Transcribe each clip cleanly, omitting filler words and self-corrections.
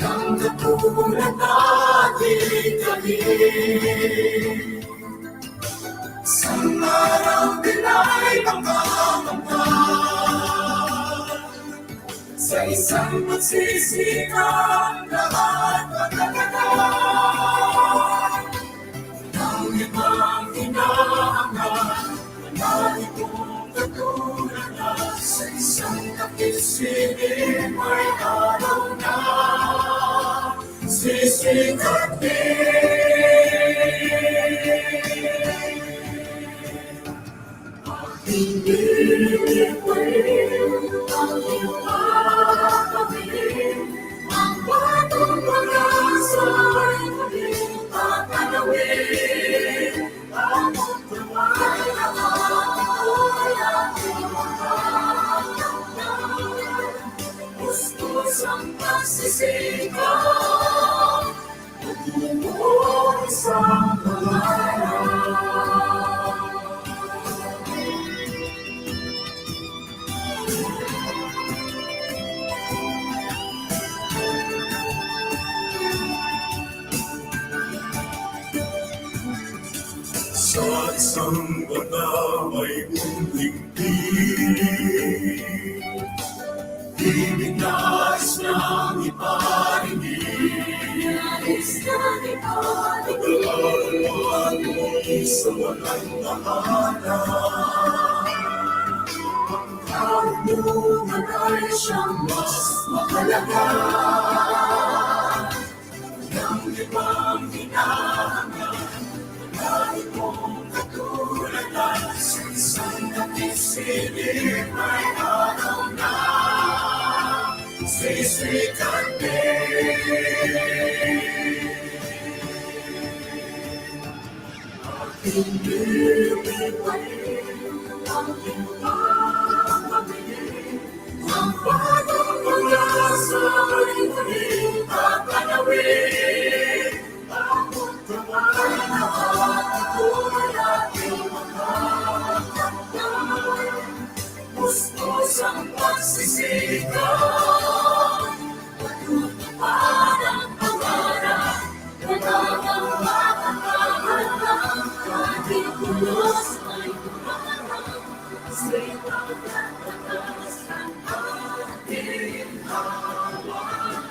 Ang katulad natin kami. Isang araw nila'y makamampa sa isang magsisikap lahat magkakaroon ng ibang hinahanap. Manali kong katulad na sa isang nakisilip may araw na sisikat Pinili ko ang ipapawin, ang batong pag-asa ay muling tatanawin. Ang magdamay ang ako'y aking makakamtan. Gustos ang pagsisikap, pag-uong isang pangarap. Sa isang bata may munting piling, ibig nais niyang iparingin. Pagkakaroon mo sa walang pangalan, ang karunungan ay siyang mas mahalaga. Ng ibang hinahanap, manali kong katulad na sa isang nakisilip may araw na sisikat din. Aking bibigay ang ipapamigay, ang batong pag-asa ay muling tatanawin. Ang magdamay na ako'y aking makakamtan. Gustos ang pagsisikap, matutupad ang pangarap. Walang makakaharap, ating pulos ay tumaharap. Sa'y pagkatakas ng ating hawak.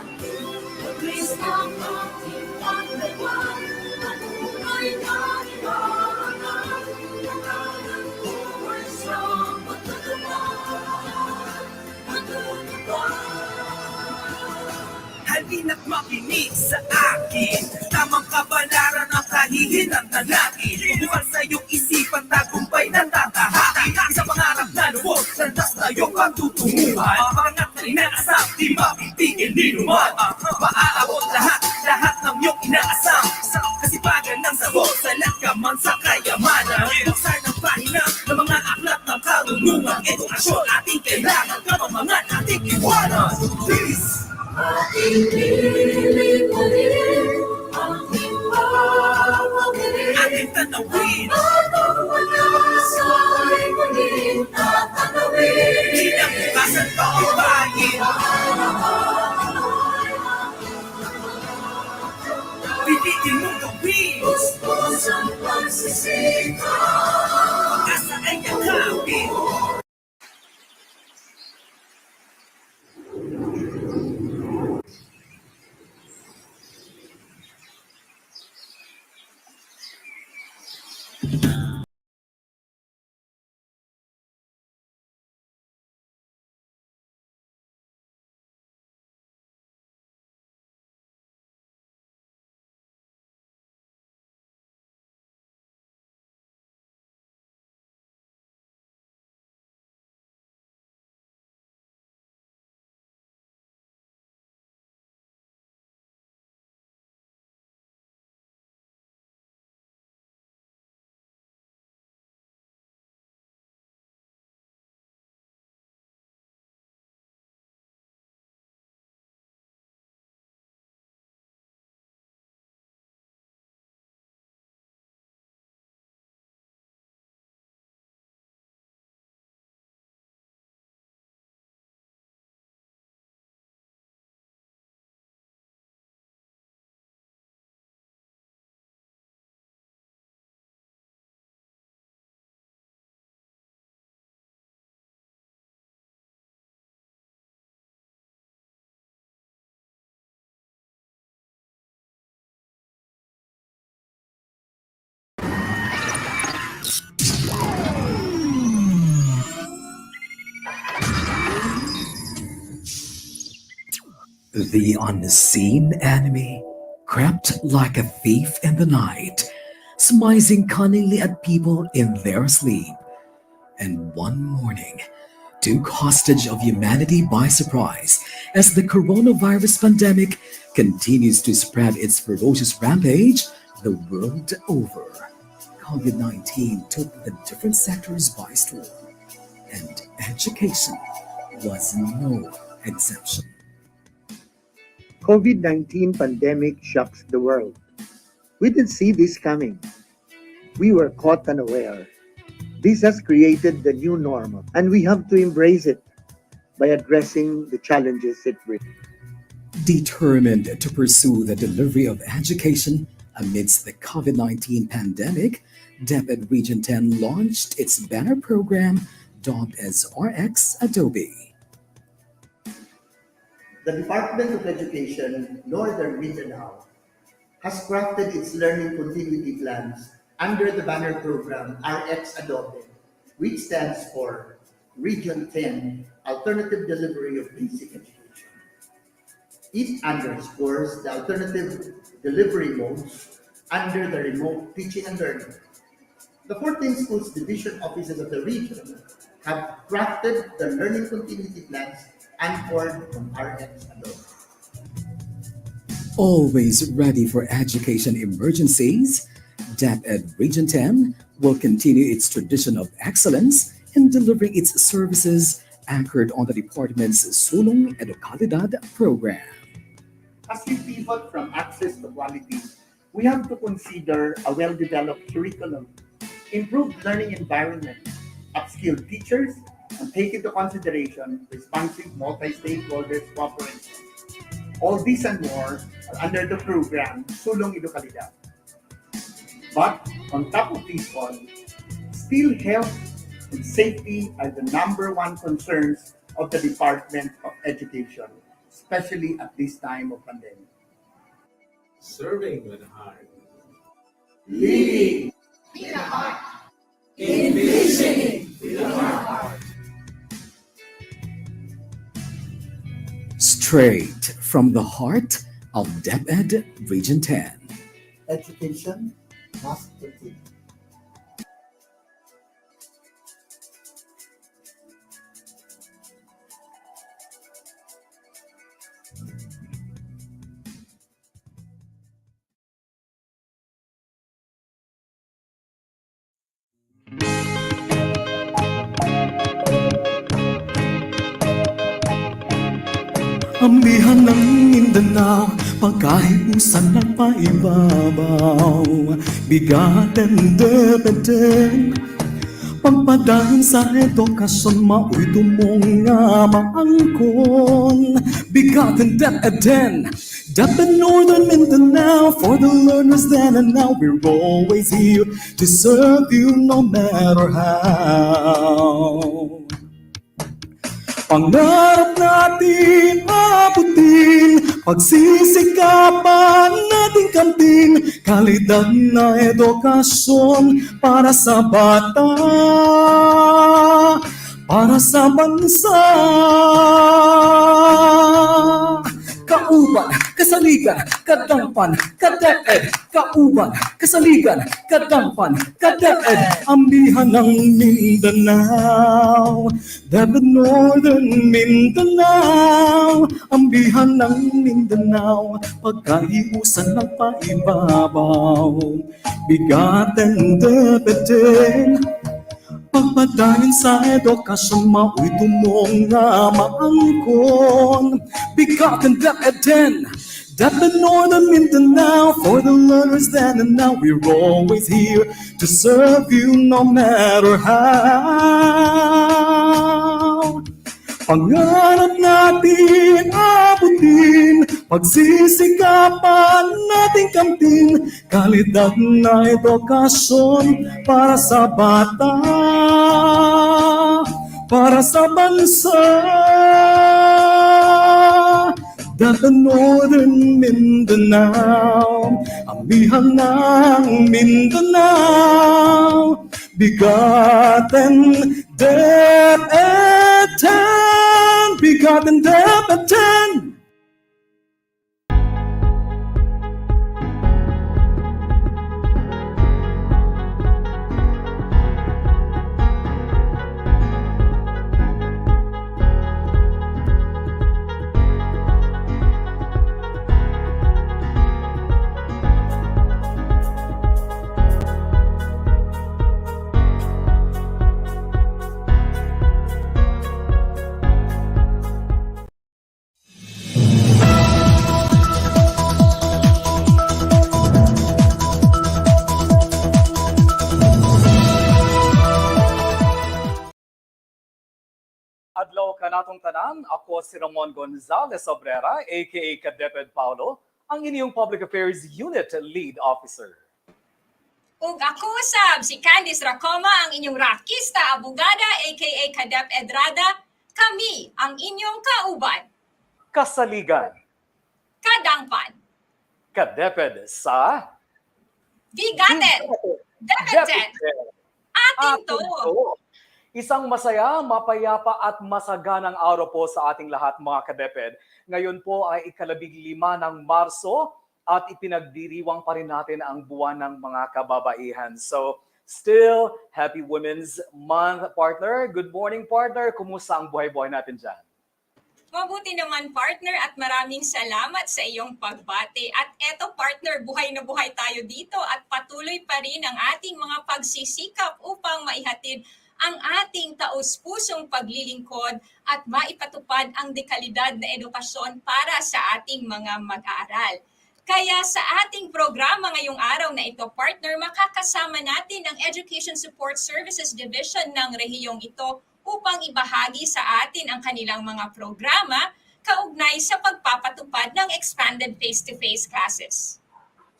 Mabilis ang ating paglawan, patunay na ibahanap. Pangalan ko ay siyang matutupad, matutupad. Halina't makinig sa akin, tamang kabalaran ang kahihinang talangin. Bukal sa iyong isipan, tagumpay na tatahakin. Isang pangarap na lubos, landas na iyong pagtutunguhan. Pangat na inaasam, di mapipigil ni luman. Maaabot lahat ng iyong inaasam. Kasipagan ng sabot, sa lakaman sa kayamanan. Buksan ang pahina ng mga aklat ng karunungan. Edukasyon ating kailangan, kamamangan ating iwanan. Peace! Aking pilipanin, aking papawin, ating tanawin, batong pag-asa ay muling tatanawin. Kinabukasan pakibayin, piliin mong gawin. Gustos ang pagsisikap, Pag-asa ay yakapin. The unseen enemy crept like a thief in the night, smizing cunningly at people in their sleep, and one morning took hostage of humanity by surprise as the coronavirus pandemic continues to spread its ferocious rampage the world over. COVID 19 took the different sectors by storm, and education was no exception. COVID-19 pandemic shocks the world. We didn't see this coming. We were caught unaware. This has created the new normal, and we have to embrace it by addressing the challenges it brings. Determined to pursue the delivery of education amidst the COVID 19 pandemic, DepEd Region 10 launched its banner program dubbed as RX Adobe. The Department of Education, Northern Mindanao, has crafted its learning continuity plans under the banner program RX Adobe, which stands for Region 10 Alternative Delivery of Basic Education. It underscores the alternative delivery modes under the remote teaching and learning. The 14 schools division offices of the region have crafted the learning continuity plans anchored on RX Adobe. Always ready for education emergencies, DepEd Region 10 will continue its tradition of excellence in delivering its services anchored on the department's Sulong Edukalidad program. As we pivot from access to quality, we have to consider a well-developed curriculum, improved learning environment, upskilled teachers, and take into consideration responsive multi-stakeholders cooperation. All these and more are under the program Sulong Edukalidad. But on top of this all, still health and safety are the number one concerns of the Department of Education, especially at this time of pandemic. Serving with heart. Leading Straight from the heart of DepEd Region 10. education must continue. Amihan ng Mindanao, pagkahiusan ng paibabaw. BigaTEN DepEd, pagpadayon sa edukasyon, mao'y tumong nga maangkon. BigaTEN DepEd, DepEd Northern Mindanao, for the learners then and now, we're always here to serve you no matter how. Pangarap natin abutin, pagsisikapan nating kamtin, kalidad na edukasyon para sa bata, para sa bansa. Kauban, kasaligan, kadampan, kadeped. Kauban, kasaligan, kadampan, kadeped. Ambihan ng Mindanao, DepEd Northern Mindanao. Ambihan ng Mindanao, pagkahiusan ng paibabaw. BigaTEN DepEd, pagpadayon sa edukasyon, mao'y tumong nga maangkon. BigaTEN DepEd, DepEd Northern Mindanao, for the learners then and now, we're always here to serve you no matter how. Pangarap natin abutin, pagsisikapan nating kamtin, kalidad na edukasyon para sa bata, para sa bansa. DepEd Northern Mindanao, amihan ng Mindanao. BigaTEN DepEd, BigaTEN DepEd. natong tanan, ako si Ramon Gonzalez Obrera, aka KaDepEd Paulo, ang inyong Public Affairs Unit Lead Officer. Ug ako sab si Candice Racoma, ang inyong rakista abogada aka KaDepEd Rada. Kami ang inyong kauban, Kasaligan, kadangpan, KaDepEd sa BigaTEN DepEd X. Atin to. Isang masaya, mapayapa at masaganang araw po sa ating lahat mga KaDepEd. Ngayon po ay ika-15 ng Marso at ipinagdiriwang pa rin natin ang buwan ng mga kababaihan. So, still, Happy Women's Month, partner. Good morning, partner. Kumusta ang buhay-buhay natin dyan? Mabuti naman, partner, at maraming salamat sa iyong pagbati. At eto, partner, buhay na buhay tayo dito at patuloy pa rin ang ating mga pagsisikap upang maihatid ang ating taos-pusong paglilingkod at maipatupad ang dekalidad na edukasyon para sa ating mga mag-aaral. Kaya sa ating programa ngayong araw na ito, partner, makakasama natin ang Education Support Services Division ng rehiyong ito upang ibahagi sa atin ang kanilang mga programa kaugnay sa pagpapatupad ng expanded face-to-face classes.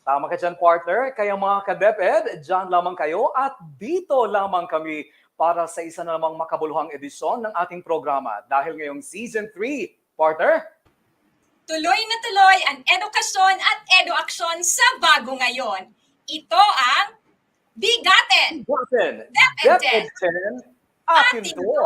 Tama ka dyan, partner. Kaya mga KaDepEd, dyan lamang kayo at dito lamang kami para sa isa na namang makabuluhang edisyon ng ating programa. Dahil ngayong Season 3, partner, tuloy na tuloy ang edukasyon at edu-aksyon sa bago ngayon. Ito ang BigaTEN DepEd X, atin Atin to. to.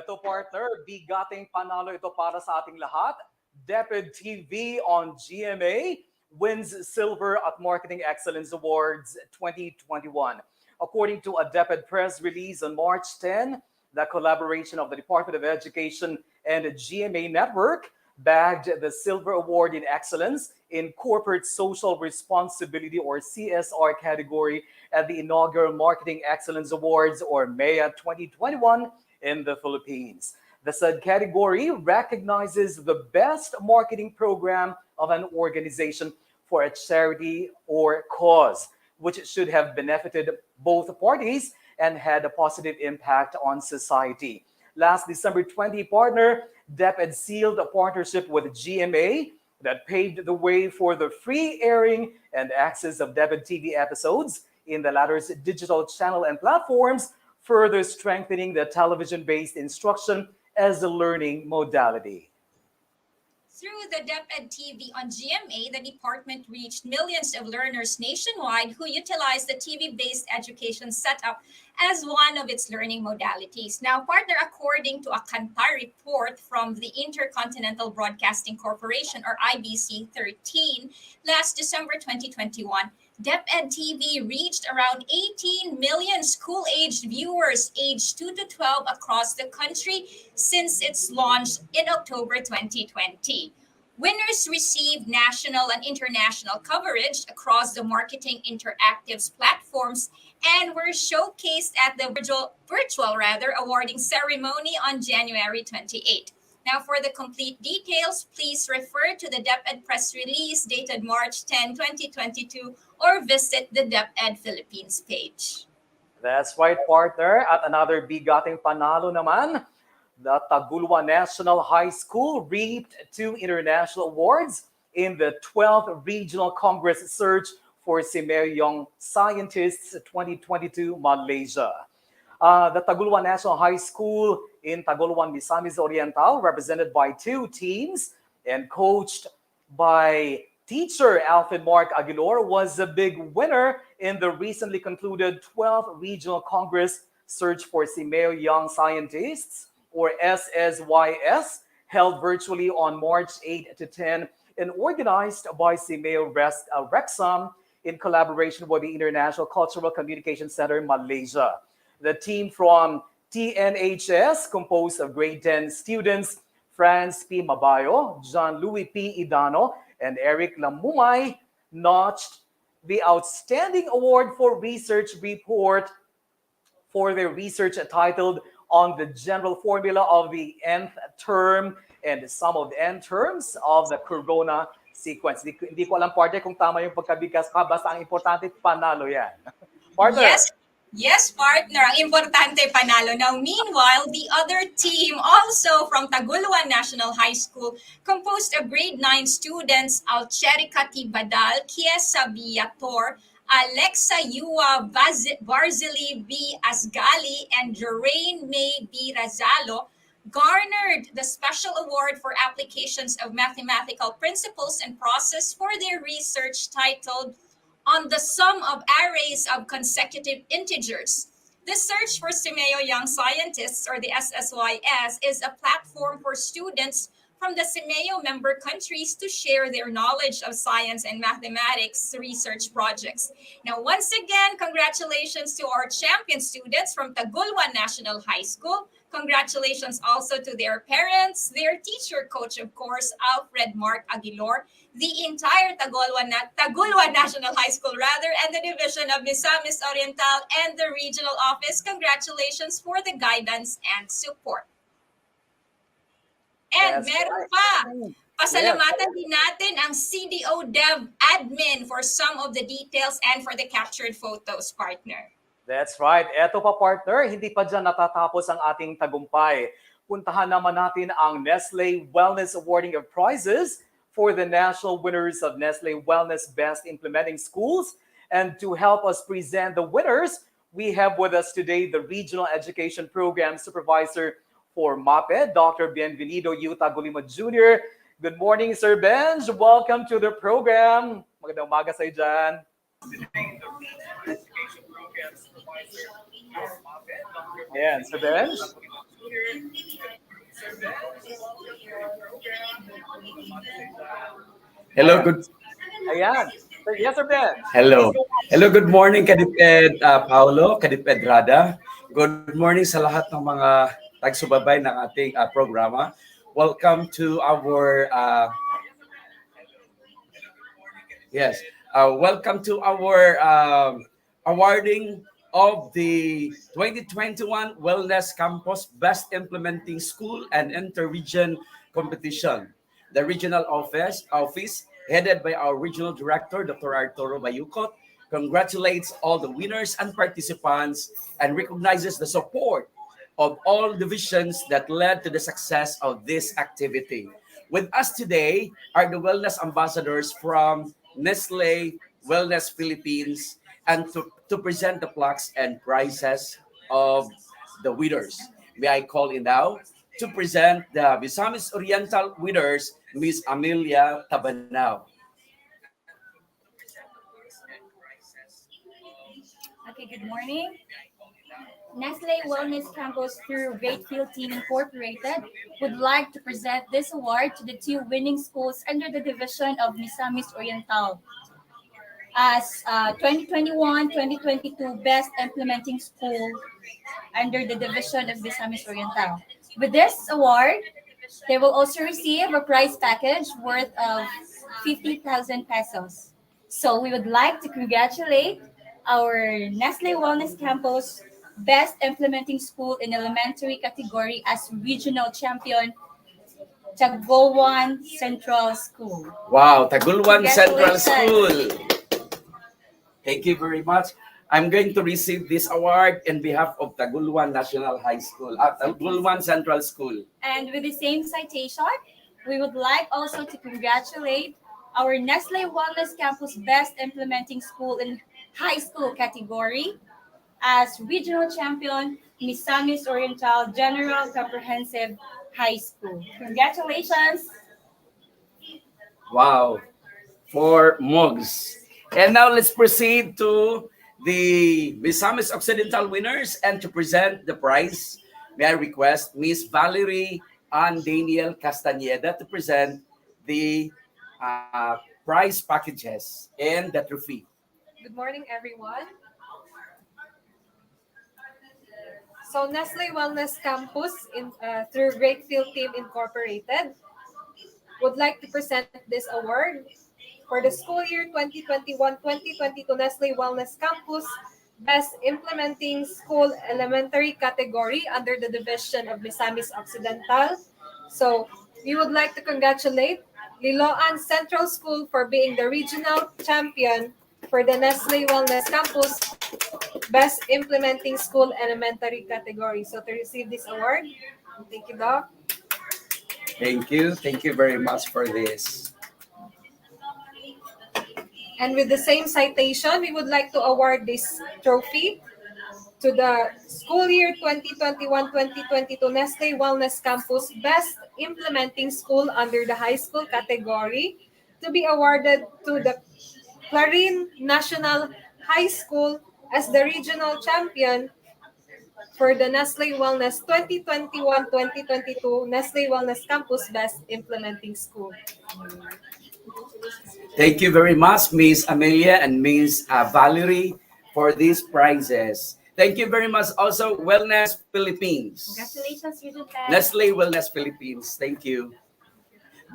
Ito, partner, bigating panalo ito para sa ating lahat. DepEd TV on GMA wins Silver at Marketing Excellence Awards 2021. According to a DepEd press release on March 10, the collaboration of the Department of Education and the GMA Network bagged the Silver Award in Excellence in Corporate Social Responsibility or CSR category at the inaugural Marketing Excellence Awards or MEA 2021 in the Philippines. The said category recognizes the best marketing program of an organization for a charity or cause, which should have benefited both parties and had a positive impact on society. Last December 20, partner, DepEd sealed a partnership with GMA that paved the way for the free airing and access of DepEd TV episodes in the latter's digital channel and platforms, further strengthening the television-based instruction as a learning modality. Through the DepEd TV on GMA, the department reached millions of learners nationwide who utilize the TV-based education setup as one of its learning modalities. Now, partner, according to a Kantar report from the Intercontinental Broadcasting Corporation, or IBC 13, last December 2021, DepEd TV reached around 18 million school-aged viewers aged 2 to 12 across the country since its launch in October 2020. Winners received national and international coverage across the Marketing Interactive's platforms and were showcased at the virtual awarding ceremony on January 28. Now, for the complete details, please refer to the DepEd press release dated March 10, 2022, or visit the DepEd Philippines page. That's right, partner. At another bigating panalo naman, the Tagulwa National High School reaped 2 international awards in the 12th Regional Congress Search for Simeo Young Scientists 2022 Malaysia. The Tagulwa National High School in Tagulwan, Misamis Oriental, represented by 2 teams and coached by teacher Alfred Mark Aguilar, was a big winner in the recently concluded 12th Regional Congress Search for Simeo Young Scientists, or SSYS, held virtually on March 8 to 10 and organized by Simeo Rexam in collaboration with the International Cultural Communication Center, Malaysia. The team from TNHS, composed of grade 10 students Franz P. Mabayo, John Louis P. Idano, and Eric Lamumay, notched the Outstanding Award for Research Report for their research titled On the General Formula of the Nth Term and the Sum of the N Terms of the Corona Sequence. Hindi ko alam, partner, kung tama yung pagkabigkas ka. Basta ang importante, panalo yan. Partner. Yes, yes, partner. Ang importante panalo. Now, meanwhile, the other team, also from Taguluan National High School, composed of grade 9 students Alcherica Tibadal, Kiesa Viator, Alexa Yua Barzili B. Asgali, and Joraine May B. Razalo, garnered the Special Award for Applications of Mathematical Principles and Process for their research titled On the Sum of Arrays of Consecutive Integers. The Search for Simeo Young Scientists, or the SSYS, is a platform for students from the Simeo member countries to share their knowledge of science and mathematics research projects. Now, once again, congratulations to our champion students from Taguluan National High School. Congratulations also to their parents, their teacher, coach, of course, Alfred Mark Aguilar, the entire Taguluan National High School, and the division of Misamis Oriental and the regional office. Congratulations for the guidance and support. And That's meron right. pa, pasalamatan din natin ang CDO Dev admin for some of the details and for the captured photos, partner. That's right. Eto pa, partner, hindi pa dyan natatapos ang ating tagumpay. Puntahan naman natin ang Nestle Wellness Awarding of Prizes for the national winners of Nestle Wellness Best Implementing Schools. And to help us present the winners, we have with us today the Regional Education Program Supervisor for MAPED, Dr. Bienvenido Yuta Gulima Jr. Good morning, Sir Benj. Welcome to the program. Magandang umaga sa dyan. Ayan, Sir Benj. Hello, good Ayan. Yes, Sir Benj. hello. Hello, good morning Kadiped Paolo, Kadiped Rada. Good morning sa lahat ng mga tagsubabay ng ating programa. Welcome to our welcome to our awarding of the 2021 Wellness Campus Best Implementing School and Inter-Region Competition. The regional office headed by our regional director, Dr. Arturo Bayucot, congratulates all the winners and participants and recognizes the support of all divisions that led to the success of this activity. With us today are the wellness ambassadors from Nestle Wellness Philippines, and to present the plaques and prizes of the winners. May I call in now to present the Misamis Oriental winners, Miss Amelia Tabanao. Okay, good morning. Nestle Wellness Campus through Greatfield Team Incorporated would like to present this award to the two winning schools under the division of Misamis Oriental as 2021-2022 Best Implementing School under the division of Misamis Oriental. With this award, they will also receive a prize package worth of 50,000 pesos. So we would like to congratulate our Nestle Wellness Campus Best Implementing School in Elementary category as regional champion, Taguluan Central School. Wow, Taguluan Central School. Thank you very much. I'm going to receive this award in behalf of Taguluan National High School, Taguluan Central School. And with the same citation, we would like also to congratulate our Nestle Wellness Campus Best Implementing School in High School category as regional champion, Misamis Oriental General Comprehensive High School. Congratulations! Wow, 4 mugs. And now let's proceed to the Misamis Occidental winners, and to present the prize, may I request Miss Valerie Ann Daniel Castañeda to present the prize packages and the trophy. Good morning, everyone. So Nestle Wellness Campus through Greatfield Team Incorporated would like to present this award for the school year 2021-2022 Nestle Wellness Campus Best Implementing School Elementary category under the division of Misamis Occidental. So we would like to congratulate Liloan Central School for being the regional champion for the Nestle Wellness Campus Best Implementing School Elementary category. So to receive this award, thank you, Doc. Thank you. Thank you very much for this. And with the same citation, we would like to award this trophy to the school year 2021-2022 Nestle Wellness Campus Best Implementing School under the high school category to be awarded to the Clarin National High School as the regional champion for the Nestle Wellness 2021-2022 Nestle Wellness Campus Best Implementing School. Thank you very much, Miss Amelia and Miss Valerie, for these prizes. Thank you very much also, Wellness Philippines. Congratulations, Region 10. Nestle Wellness Philippines. Thank you.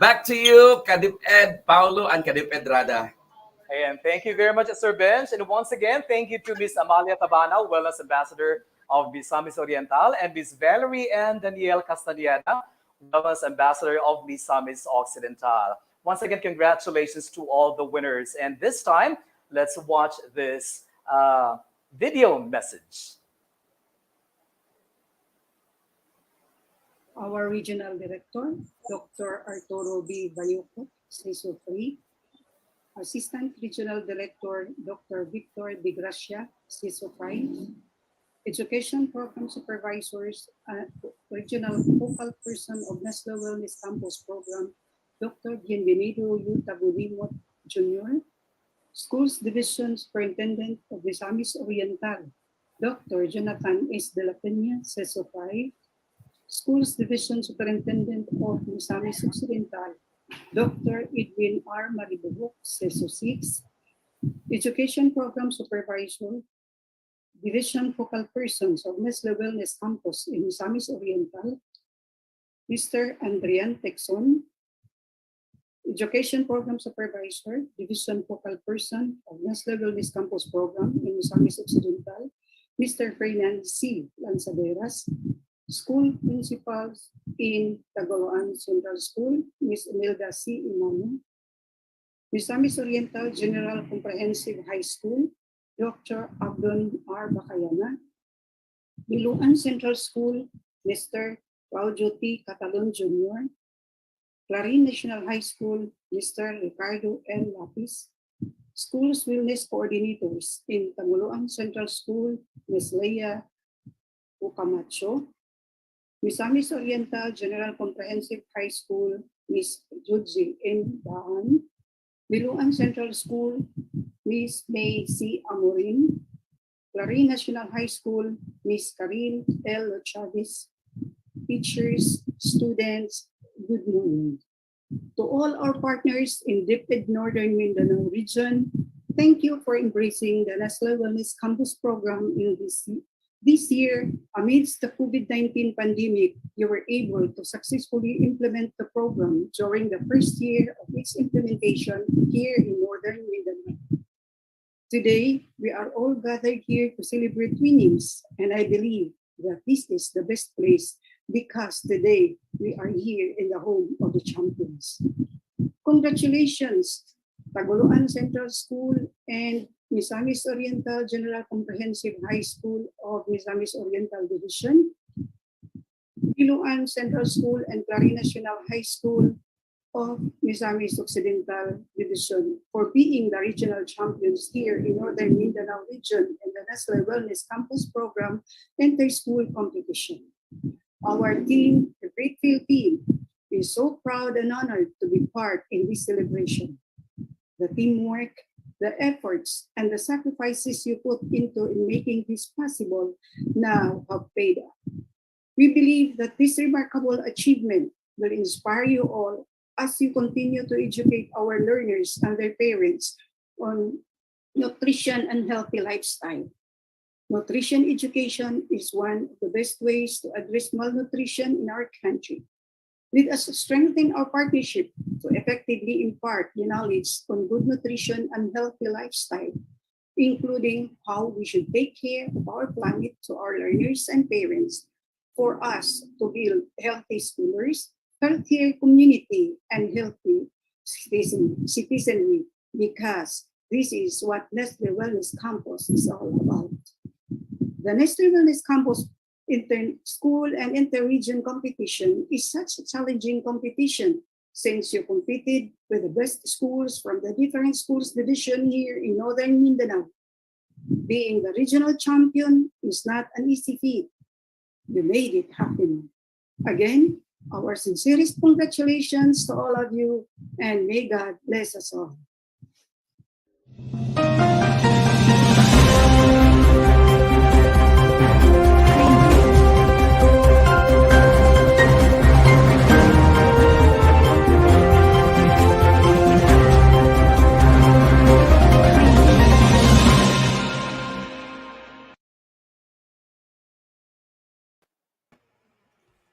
Back to you, KaDepEd Paulo and KaDepEd Rada. And thank you very much, Sir Benj. And once again, thank you to Miss Amalia Tabana, Wellness Ambassador of Misamis Oriental, and Miss Valerie and Danielle Castañeda, Wellness Ambassador of Misamis Occidental. Once again, congratulations to all the winners. And this time, let's watch this video message. Our Regional Director, Dr. Arturo B. Bayuco, CISO 3, Assistant Regional Director, Dr. Victor De Gracia, CISO 5, Education Program Supervisors, Regional Focal Person of Nestle Wellness Campus Program, Dr. Bienvenido Yutabudimot Jr., Schools Division Superintendent of Misamis Oriental, Dr. Jonathan S. De La Peña, CESO 5, Schools Division Superintendent of Misamis Occidental, Dr. Edwin R. Maribugok, CESO 6, Education Program Supervisor, Division Focal Persons of Nestle Wellness Campus in Misamis Oriental, Mr. Andrian Texon, Education Program Supervisor, Division Focal Person of Nestle Wellness Campus Program in Misamis Occidental, Mr. Fernand C. Lanzaderas, School Principals in Tagaloan Central School, Ms. Imelda C. Imano, Misamis Oriental General Comprehensive High School, Dr. Abdon R. Bacayana, Biluan Central School, Mr. Claudio T. Catalon Jr., Clarin National High School, Mr. Ricardo N. Lapis, Schools Wellness Coordinators in Tagoloan Central School, Ms. Leia Ucamacho, Misamis Oriental General Comprehensive High School, Ms. Judzi N. Daan, Biluan Central School, Ms. May C. Amorin, Clarin National High School, Ms. Karil L. Chavez, teachers, students, good morning. To all our partners in DepEd Northern Mindanao region, thank you for embracing the Nestle Wellness Campus program in this year. Amidst the COVID-19 pandemic, you were able to successfully implement the program during the first year of its implementation here in Northern Mindanao. Today, we are all gathered here to celebrate winnings, and I believe that this is the best place because today we are here in the home of the champions. Congratulations, Tagoloan Central School and Misamis Oriental General Comprehensive High School of Misamis Oriental Division, Biluan Central School and Clarin National High School of Misamis Occidental Division for being the regional champions here in Northern Mindanao region in the Nestle Wellness Campus Program Inter-School Competition. Our team, the Greatfield team, is so proud and honored to be part in this celebration. The teamwork, the efforts, and the sacrifices you put into in making this possible now have paid off. We believe that this remarkable achievement will inspire you all as you continue to educate our learners and their parents on nutrition and healthy lifestyle. Nutrition education is one of the best ways to address malnutrition in our country. Let us strengthen our partnership to effectively impart the knowledge on good nutrition and healthy lifestyle, including how we should take care of our planet to our learners and parents, for us to build healthy schoolers, healthier community, and healthy citizenry, because this is what Nestle Wellness Campus is all about. The Nestle Wellness Campus school and inter-region competition is such a challenging competition since you competed with the best schools from the different schools division here in Northern Mindanao. Being the regional champion is not an easy feat. You made it happen. Again, our sincerest congratulations to all of you, and may God bless us all.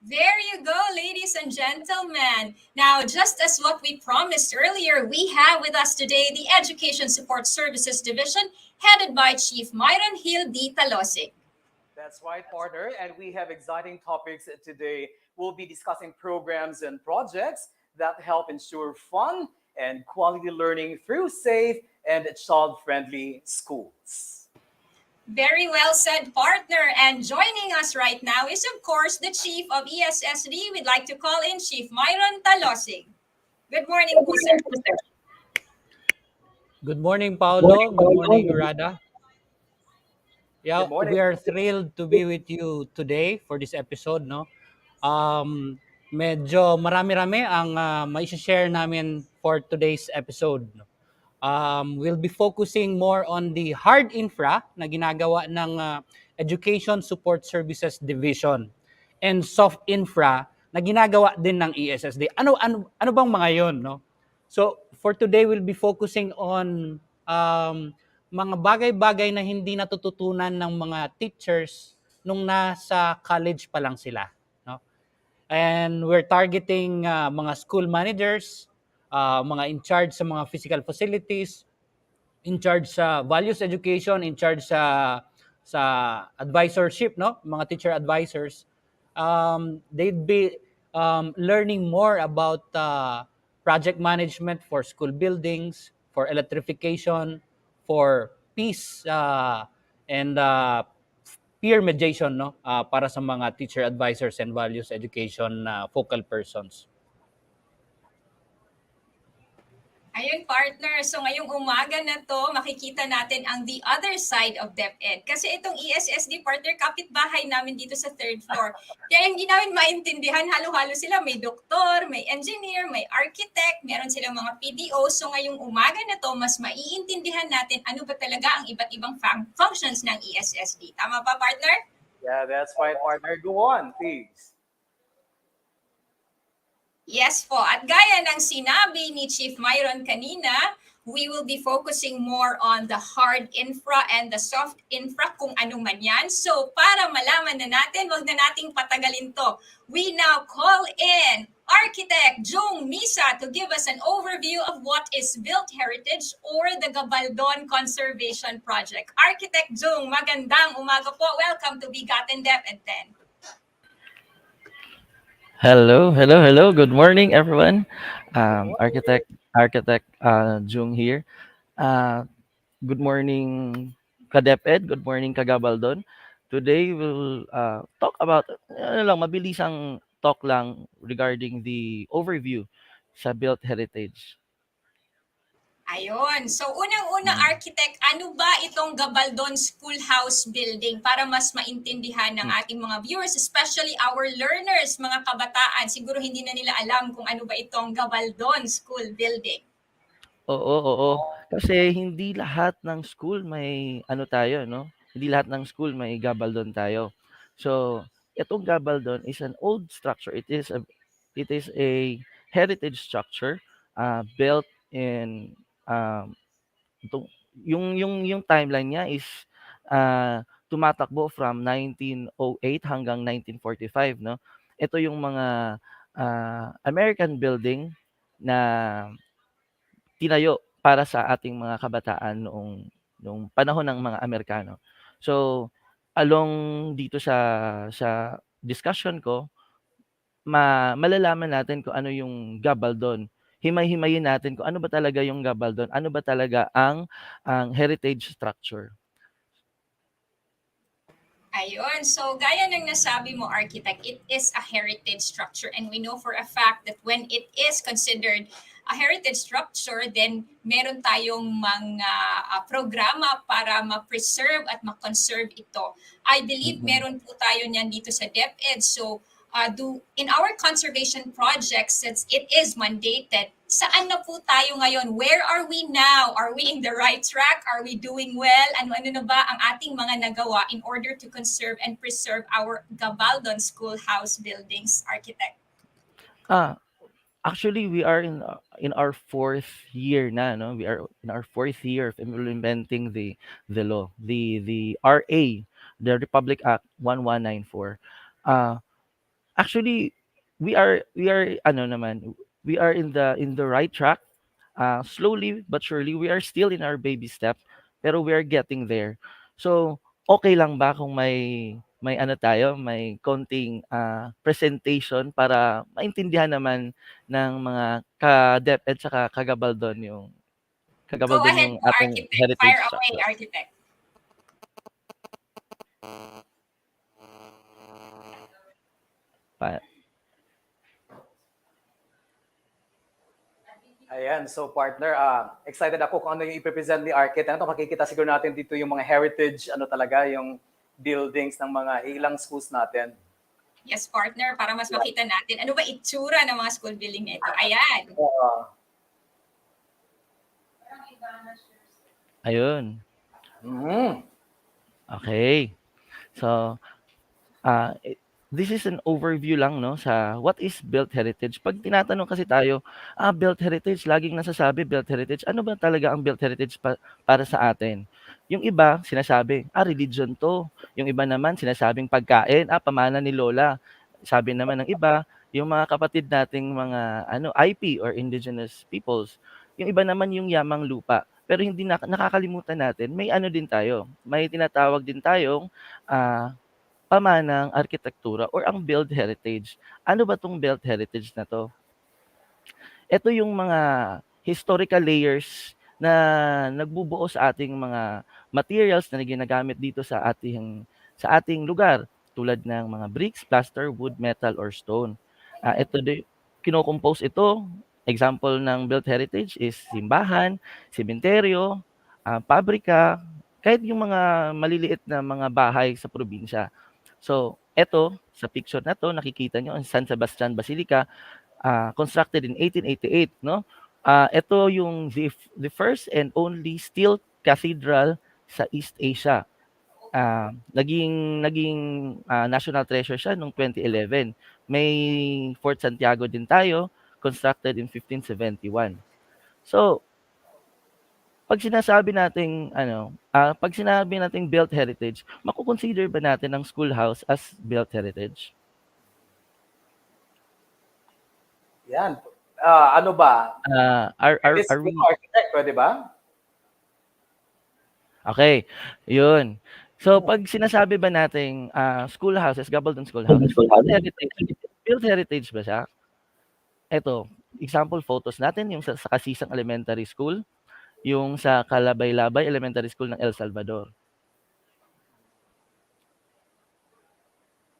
There you go, ladies and gentlemen. Now, just as what we promised earlier, we have with us today the Education Support Services Division, headed by Chief Myron Hill D. Talosig. That's right, partner. And we have exciting topics today. We'll be discussing programs and projects that help ensure fun and quality learning through safe and child-friendly schools. Very well said, partner. And joining us right now is, of course, the Chief of ESSD. We'd like to call in Chief Myron Talosig. Good morning, po, sir. Good morning, Paulo. Good morning, Rada. Yeah, Good morning. we are thrilled to be with you today for this episode, no? Um, medyo marami-rami ang mai-share namin for today's episode. No? We'll be focusing more on the hard infra na ginagawa ng Education Support Services Division and soft infra na ginagawa din ng ESSD. Ano bang mga 'yon, no? So, for today we'll be focusing on mga bagay-bagay na hindi natututunan ng mga teachers nung nasa college pa lang sila, no? And we're targeting mga school managers, mga in charge sa mga physical facilities, in charge sa values education, in charge sa advisorship, no? Mga teacher advisors. They'd be learning more about project management for school buildings, for electrification, for peace and peer mediation, no? Para sa mga teacher advisors and values education focal persons. Ayun, partner. So ngayong umaga na to, makikita natin ang the other side of DepEd. Kasi itong ESSD partner, kapitbahay namin dito sa third floor. Kaya hindi namin maintindihan, halo-halo sila. May doktor, may engineer, may architect, meron silang mga PDO. So ngayong umaga na to, mas maiintindihan natin ano ba talaga ang iba't ibang functions ng ESSD. Tama ba, partner? Yeah, that's right, partner. Go on, please. Yes po. At gaya ng sinabi ni Chief Myron kanina, we will be focusing more on the hard infra and the soft infra, kung ano man yan. So para malaman na natin, wag na nating patagalin to. We now call in Architect Jung Misa to give us an overview of what is Built Heritage or the Gabaldon Conservation Project. Architect Jung, magandang umaga po. Welcome to BigaTEN DepEd X. Hello. Good morning, everyone. Architect Jung here. Good morning, Ka-DepEd. Good morning, Ka-Gabaldon. Today we'll talk about mabilisang talk lang regarding the overview sa Built Heritage. Ayun. So, unang-una, architect, ano ba itong Gabaldon Schoolhouse Building para mas maintindihan ng ating mga viewers, especially our learners, mga kabataan? Siguro hindi na nila alam kung ano ba itong Gabaldon School Building. Oo. Kasi hindi lahat ng school may tayo, no? Hindi lahat ng school may Gabaldon tayo. So, itong Gabaldon is an old structure. It is a heritage structure built in yung timeline niya is tumatakbo from 1908 hanggang 1945, 'no. Ito yung mga, American building na tinayo para sa ating mga kabataan noong panahon ng mga Amerikano. So, along dito sa discussion ko, malalaman natin kung ano yung gabaldon. Himay-himayin natin kung ano ba talaga yung gabaldon, ano ba talaga ang heritage structure. Ayun. So, gaya ng nasabi mo, Architect, it is a heritage structure. And we know for a fact that when it is considered a heritage structure, then meron tayong mga programa para ma-preserve at ma-conserve ito. I believe meron po tayo niyan dito sa DepEd. So, in our conservation projects, since it is mandated, saan na po tayo ngayon? Where are we now? Are we in the right track? Are we doing well? Ano na ba ang ating mga nagawa in order to conserve and preserve our Gabaldon Schoolhouse buildings, Architect? Actually, we are in our fourth year na, no? We are in our fourth year of implementing the law, the RA, the Republic Act 1194. Actually, we are ano naman, we are in the right track. Slowly but surely, we are still in our baby step, pero we are getting there. So, okay lang ba kung may ano tayo, may konting presentation para maintindihan naman ng mga ka-DepEd tsaka Go kagabaldon ahead yung po, ating Architect. heritage Fire away, structure. Architect. Pa- Ayan, so partner, excited ako kung ano yung i-present ni Architect. Ano, makikita siguro natin dito yung mga heritage, ano talaga, yung buildings ng mga ilang schools natin. Yes, partner, para mas makita natin ano ba itsura ng mga school building na ito. Ayan. Ayun. Okay. So, this is an overview lang, no, sa what is built heritage. Pag tinatanong kasi tayo, built heritage, laging nasasabi built heritage. Ano ba talaga ang built heritage para sa atin? Yung iba, sinasabi, religion to. Yung iba naman, sinasabing pagkain, pamana ni Lola. Sabi naman ng iba, yung mga kapatid nating mga IP or indigenous peoples. Yung iba naman yung yamang lupa. Pero hindi nakakalimutan natin, may ano din tayo. May tinatawag din tayong pamanang arkitektura or ang built heritage. Ano ba 'tong built heritage na 'to? Ito yung mga historical layers na nagbubuo sa ating mga materials na ginagamit dito sa ating lugar tulad ng mga bricks, plaster, wood, metal, or stone. Kino-compose ito, example ng built heritage is simbahan, sementeryo, pabrika, kahit yung mga maliliit na mga bahay sa probinsya. So, eto sa picture na 'to nakikita niyo ang San Sebastian Basilica, constructed in 1888, no? Ito yung the first and only steel cathedral sa East Asia. Naging national treasure siya noong 2011. May Fort Santiago din tayo, constructed in 1571. So, pag sinabi nating built heritage, mako-consider ba natin ang schoolhouse as built heritage? Yan. Ano ba? Are we Architect, pwede ba? Okay, yun. So, pag sinasabi ba nating schoolhouses, Gabaldon Schoolhouse, built heritage ba siya? Ito, example photos natin, yung sa Kasisang Elementary School, yung sa Kalabay-Labay Elementary School ng El Salvador.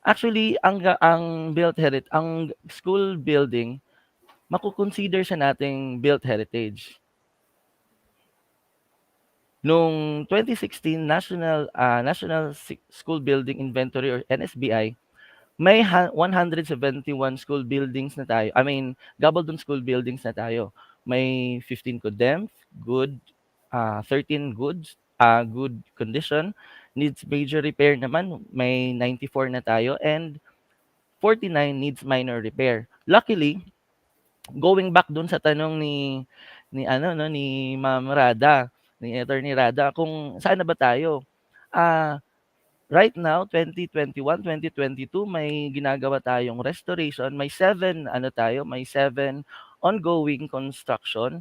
Actually, ang school building, mako-consider siya nating built heritage. Noong 2016 National School Building Inventory or NSBI, may 171 school buildings na tayo. Gabaldon school buildings na tayo. May 15 condemned, good, 13 good condition. Needs major repair naman, may 94 na tayo, and 49 needs minor repair. Luckily, going back dun sa tanong ni Ma'am Rada, ni Attorney Rada, kung saan na ba tayo? right now, 2021, 2022, may ginagawa tayong restoration. May 7 ongoing construction,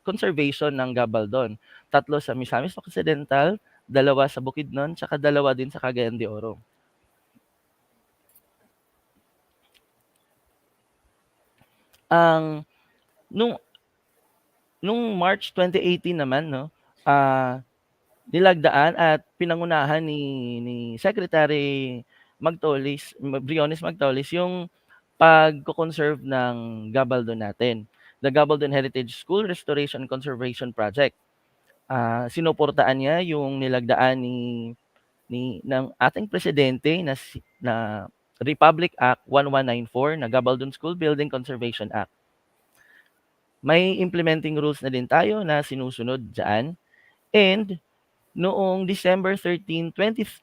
conservation ng gabaldon. 3 sa Misamis Occidental, 2 sa Bukidnon, tsaka 2 din sa Cagayan de Oro. Ang nung nung March 2018 naman 'no, nilagdaan at pinangunahan ni Secretary Briones Magtolis yung pagko-conserve ng gabaldon natin. The Gabaldon Heritage School Restoration and Conservation Project. Sinuportaan niya yung nilagdaan ng ating presidente na Republic Act 1194 na Gabaldon School Building Conservation Act. May implementing rules na din tayo na sinusunod diyan, and noong December 13 to 23,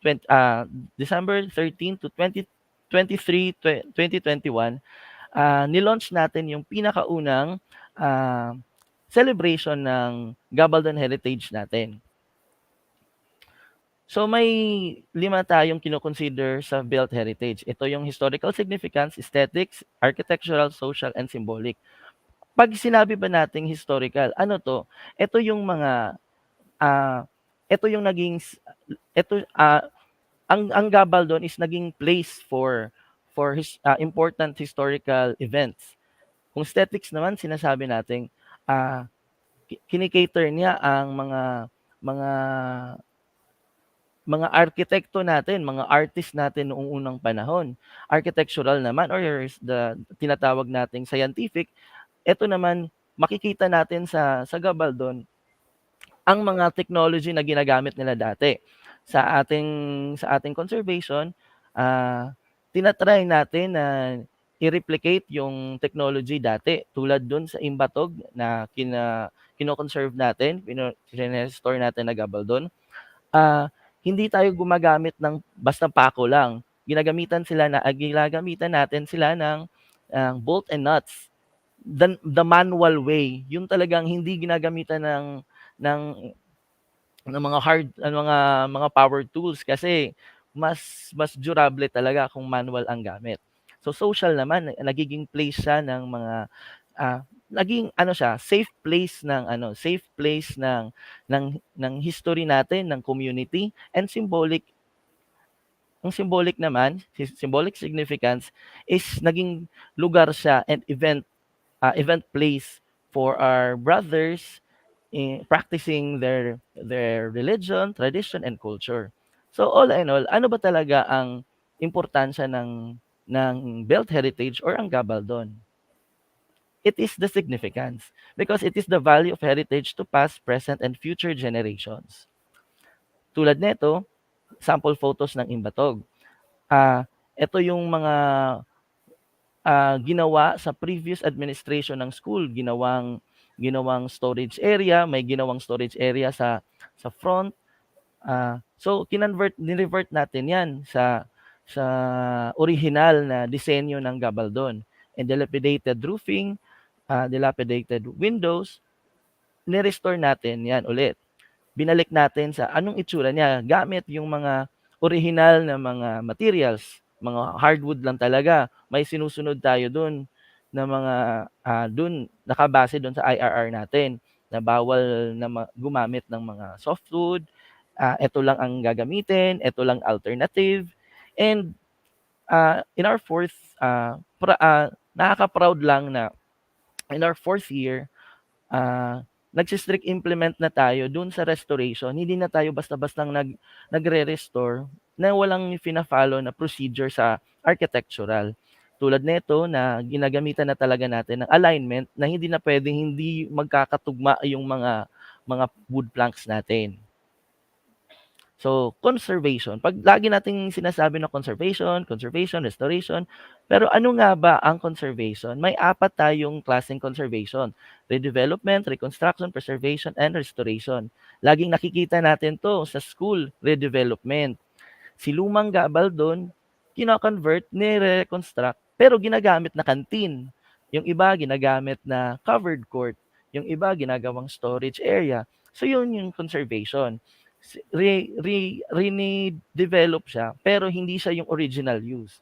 2021, nilaunch natin yung pinakaunang celebration ng Gabaldon Heritage natin. So may 5 tayong kino-consider sa built heritage. Ito yung historical significance, aesthetics, architectural, social, and symbolic. 'Pag sinabi ba nating historical, ano 'to? Ito yung mga, ito yung naging ito, ang gabaldon is naging place for important historical events. Kung aesthetics naman, sinasabi nating, kini-cater niya ang mga mga arkitekto natin, mga artist natin noong unang panahon. Architectural naman, or the tinatawag nating scientific, ito naman makikita natin sa gabaldon ang mga technology na ginagamit nila dati. Sa ating conservation, tina-try natin na i-replicate yung technology dati, tulad dun sa Imbatog na kino-conserve natin, restore natin na gabaldon. Hindi tayo gumagamit ng basta pako lang. Ginagamitan natin sila ng bolt and nuts. The manual way, yung talagang hindi ginagamitan ng mga power tools, kasi mas durable talaga kung manual ang gamit. So social naman, nagiging place siya ng mga naging siya, safe place ng history natin, ng community, and symbolic. Ang symbolic significance is naging lugar siya and event place for our brothers in practicing their religion, tradition, and culture. So all in all, ano ba talaga ang importansya ng Belt Heritage or ang gabaldon? It is the significance, because it is the value of heritage to past, present, and future generations. Tulad nito, sample photos ng Imbatog. Ito yung mga ginawa sa previous administration ng school, ginawang storage area, may ginawang storage area sa front. So nirevert natin 'yan sa original na disenyo ng gabaldon. And dilapidated roofing, dilapidated windows, ni-restore natin 'yan ulit. Binalik natin sa anong itsura niya gamit yung mga original na mga materials, mga hardwood lang talaga. May sinusunod tayo dun na mga dun nakabase dun sa IRR natin na bawal na gumamit ng mga softwood. Ito lang ang gagamitin, ito lang alternative. And in our nakaka-proud lang na in our 4th year, nagsi-strict implement na tayo dun sa restoration. Hindi na tayo basta-bastang nagre-restore na walang fina-follow na procedure sa architectural. Tulad nito na ginagamitan na talaga natin ng alignment na hindi na pwedeng hindi magkakatugma yung mga wood planks natin. So, conservation. Pag lagi nating sinasabi na conservation, restoration, pero ano nga ba ang conservation? May 4 tayong klaseng conservation: redevelopment, reconstruction, preservation, and restoration. Laging nakikita natin to sa school redevelopment. Si lumang gabaldon, kino-convert, nire-reconstruct, pero ginagamit na canteen. Yung iba ginagamit na covered court. Yung iba ginagawang storage area. So, yun yung conservation. Rine-develop siya, pero hindi siya yung original use.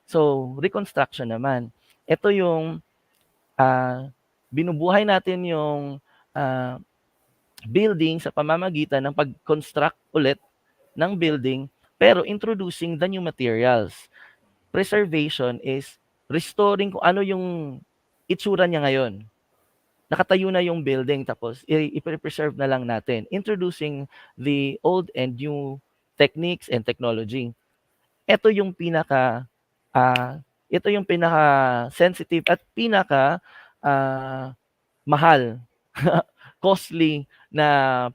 So, reconstruction naman. Ito yung binubuhay natin yung ah, building sa pamamagitan ng pag-construct ulit ng building, pero introducing the new materials. Preservation is restoring kung ano yung itsura niya ngayon. Nakatayo na yung building tapos i-preserve na lang natin. Introducing the old and new techniques and technology. Ito yung ito yung pinaka sensitive at pinaka mahal, costly na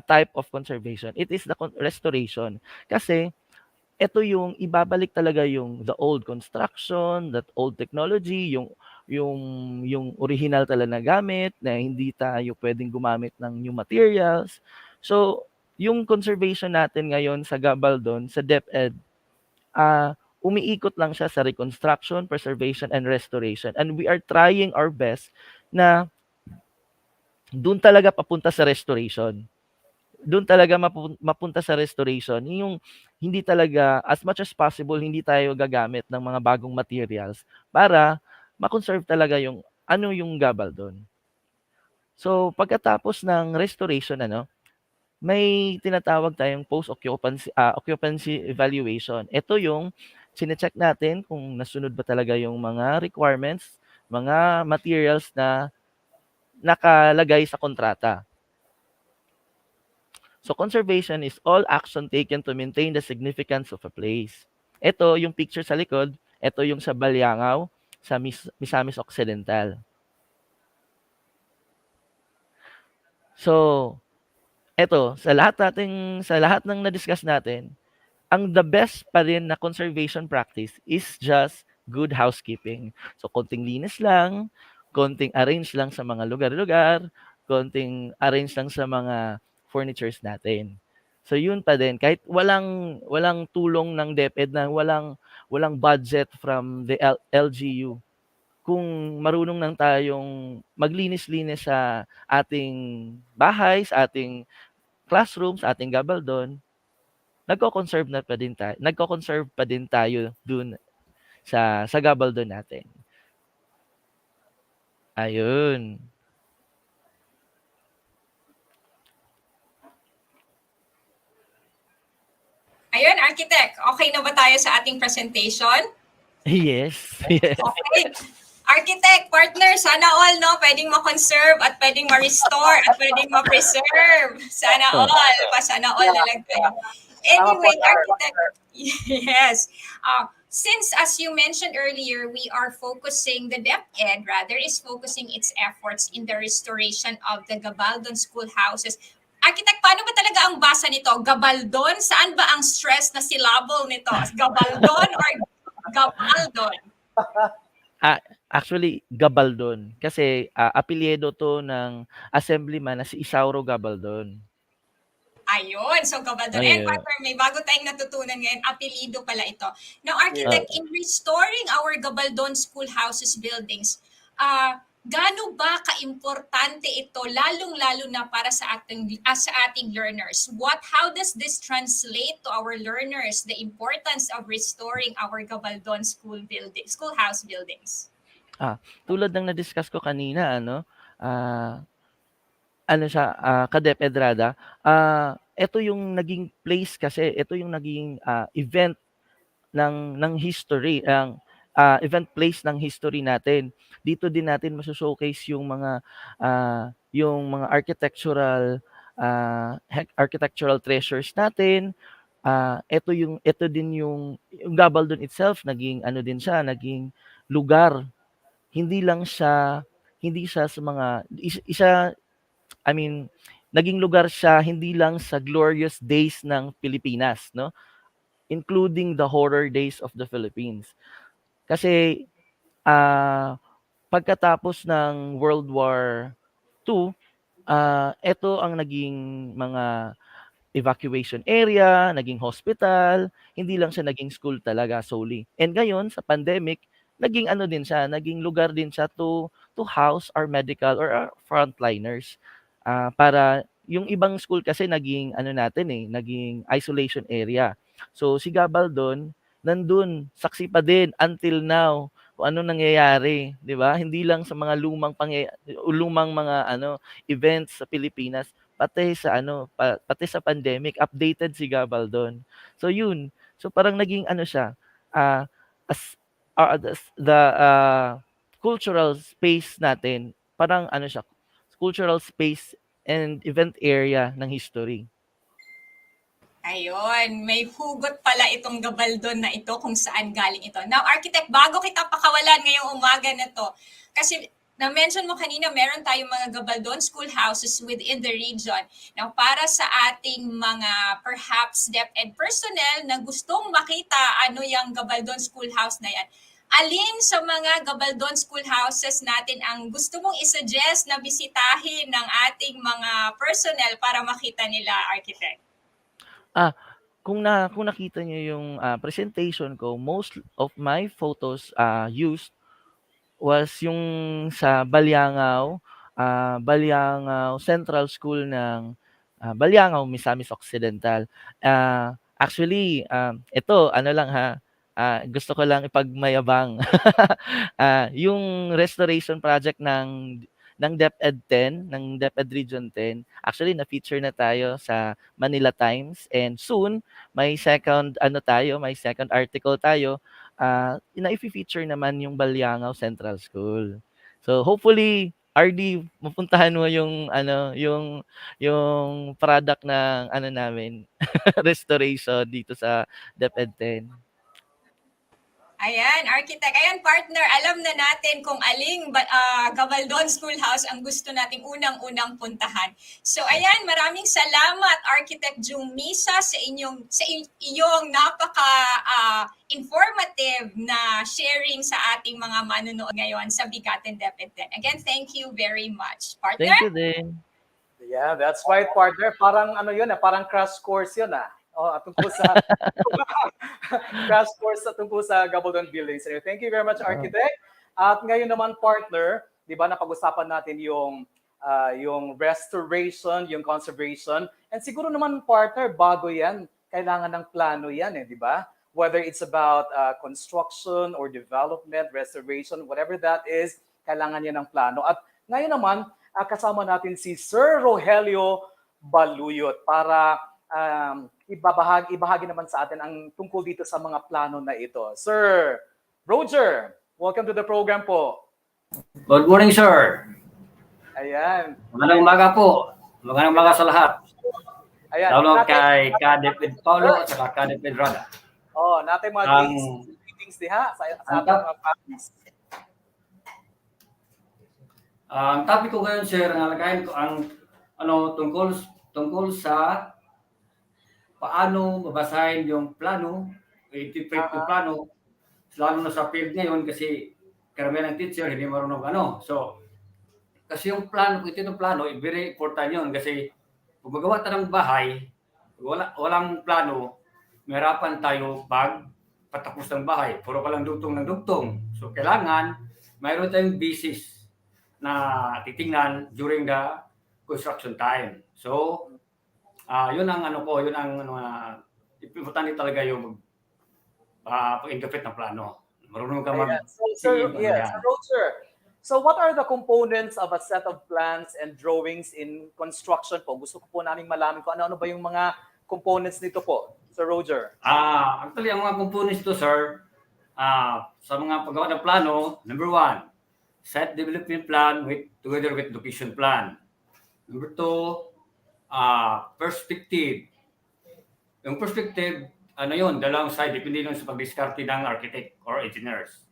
type of conservation. It is the restoration. Kasi ito yung ibabalik talaga yung the old construction, that old technology, yung yung original talaga na gamit na hindi tayo pwedeng gumamit ng new materials. So, yung conservation natin ngayon sa Gabaldon, sa DepEd, umiikot lang siya sa reconstruction, preservation, and restoration. And we are trying our best na doon talaga papunta sa restoration. Doon talaga mapunta sa restoration. Yung hindi talaga, as much as possible, hindi tayo gagamit ng mga bagong materials para ma-conserve talaga yung ano yung Gabaldon. So, pagkatapos ng restoration, may tinatawag tayong occupancy evaluation. Ito yung chine-check natin kung nasunod ba talaga yung mga requirements, mga materials na nakalagay sa kontrata. So conservation is all action taken to maintain the significance of a place. Ito yung picture sa likod, ito yung sa Balyangaw, sa Misamis Occidental. So, ito, sa lahat ng na-discuss natin, ang the best pa rin na conservation practice is just good housekeeping. So, konting linis lang, konting arrange lang sa mga lugar-lugar, konting arrange lang sa mga furnitures natin. So, yun pa din. Kahit walang tulong ng DepEd na walang budget from the LGU. Kung marunong lang tayong maglinis-linis sa ating bahay, sa ating classroom, sa ating gabaldon, nagko-conserve pa din tayo dun sa gabaldon natin. Ayun. Ayun, Architect, okay na ba tayo sa ating presentation? Yes. Yes. Okay. Architect, partner, sana all, no? Pwedeng ma-conserve at pwedeng ma-restore at pwedeng ma-preserve. Sana all. Sana all na lang tayo. Anyway, Architect, yes. Since, as you mentioned earlier, we are focusing, the DepEd rather, is focusing its efforts in the restoration of the Gabaldon schoolhouses. Architect, paano ba talaga ang basa nito? Gabaldon? Saan ba ang stress na syllable nito? Gabaldon or Gabaldon? Actually, Gabaldon. Kasi apelyido to ng assemblyman na si Isauro Gabaldon. Ayun, so Gabaldon. And partner, may bago tayong natutunan ngayon, apelido pala ito. Now, Architect, in restoring our Gabaldon schoolhouses buildings, gaano ba kaimportante ito, lalong-lalo na para sa ating learners? How does this translate to our learners, the importance of restoring our Gabaldon schoolhouse buildings? Tulad ng na-discuss ko kanina, ka-DepEd Rada, ito yung naging place kasi, ito yung naging event ng history, event place ng history natin. Dito din natin maso-showcase yung mga architectural treasures natin. Ito din yung Gabaldon itself, naging naging lugar. Hindi siya sa mga naging lugar siya hindi lang sa glorious days ng Pilipinas, no? Including the horror days of the Philippines. Kasi pagkatapos ng World War II, ito ang naging mga evacuation area, naging hospital, hindi lang siya naging school talaga solely. And ngayon sa pandemic, naging naging lugar din siya to house our medical or our frontliners para yung ibang school kasi naging ano natin naging isolation area. So si Gabaldon nandun, saksi pa din until now kung ano nangyayari, 'di ba? Hindi lang sa mga lumang mga events sa Pilipinas, pati sa pati sa pandemic updated si Gabaldon. So yun. So parang naging siya as the cultural space natin, parang siya, cultural space and event area ng history. Ayun, may hugot pala itong gabaldon na ito kung saan galing ito. Now, Architect, bago kita pakawalan ngayong umaga na to, kasi na-mention mo kanina, meron tayong mga gabaldon schoolhouses within the region. Now, para sa ating mga perhaps DepEd personnel na gustong makita ano yung gabaldon schoolhouse na yan, alin sa mga gabaldon schoolhouses natin ang gusto mong isuggest na bisitahin ng ating mga personnel para makita nila, Architect? Kung nakita niyo yung presentation ko, most of my photos used was yung sa Baliangao Central School ng Baliangao, Misamis Occidental. Actually, ito ano lang gusto ko lang ipagmayabang. Yung restoration project ng DepEd 10, ng DepEd Region 10, actually na-feature na tayo sa Manila Times, and soon may second article tayo na i-feature naman yung Baliangao Central School. So hopefully RD, mapuntahan mo yung yung product ng namin restoration dito sa DepEd 10. Ayan, Architect. Ayan, partner, alam na natin kung aling Gabaldon Schoolhouse ang gusto nating unang-unang puntahan. So ayan, maraming salamat, Architect Jung Misa, sa iyong napaka informative na sharing sa ating mga manunood ngayon sa BigaTEN DepEd 10. Again, thank you very much. Partner? Thank you din. Yeah, that's right, partner. Parang parang crash course yun tungkol sa crash course tungkol sa Gabaldon Buildings. Thank you very much, Architect. At ngayon naman, partner, 'di ba napag-usapan natin yung restoration, yung conservation, and siguro naman, partner, bago 'yan, kailangan ng plano 'yan, 'di ba? Whether it's about construction or development, restoration, whatever that is, kailangan 'yan ng plano. At ngayon naman, kasama natin si Sir Rogelio Baluyot para ibahagi naman sa atin ang tungkol dito sa mga plano na ito. Sir Roger, welcome to the program po. Good morning, sir. Ayan. Magandang umaga po. Magandang umaga sa lahat. Ayan. Lalo kay DepEd Paulo at saka DepEd Rada. Natin mga greetings diha sa ating mga partners. Ang topic ko ngayon, sir, nalagayin ko ang tungkol sa paano mabasahin yung plano, i-interpret yung plano, lalo na sa field ngayon kasi karamihan ng teacher hindi marunong So, kasi yung plano, itong plano, very important yun kasi kung magawa tayo ng bahay, walang plano, mahirapan tayo patapos ng bahay. Puro ka lang dugtong ng dugtong. So, kailangan mayroon tayong basis na titingnan during the construction time. So, yun ang importante talaga yung pag-interpret ng plano. Marunong ka Sir Roger, so what are the components of a set of plans and drawings in construction po? Gusto ko po namin malaman kung ano ba yung mga components nito po, Sir Roger. Actually, ang mga components nito, sir, sa mga paggawa ng plano, number 1, set development plan together with location plan. Number 2, perspective. Yung perspective, dalawang side, depende lang sa pag-discarte ng architect or engineers.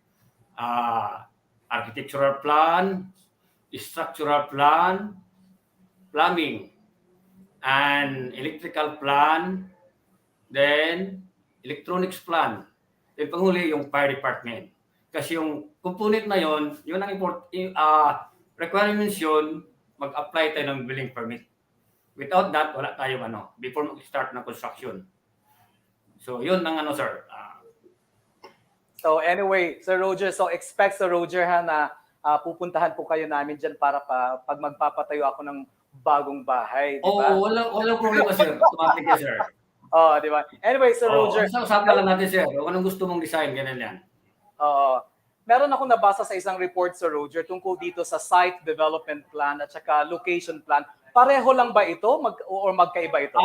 Architectural plan, structural plan, plumbing, and electrical plan, then electronics plan. Then panghuli yung fire department. Kasi yung component na yun ang requirements yun, mag-apply tayo ng building permit. Without that, wala tayo before mag-start ng construction. So, yun ang sir. So anyway, Sir Roger, so expect Sir Roger na pupuntahan po kayo namin dyan para pag magpapatayo ako ng bagong bahay, di ba? Oo, walang problema, sir. Automatic yan, sir. Oh, di ba? Anyway, Sir Roger. Usapan lang natin, sir. Kung anong gusto mong design, ganun yan. Meron akong nabasa sa isang report, Sir Roger, tungkol dito sa site development plan at saka location plan. Pareho lang ba ito or magkaiba ito?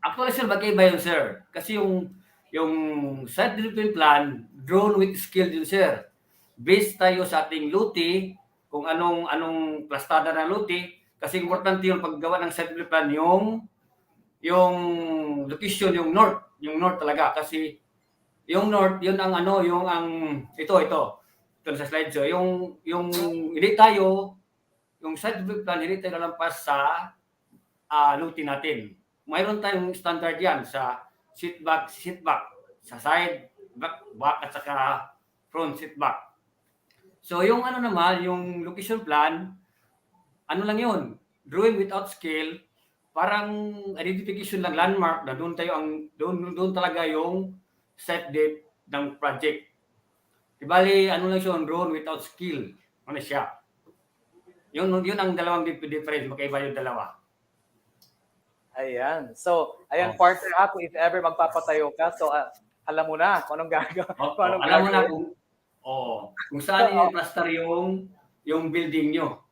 Actually, sir, magkaiba yun, sir. Kasi yung site development plan, drawn with skill yun, sir. Based tayo sa ating luti, kung anong plastada ng luti, kasi importante yung paggawa ng site development plan, yung location, yung north talaga. Kasi yung north, yun ang ito sa slide show, yung hindi tayo, yung site development plan, hindi tayo nalampas sa luti natin. Mayroon tayong standard yan sa sit back, sa side, back at saka front sit back. So yung yung location plan, lang yun, drawing without scale, parang identification lang, landmark na doon talaga yung set date ng project. Ibali, lang siya, drone without skill. Ano siya? Yun ang dalawang difference, magkaiba yung dalawa. Ayan. So, partner ako, if ever magpapatayo ka, so alam mo na kung anong gagawin. Alam mo na kung saan i-plaster yung building nyo.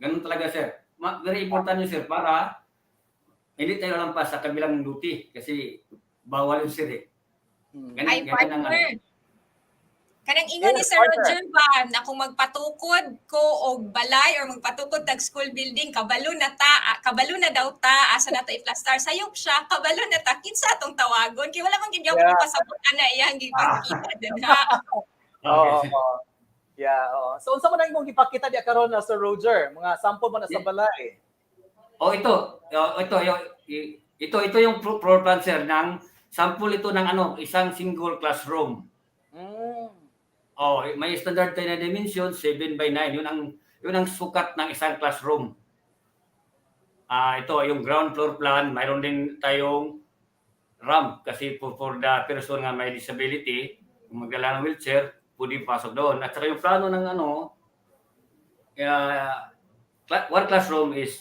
Ganun talaga, sir. Very important yun, sir, para hindi tayo lampas sa kabilang luti kasi bawal yung sir eh. Ay, partner. Kanang ingon ni Sir Roger ba na kung magpatukod ko og balay or magpatukod tag school building, kabalo na daw ta, asa na to i-plaster, sayop siya, kabalo na ta, kinsa atong tawagon, kay wala man gid gyud pasabot ana iyang gipakita din ha. So unsa man ang imong gipakita di karon na Sir Roger, mga sample mo na sa balay. Ito yung floor plan, sir, ng sample ito ng isang single classroom. May standard tayo na dimension, 7x9. Yun ang sukat ng isang classroom. Ito, yung ground floor plan, mayroon din tayong ramp kasi for the person nga may disability, kung magdala ng wheelchair, pwede pasok doon. At saka yung plano ng one classroom is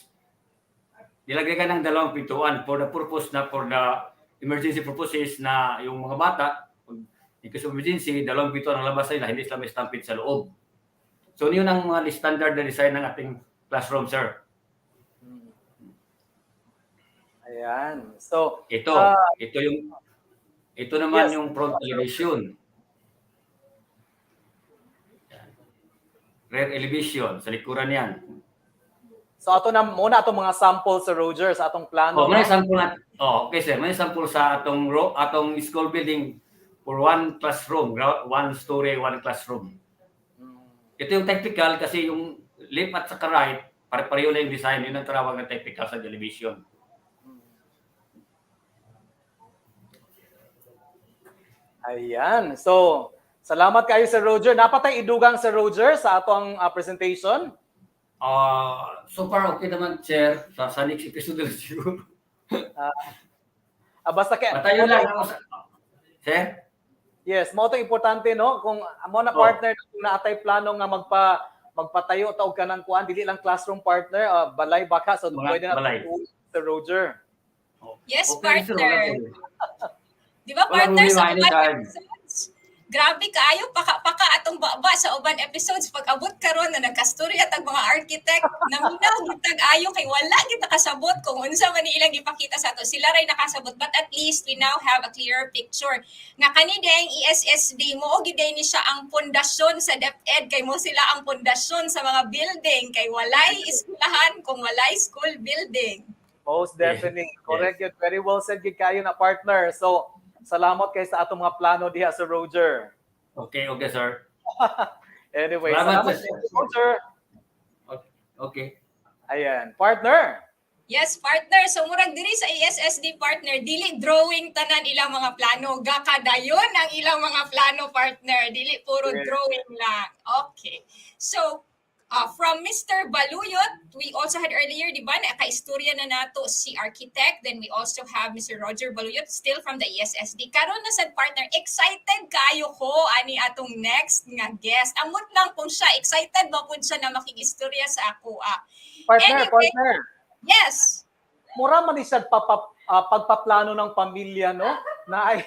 nilagay ka ng 2 pintuan for the emergency purposes na yung mga bata, in case of emergency, 2 pintuan ang labas nila, hindi sila may stampede sa loob. So, yun ang mga standard na design ng ating classroom, sir. Ayan. So, ito naman yung front elevation. Rear elevation, sa likuran yan. So, ato na muna atong mga sample sa Roger sa atong plano. May sample okay, sir. May sample sa atong school building for one classroom, 1 story, 1 classroom. Ito yung technical kasi yung left at saka right, pare-pareho na yung design. Yun ang tawag ng technical sa television. Ayan. So, salamat kayo Sir Roger. Napatay idugang Sir Roger sa atong presentation. So far okay naman, sir. Sa next episode lang siguro. Basta kaya. Patayo lang ako sa... Sir? Yes, mo 'to importante no kung amo na partner kung naatay plano nga magpatayo ta og kanang kuan dili lang classroom partner, balay baka so pwede na Sir Roger. Yes, partner. Di ba partner sa grabe kaayo paka atong baba sa uban episodes pag abot karon na nagkastorya tag mga architect naminaw gitag ayo kay wala kita kasabot kung unsa man ilang ipakita sa ato sila ray nakasabot but at least we now have a clearer picture nga kani dayang ESSD mo og giday ni siya ang pundasyon sa DepEd kay mo sila ang pundasyon sa mga building kay walay eskwelahan kung walay school building. Most definitely. Correct yun. Very well said gid kayo na partner. So salamat kayo sa atong mga plano diha Sir Roger. Okay, sir. Anyway, salamat Roger. Okay. Ayan, partner. Yes, partner. So murag diri sa ESSD partner, dili drawing tanan ilang mga plano, gakadayon ang ilang mga plano partner, dili puro drawing lang. Okay. So from Mr. Baluyot, we also had earlier, di ba, naka-istorya na nato si architect. Then we also have Mr. Roger Baluyot, still from the ESSD. Karon na sa partner, excited kayo ko ani atong next nga guest. Amot lang kung siya, excited ba po siya na makig-istorya sa ako. Partner. Yes. Mura man isad pagpaplano ng pamilya, no? Na ay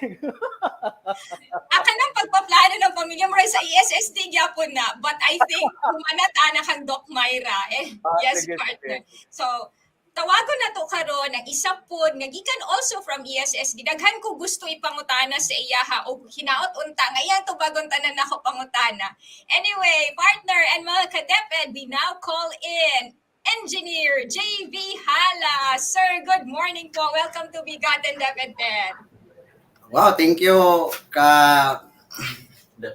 Aka ng pagpaplano ng pamilya mo sa ESSD gyapon na. But I think humanata na kang Doc Myra. Yes, sige, partner. sige. So, tawagon na to karon ang isa pod nga gikan also from ESSD. Daghan ko gusto ipangutana sa iyaha o hinaot unta ngayon to bagon tanan nako pangutana. Anyway, partner and mga ka-DepEd, we now call in Engineer JV Hala. Sir, good morning po. Welcome to BigaTEN DepEd X. Wow, thank you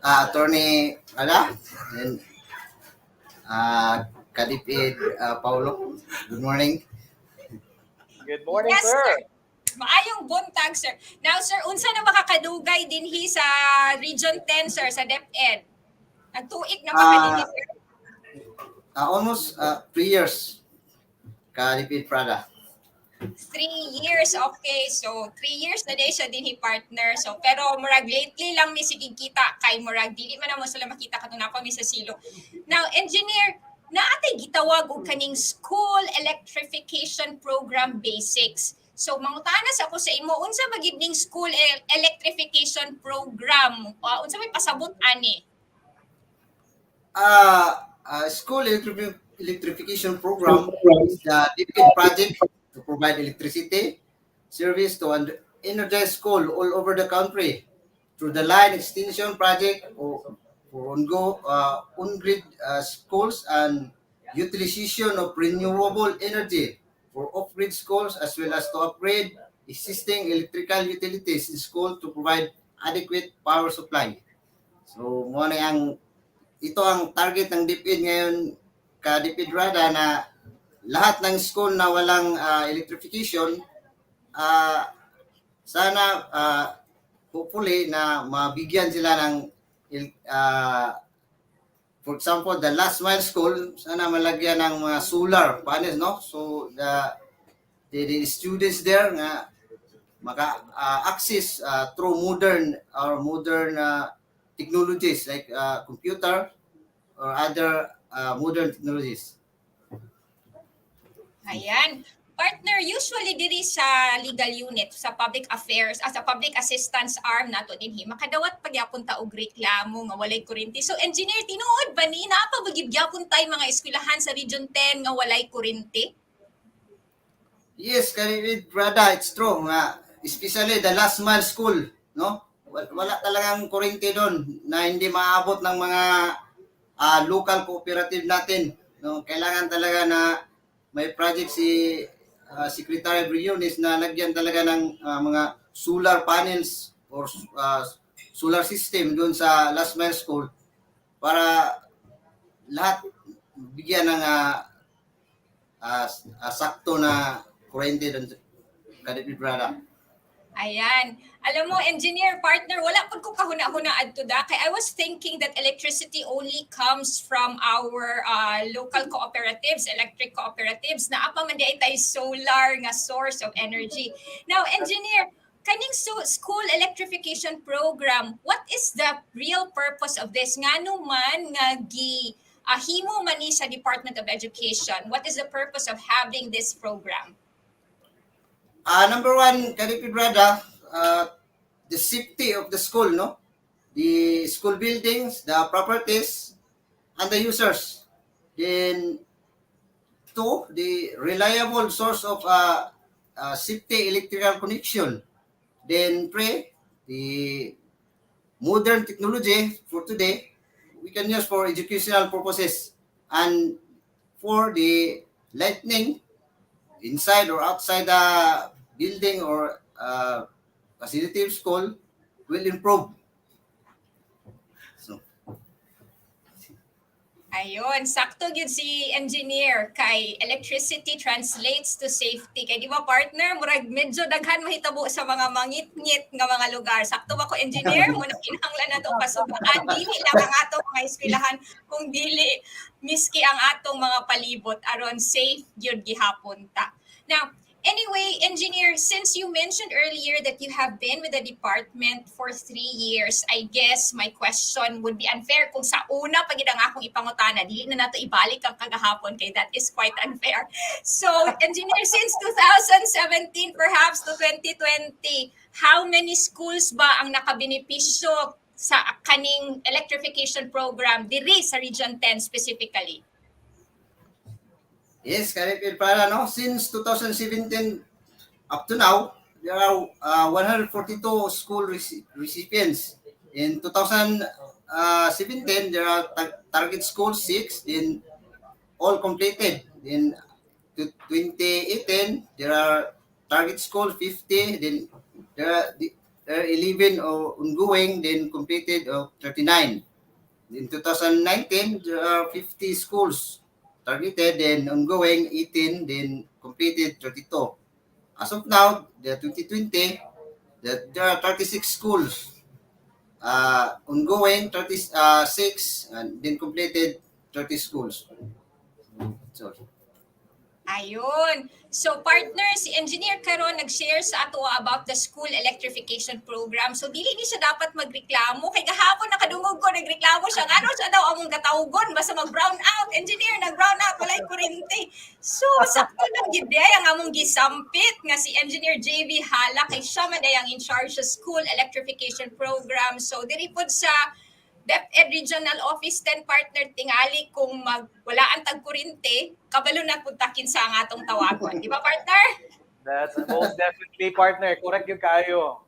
Attorney and Kadipid Paulo. Good morning. Good morning, Yes, sir. Maayong buntag, sir. Now, sir, unsa na makakadugay dinhi sa Region 10, sir, sa DepEd? Nagtuig na ba ka dinhi, sir? Almost 3 years Kadipid Prada. 3 years, okay. So, 3 years na day siya dinhi partner. So, pero murag lately lang mi sige kita kay murag dili man mo sila makita katong nako mi sa silo. Now, engineer, naatay gitawag og kaning school electrification program basics. So, mangutana sa ako sa imo, unsa ba gid ning school electrification program? Unsa may pasabot ani? School electrification program is the DepEd project to provide electricity service to energize school all over the country through the line extension project or on-grid schools and utilization of renewable energy for off-grid schools, as well as to upgrade existing electrical utilities in school to provide adequate power supply. So, ito ang target ng DepEd ngayon, ka-DepEd Rada, na lahat ng school na walang electrification, sana hopefully na mabigyan sila ng for example, the last mile school, sana malagyan ng mga solar panels, no? So the students there nga maka-access through modern technologies like computer or other modern technologies. Ayan. Partner, usually diri sa legal unit, sa public affairs, sa public assistance arm nato dinhi, makadawat pagyapon ta og reklamo nga walay kuryente. So engineer, tinuod ba ni naapa ba gid gyapon tay mga eskwelahan sa Region 10 nga walay kuryente? Yes, Karibid Brada, it's true nga especially the last mile school, no? Wala talagang kuryente doon na hindi maabot ng mga local cooperative natin, no? Kailangan talaga na may project si Secretary Briones na lagyan talaga ng mga solar panels or solar system doon sa last mile school para lahat bigyan ng sakto na kuryente doon sa Kadipid Brada. Ayan. Alam mo, engineer partner, wala pag ko kahuna-huna adto da. Kaya I was thinking that electricity only comes from our local cooperatives, electric cooperatives, na apa man di tay solar nga source of energy. Now, engineer, kaning school electrification program, what is the real purpose of this? Ngano man nga himo man ni sa Department of Education? What is the purpose of having this program? Number one, Kadipid Brada, the safety of the school, no? The school buildings, the properties, and the users. Then, two, the reliable source of safety electrical connection. Then, three, the modern technology for today, we can use for educational purposes. And four, the lighting, inside or outside the building or facility of school will improve. So, ayun, sakto gyud si engineer kay electricity translates to safety. Kay di ba partner, murag medyo daghan mahitabo sa mga mangit-ngit nga mga lugar. Sakto ba ko engineer? Muna kinahanglan na to pasubakan. Dili lang ang atong mga eskwelahan kung dili miski ang atong mga palibot aron safe gyud gihapon ta. Now, Anyway, engineer, since you mentioned earlier that you have been with the department for 3 years, I guess my question would be unfair kung sa una pag ang akong ipangutana, dili na nato ibalik ang kagahapon kay that is quite unfair. So, engineer, since 2017 perhaps to 2020, how many schools ba ang nakabenepisyo sa kaning electrification program diri sa Region 10 specifically? Yes, Karipil, para no, since 2017 up to now, there are 142 school recipients. In 2017, there are target schools 6, then all completed. In 2018, there are target school 50, then there are 11 ongoing, then completed 39. In 2019, there are 50 schools targeted, then ongoing 18, then completed 32. As of now, the 2020, there are 36 schools ongoing, 36, and then completed 30 schools. So, Ayun. So partner, si Engineer karon nag-share sa ato about the school electrification program. So dili ni siya dapat magreklamo kay gahapon nakadungog ko nagreklamo siya ngano siya daw among gatawgon basta mag-brown out. Engineer nag-brown out walay kuryente. So sakto lang gid ang among gisampit nga si Engineer JV Hala kay siya man ay ang in charge sa school electrification program. So diri pod sa DepEd Regional Office 10 partner tingali kung wala ang tagkurinte, kabalo na puntakin sa ang atong tawagon. Di ba, partner? That's most definitely, partner. Correct yung kayo.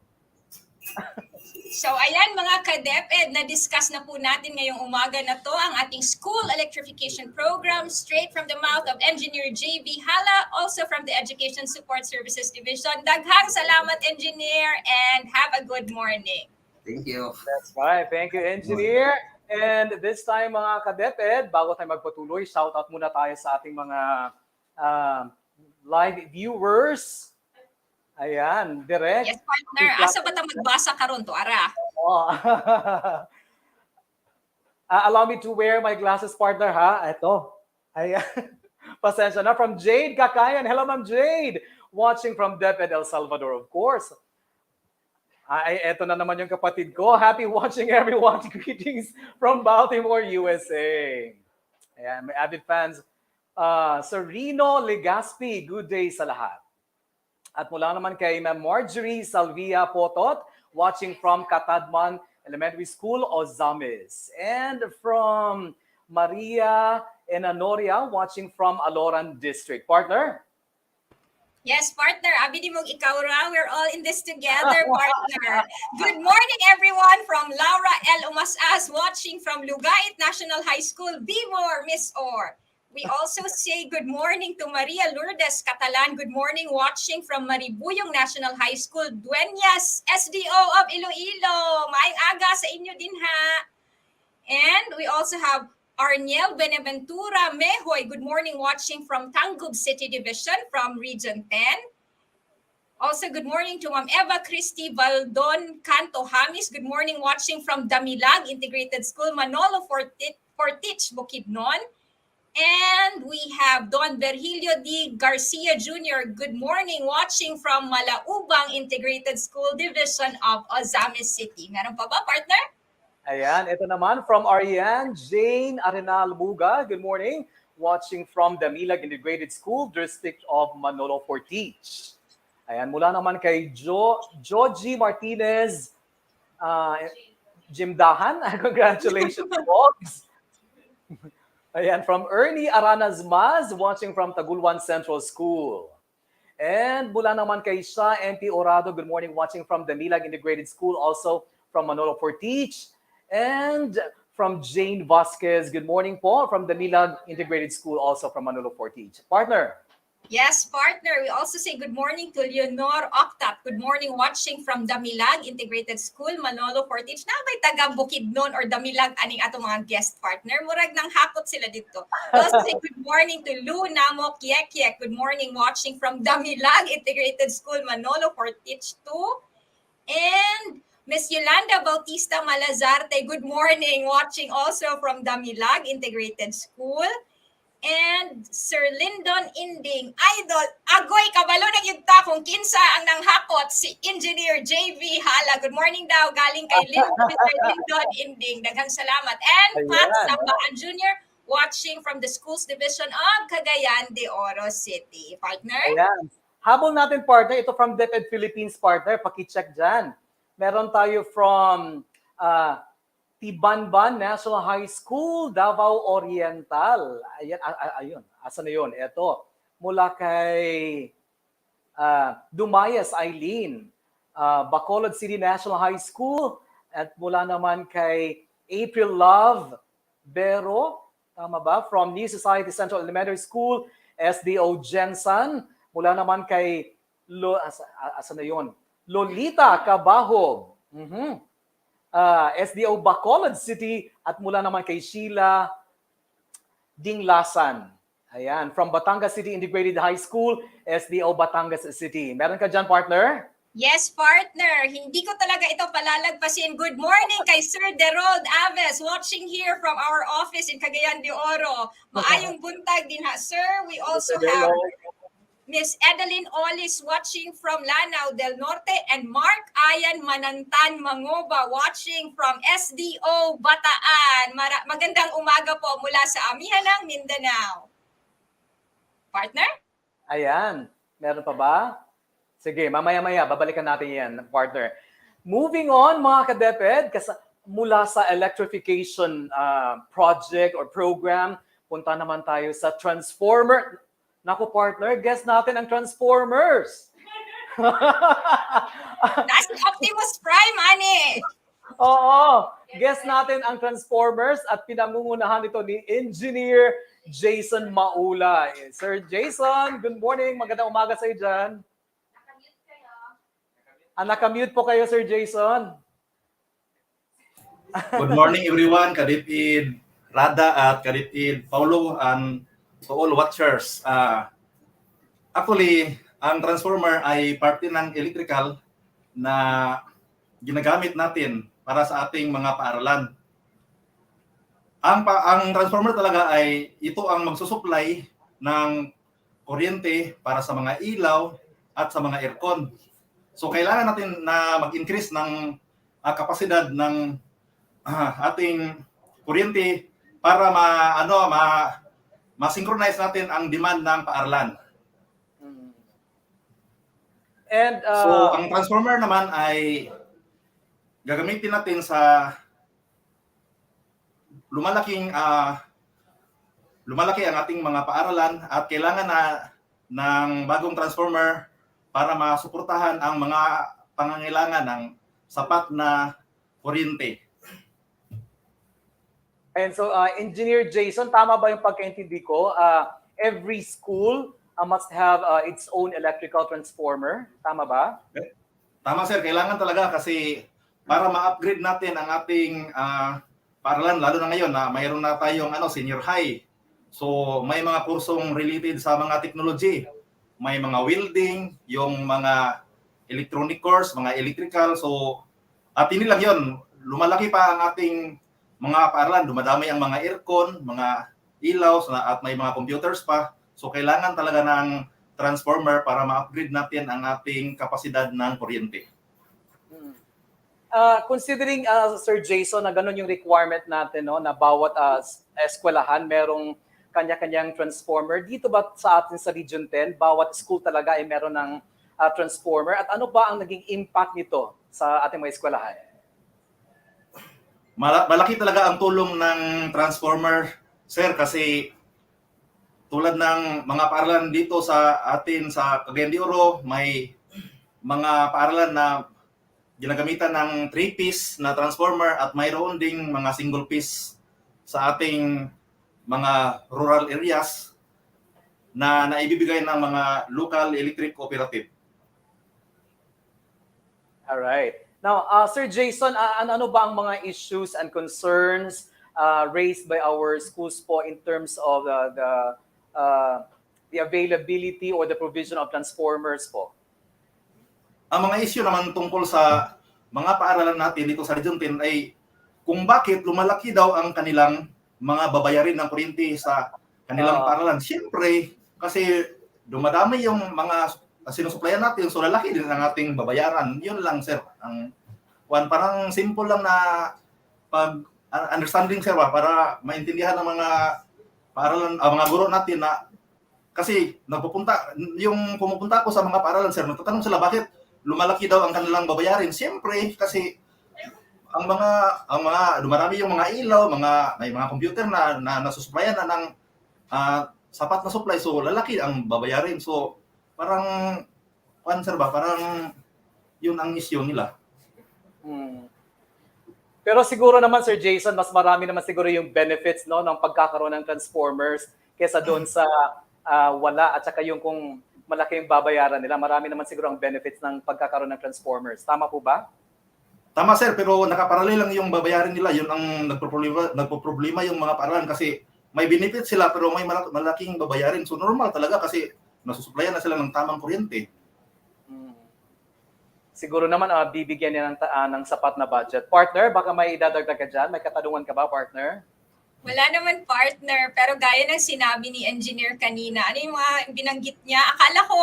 So ayan mga ka-DepEd, na-discuss na po natin ngayong umaga na to ang ating school electrification program straight from the mouth of Engineer JB Hala, also from the Education Support Services Division. Daghang salamat, Engineer, and have a good morning. Thank you. That's right. Thank you, Engineer. And this time, mga ka-DepEd, bago tayo magpatuloy, shout out muna tayo sa ating mga live viewers. Ayan, direct. Yes, partner. Asa ba tayo magbasa karon to, ara? Oh. Allow me to wear my glasses, partner, ha? Ito. Ayan. Pasensya na. From Jade Kakayan. Hello, Ma'am Jade. Watching from DepEd El Salvador, of course. Ay, eto na naman yung kapatid ko. Happy watching everyone. Greetings from Baltimore, USA. Ayan, may avid fans. Serino Legaspi, good day sa lahat. At mula naman kay Ma'am Marjorie Salvia Potot, watching from Catadman Elementary School, Ozamis. And from Maria Enanoria, watching from Aloran District. Partner? Yes, partner. Abi di mong ikaw ra. We're all in this together, partner. Good morning, everyone, from Laura L. Umasas, watching from Lugait National High School. Be more, Miss Orr. We also say good morning to Maria Lourdes Catalan. Good morning, watching from Maribuyong National High School. Dueñas, SDO of Iloilo. Maayong aga sa inyo din, ha. And we also have Arniel Beneventura Mehoy, good morning, watching from Tangub City Division from Region 10. Also, good morning to Ma'am Eva Christy Valdon Canto Hamis. Good morning, watching from Damilag Integrated School, Manolo Fortich, Bukidnon. And we have Don Virgilio D. Garcia Jr. Good morning, watching from Malaubang Integrated School Division of Ozamis City. Meron pa ba, partner? Ayan, ito naman from Ariane Jane Arenal Buga. Good morning. Watching from Damilag Integrated School District of Manolo Fortich. Ayan, mula naman kay Joji Martinez Jimdahan. Congratulations, Bogs. Ayan, from Ernie Aranas Maz, watching from Tagulwan Central School. And mula naman kay Sha MP Orado. Good morning, watching from Damilag Integrated School, also from Manolo Fortich. And from Jane Vasquez, good morning po, from the Milag Integrated School, also from Manolo Fortich. Partner. Yes, partner. We also say good morning to Leonor Octap. Good morning, watching from Damilag Integrated School, Manolo Fortich. Na may taga Bukidnon or Damilag aning ato mga guest partner. Murag nang hakot sila dito. We also say good morning to Lu Namo Kiek. Good morning, watching from Damilag Integrated School, Manolo Fortich too. And Miss Yolanda Bautista Malazarte, good morning, watching also from Damilag Integrated School. And Sir Lyndon Inding, Idol, agoy kabalo na yun ta kung kinsa ang nanghakot si Engineer JV Hala. Good morning daw, galing kay Mr. Lyndon Inding. Daghang salamat. And Pat Ayan. Sabaan Jr., watching from the Schools Division of Cagayan de Oro City. Partner? Ayan. Habol natin, partner. Ito from DepEd Philippines, partner. Pakicheck dyan. Meron tayo from Tibanban National High School, Davao Oriental. Ayan, ayun. Asa na yun? Ito. Mula kay Dumayas Eileen, Bacolod City National High School. At mula naman kay April Love Bero, tama ba? From New Society Central Elementary School, SDO Jensen. Mula naman kay asa na yun? Lolita Cabahog. SDO Bacolod City at mula naman kay Sheila Dinglasan. Ayan, from Batangas City Integrated High School, SDO Batangas City. Meron ka dyan, partner? Yes, partner. Hindi ko talaga ito palalagpasin. Good morning kay Sir Derold Aves, watching here from our office in Cagayan de Oro. Maayong buntag din ha, sir. We also have Miss Edeline Olis watching from Lanao del Norte and Mark Ayan Manantan Mangoba watching from SDO Bataan. Magandang umaga po mula sa Amihanang, Mindanao. Partner? Ayan. Meron pa ba? Sige, mamaya-maya, babalikan natin yan, partner. Moving on, mga ka-DepEd, mula sa electrification project or program, punta naman tayo sa transformer. Naku, partner, guess natin ang Transformers. That's Optimus Prime, ani. Oo, guess natin ang Transformers at pinangungunahan ito ni Engineer Jason Maula. Sir Jason, good morning. Magandang umaga sa iyo dyan. Nakamute po kayo, Sir Jason. Good morning, everyone. Kadipid Rada at Kadipid Paulo and to all watchers. Actually, ang transformer ay parte ng electrical na ginagamit natin para sa ating mga paaralan. Ang transformer talaga ay ito ang magsusupply ng kuryente para sa mga ilaw at sa mga aircon. So kailangan natin na mag-increase ng kapasidad ng ating kuryente para ma-synchronize natin ang demand ng paaralan. And so ang transformer naman ay gagamitin natin sa lumalaki ang ating mga paaralan at kailangan ng bagong transformer para masuportahan ang mga pangangailangan ng sapat na kuryente. And so, Engineer Jason, tama ba yung pagkaintindi ko? Every school must have its own electrical transformer. Tama ba? Tama, sir. Kailangan talaga kasi para ma-upgrade natin ang ating paaralan, lalo na ngayon na mayroon na tayong senior high. So, may mga kursong related sa mga technology. May mga welding, yung mga electronic course, mga electrical. So, at hindi lang yun. Lumalaki pa ang ating mga paaralan, dumadami ang mga aircon, mga ilaw, at may mga computers pa. So, kailangan talaga ng transformer para ma-upgrade natin ang ating kapasidad ng kuryente. Considering, Sir Jason, na ganun yung requirement natin, no, na bawat eskwelahan merong kanya-kanyang transformer. Dito ba sa atin sa Region 10, bawat school talaga ay meron ng transformer? At ano ba ang naging impact nito sa ating mga eskwelahan? Malaki talaga ang tulong ng transformer, sir, kasi tulad ng mga paaralan dito sa atin sa Cagayan de Oro, may mga paaralan na ginagamitan ng 3-piece na transformer at mayroon ding mga single piece sa ating mga rural areas na naibibigay ng mga local electric cooperative. All right. Now, Sir Jason, ano ba ang mga issues and concerns raised by our schools po in terms of the availability or the provision of transformers po? Ang mga issue naman tungkol sa mga paaralan natin dito sa Region 10 ay kung bakit lumalaki daw ang kanilang mga babayarin ng kuryente sa kanilang paaralan. Siyempre, kasi dumadami yung mga sinusuplayan natin, so lalaki din ang ating babayaran. Yun lang, sir. Ang parang simple lang na understanding, sir, para maintindihan ng mga paaralan, mga guro natin na kasi yung pumupunta ako sa mga paaralan, sir, nagtatanong sila bakit lumalaki daw ang kanilang babayarin. Siyempre, kasi ang mga dumarami yung mga ilaw, may mga computer na nasusuplayan na ng sapat na supply, so lalaki ang babayarin. So parang sir ba, parang yun ang issue nila. Pero siguro naman, Sir Jason, mas marami naman siguro yung benefits, no, ng pagkakaroon ng transformers kesa doon sa wala, at saka yung kung malaki yung babayaran nila. Marami naman siguro ang benefits ng pagkakaroon ng transformers. Tama po ba? Tama, sir, pero nakaparalel lang yung babayaran nila. Yun ang nagpo-problema yung mga paaralan kasi may benefit sila pero may malaking babayarin. So normal talaga kasi nasusuplayan na sila ng tamang kuryente. Siguro naman bibigyan niya ng sapat na budget. Partner, baka may idadagdag ka dyan? May katanungan ka ba, partner? Wala naman, partner. Pero gaya ng sinabi ni engineer kanina, ano yung mga binanggit niya? Akala ko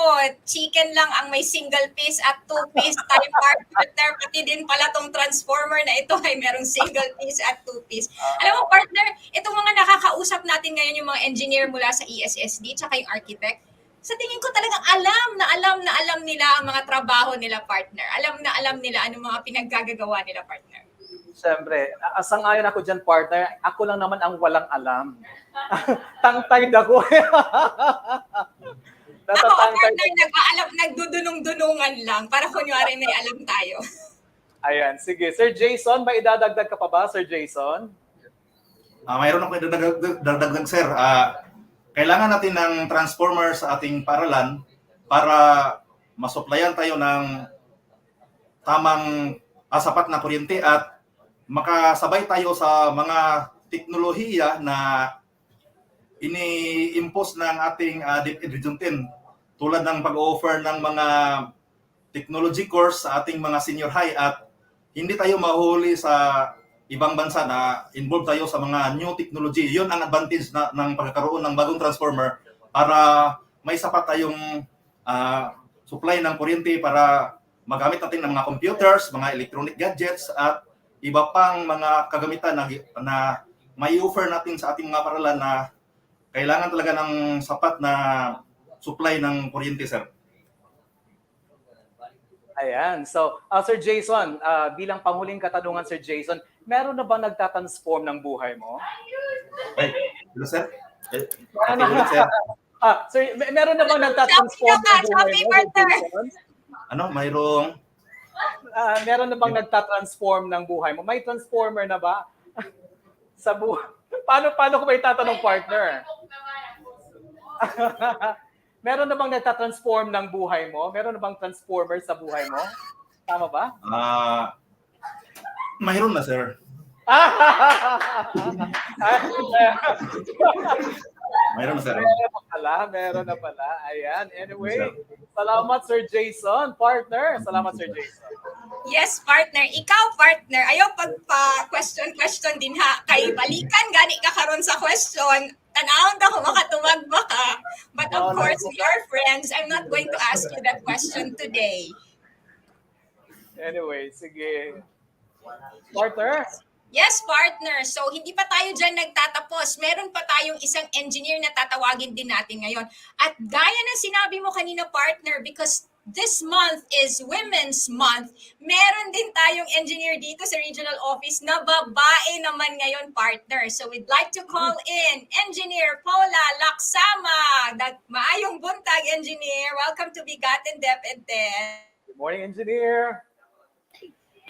chicken lang ang may single piece at two piece tayo, partner. Pati din pala tong transformer na ito ay merong single piece at two piece. Alam mo, partner, itong mga nakakausap natin ngayon yung mga engineer mula sa ESSD tsaka yung architect, sa tingin ko talagang alam nila ang mga trabaho nila, partner. Alam nila anong mga pinaggagawa nila, partner. Siyempre, sang-ayon ako dyan, partner. Ako lang naman ang walang alam. Tangtay ako. Ako, partner, nagdudunong-dunungan lang para kunyari may alam tayo. Ayan, sige. Sir Jason, may idadagdag ka pa ba, Sir Jason? Mayroon ako idadagdag, sir. Kailangan natin ng transformer sa ating paaralan para masuplayan tayo ng tamang sapat na kuryente at makasabay tayo sa mga teknolohiya na ini-impose ng ating DepEd Region 10 tulad ng pag-offer ng mga technology course sa ating mga senior high at hindi tayo mahuli sa ibang bansa na involved tayo sa mga new technology. Yun ang advantage ng pagkakaroon ng bagong transformer para may sapat tayong supply ng kuryente para magamit natin ng mga computers, mga electronic gadgets at iba pang mga kagamitan na may offer natin sa ating mga paaralan na kailangan talaga ng sapat na supply ng kuryente, sir. Ayan. So, Sir Jason, bilang panghuling katanungan, Sir Jason, meron na ba nagtatransform ng buhay mo? Ay, hello, sir? Sir, meron na ba nagtatransform ng buhay mo, Sir Jason? Ano, mayroong? Meron na bang nagtatransform ng buhay mo? May transformer na ba? Sa buhay? Paano ko ba itatanong, partner? Meron na bang nagtatransform ng buhay mo? Meron na bang transformer sa buhay mo? Tama ba? Mayroon na, sir. Mayroon na, sir. Meron na pala. Ayan. Anyway, salamat, Sir Jason. Partner, salamat, Sir Jason. Yes, partner. Ikaw, partner, ayaw pagpa-question din ha. Kay balikan, gani ka karon sa question. Tanawang na kung makatumag ba ka. But of course, we are friends. I'm not going to ask you that question today. Anyway, sige. Partner? Yes, partner. So, hindi pa tayo dyan nagtatapos. Meron pa tayong isang engineer na tatawagin din natin ngayon. At gaya ng sinabi mo kanina, partner, because this month is Women's Month, meron din tayong engineer dito sa regional office na babae naman ngayon, partner. So, we'd like to call in Engineer Paula Laksama. Maayong buntag, engineer. Welcome to BigaTEN DepEd X. Good morning, engineer.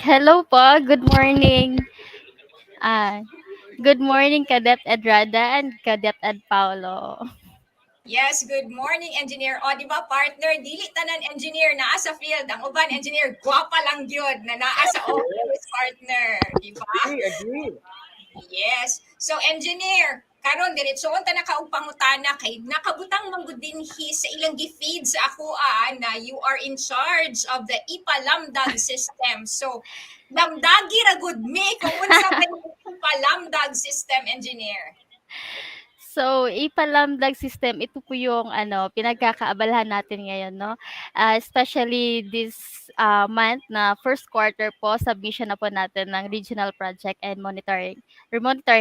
Hello po. Good morning. Good morning, Cadet Edrada and Cadet Ed Paulo. Yes, good morning, engineer. O, di ba, partner, dili tanan engineer naa sa field. Ang uban, engineer, gwapa lang yun na naa sa office, partner. Di ba? Agree. Yes. So, engineer, karon diretsoon ta nakaupangutana kay nakabutang manggod dinhi sa ilang gi-feed sa ako na you are in charge of the IPA Lamdag system. So, lamdagi ra gud me kung unsa man IPA Lamdag system, engineer. So, ipalamdag system, ito po yung pinagkakaabalahan natin ngayon, no? Especially this month na first quarter po, submission na po natin ng regional project and monitoring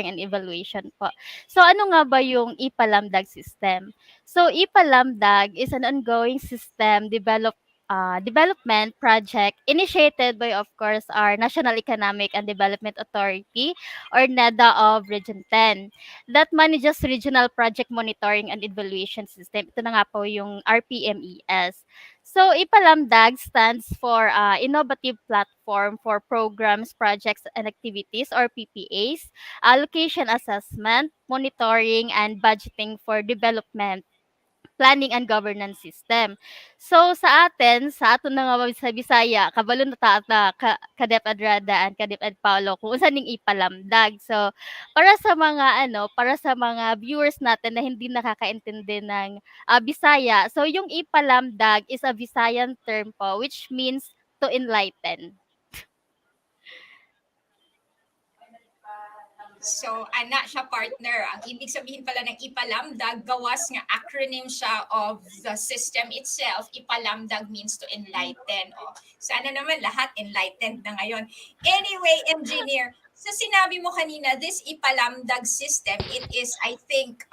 and evaluation po. So, ano nga ba yung ipalamdag system? So, ipalamdag is an ongoing system development project initiated by, of course, our National Economic and Development Authority or NEDA of Region 10 that manages regional project monitoring and evaluation system. Ito na nga po yung RPMES. So, IPALAMDAG stands for Innovative Platform for Programs, Projects, and Activities or PPAs, Allocation Assessment, Monitoring, and Budgeting for Development planning and governance system. So sa atin, sa aton nga sa Bisaya, kabalo na ta na ka Adrada and ka Paulo kung unsa ning ipalamdag. So para sa mga viewers natin na hindi nakakaintindi ng Bisaya. So yung ipalamdag is a Visayan term po which means to enlighten. So, ana siya partner. Ang ibig sabihin pala ng ipalamdag, gawas nga acronym siya of the system itself. Ipalamdag means to enlighten. O, sana naman lahat enlightened na ngayon. Anyway, engineer, so sinabi mo kanina, this ipalamdag system, it is, I think,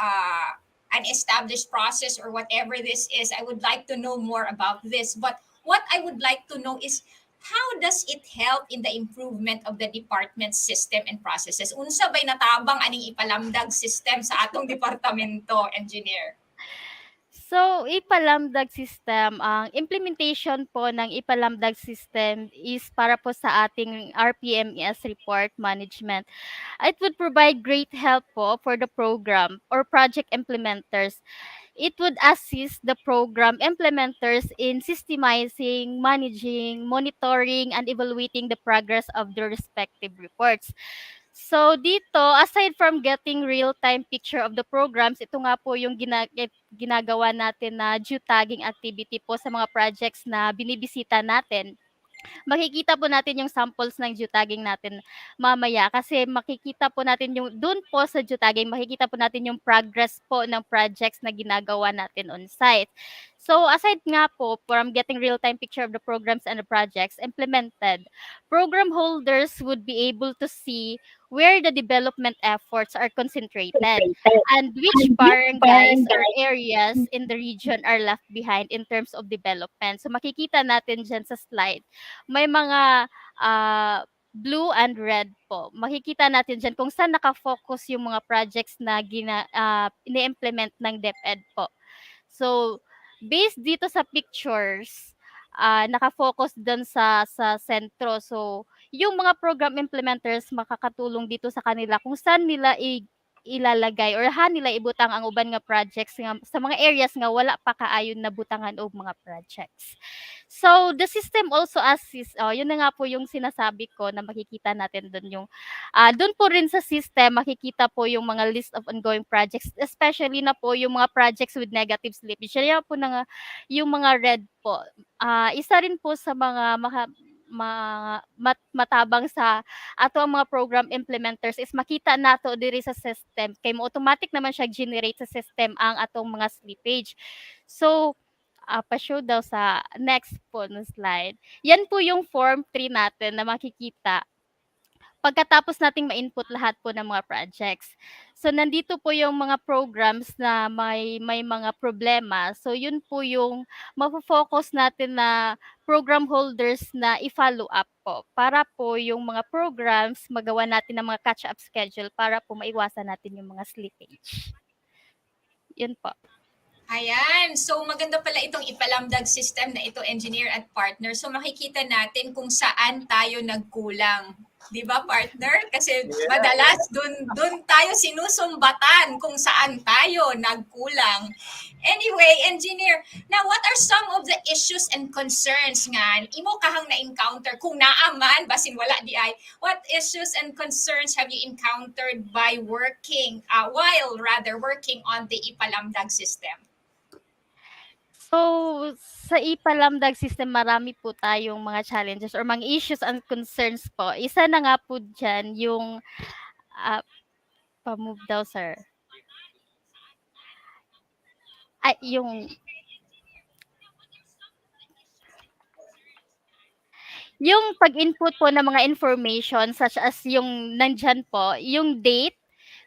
an established process or whatever this is. I would like to know more about this. But what I would like to know is, how does it help in the improvement of the department system and processes? Unsa bay natabang aning ipalamdag system sa atong departamento, engineer? So, ipalamdag system, ang implementation po ng ipalamdag system is para po sa ating RPMES report management. It would provide great help po for the program or project implementers. It would assist the program implementers in systemizing, managing, monitoring, and evaluating the progress of their respective reports. So dito, aside from getting real-time picture of the programs, ito nga po yung ginagawa natin na geotagging activity po sa mga projects na binibisita natin. Makikita po natin yung samples ng geotagging natin mamaya kasi makikita po natin yung doon po sa geotagging makikita po natin yung progress po ng projects na ginagawa natin on site. So aside nga po from getting real-time picture of the programs and the projects implemented, program holders would be able to see where the development efforts are concentrated and which barangays or areas in the region are left behind in terms of development. So makikita natin dyan sa slide may mga blue and red po. Makikita natin diyan kung saan naka-focus yung mga projects na ini-implement ng DepEd po. So, based dito sa pictures, naka-focus dun sa sentro. So, yung mga program implementers makakatulong dito sa kanila kung saan nila ilalagay or nila ibutang ang uban nga projects nga sa mga areas nga wala pa kaayon na butangan og mga projects. So the system also assists, yun na nga po yung sinasabi ko na makikita natin doon yung doon po rin sa system makikita po yung mga list of ongoing projects, especially na po yung mga projects with negative slippage. Kaya po na nga, yung mga red po. Isa rin po sa mga matabang sa ato ang mga program implementers is makita nato diri sa system kay mo automatic naman siya generate sa system ang atong mga slippage. So pa-show daw sa next po na slide. Yan po yung form 3 natin na makikita pagkatapos nating ma-input lahat po ng mga projects. So nandito po yung mga programs na may mga problema. So yun po yung mafo-focus natin na program holders na i-follow up po para po yung mga programs magawa natin ng mga catch-up schedule para po maiwasan natin yung mga slippage. Yun po. Ayan. So maganda pala itong ipalamdag system na ito, engineer at partner. So makikita natin kung saan tayo nagkulang. 'Di ba, partner? Kasi madalas dun tayo sinusumbatan kung saan tayo nagkulang. Anyway, engineer, now what are some of the issues and concerns nga imo kahang na-encounter kung naaman basin wala di ay? What issues and concerns have you encountered by working while working on the ipalamdag system? So, sa ipalamdag system, marami po tayong mga challenges or mga issues and concerns po. Isa na nga po dyan yung, pa-move daw, sir. ay, yung pag-input po ng mga information such as yung nandyan po, yung date,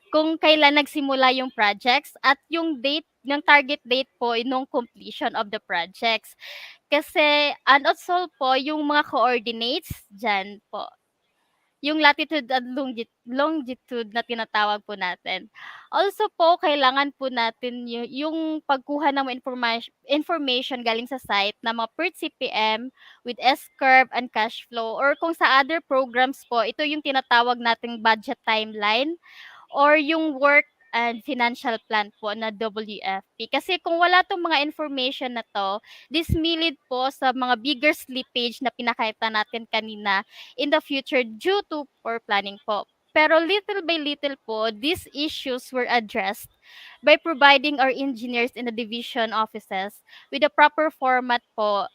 kung kailan nagsimula yung projects at yung date ng target date po nung completion of the projects. Kasi and also po yung mga coordinates diyan po. Yung latitude at longitude na tinatawag po natin. Also po, kailangan po natin yung pagkuha ng information galing sa site na mga per CPM with S-curve and cash flow or kung sa other programs po, ito yung tinatawag nating budget timeline or yung work and financial plan po na WFP. Kasi kung wala 'tong mga information na 'to, this may lead po sa mga bigger slippage na pinakita natin kanina in the future due to poor planning po. Pero little by little po, these issues were addressed by providing our engineers in the division offices with the proper format po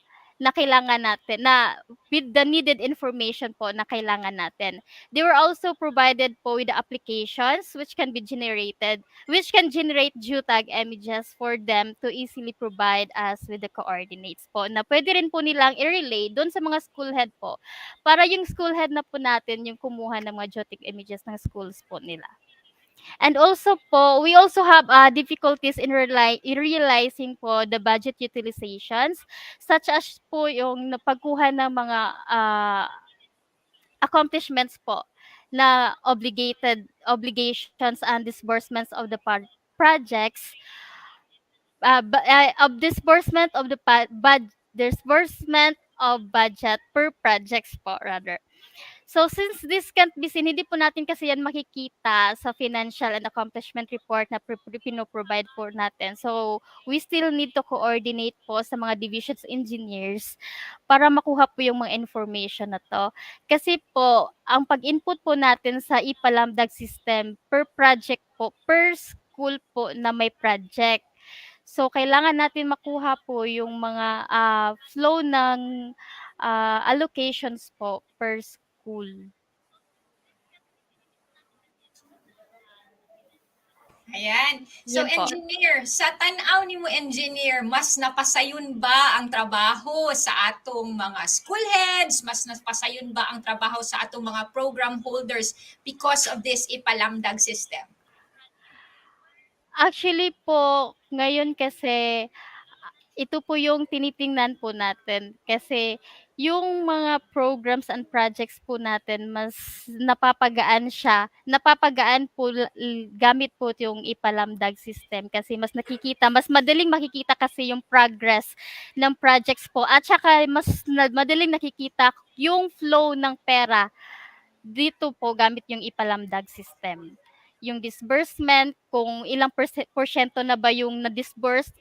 na kailangan natin, na with the needed information po na kailangan natin. They were also provided po with the applications which can be generated, which can generate geotag images for them to easily provide us with the coordinates po na pwede rin po nilang i-relay doon sa mga school head po para yung school head na po natin yung kumuha ng mga geotag images ng schools po nila. And also po, we also have difficulties in realizing po the budget utilizations such as po yung pagkuha ng mga accomplishments po na obligations and disbursements of the projects of disbursement of the disbursement of budget per projects po rather. So since this can't be seen, hindi po natin kasi yan makikita sa financial and accomplishment report na pino-provide po natin. So we still need to coordinate po sa mga divisions engineers para makuha po yung mga information na to. Kasi po, ang pag-input po natin sa ipalamdag system per project po, per school po na may project. So kailangan natin makuha po yung mga flow ng allocations po per school. Ayan. So, Yun po. engineer, sa tanaw ni mo, engineer, mas napasayon ba ang trabaho sa atong mga school heads? Mas napasayon ba ang trabaho sa atong mga program holders because of this ipalamdag system? Actually po, ngayon kasi ito po yung tinitingnan po natin kasi yung mga programs and projects po natin mas napapagaan po gamit po yung ipalamdag system kasi mas madaling makikita kasi yung progress ng projects po at saka madaling nakikita yung flow ng pera dito po gamit yung ipalamdag system. Yung disbursement, kung ilang porsyento na ba yung na-disburse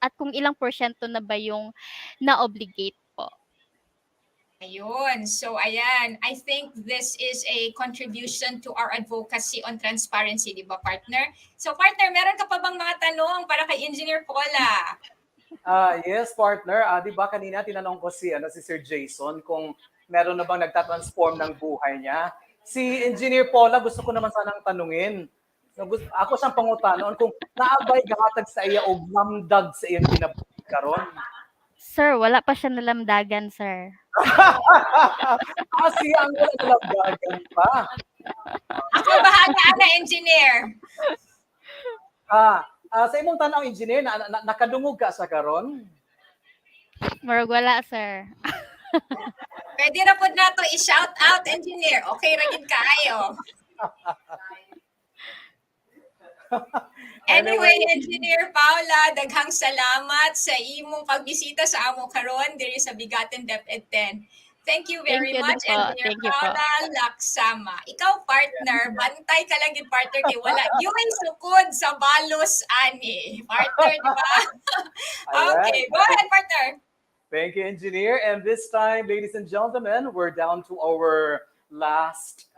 at kung ilang porsyento na ba yung na-obligate po. Ayun. So, ayan. I think this is a contribution to our advocacy on transparency, di ba, partner? So, partner, meron ka pa bang mga tanong para kay Engineer Paula? Yes, partner. Di ba kanina tinanong ko si Sir Jason kung meron na bang nagtatransform ng buhay niya. Si Engineer Paula, gusto ko naman sanang tanungin. Ako siyang pangutanon kung naabay gahatag sa iya o lamdag sa iyang kinabuhi karon. Sir, wala pa siya nalamdagan, sir. Kasi ang wala nalamdagan pa. Ako bahala na, engineer. Sa imong tanaw, engineer, nakadungog ka sa karon? Marag wala, sir. Pwede na po na to i-shout out, engineer. Okay, ragid kaayo. Anyway, Engineer Paula, daghang salamat sa imong pagbisita sa among karon diri sa BigaTEN DepEd 10. Thank you very much, Engineer Paula Laksama. Ikaw, partner, bantay ka lang yung partner kay wala. Yung sukod sa balos ani. Partner, di ba? Okay, go ahead, partner. Thank you, engineer. And this time, ladies and gentlemen, we're down to our last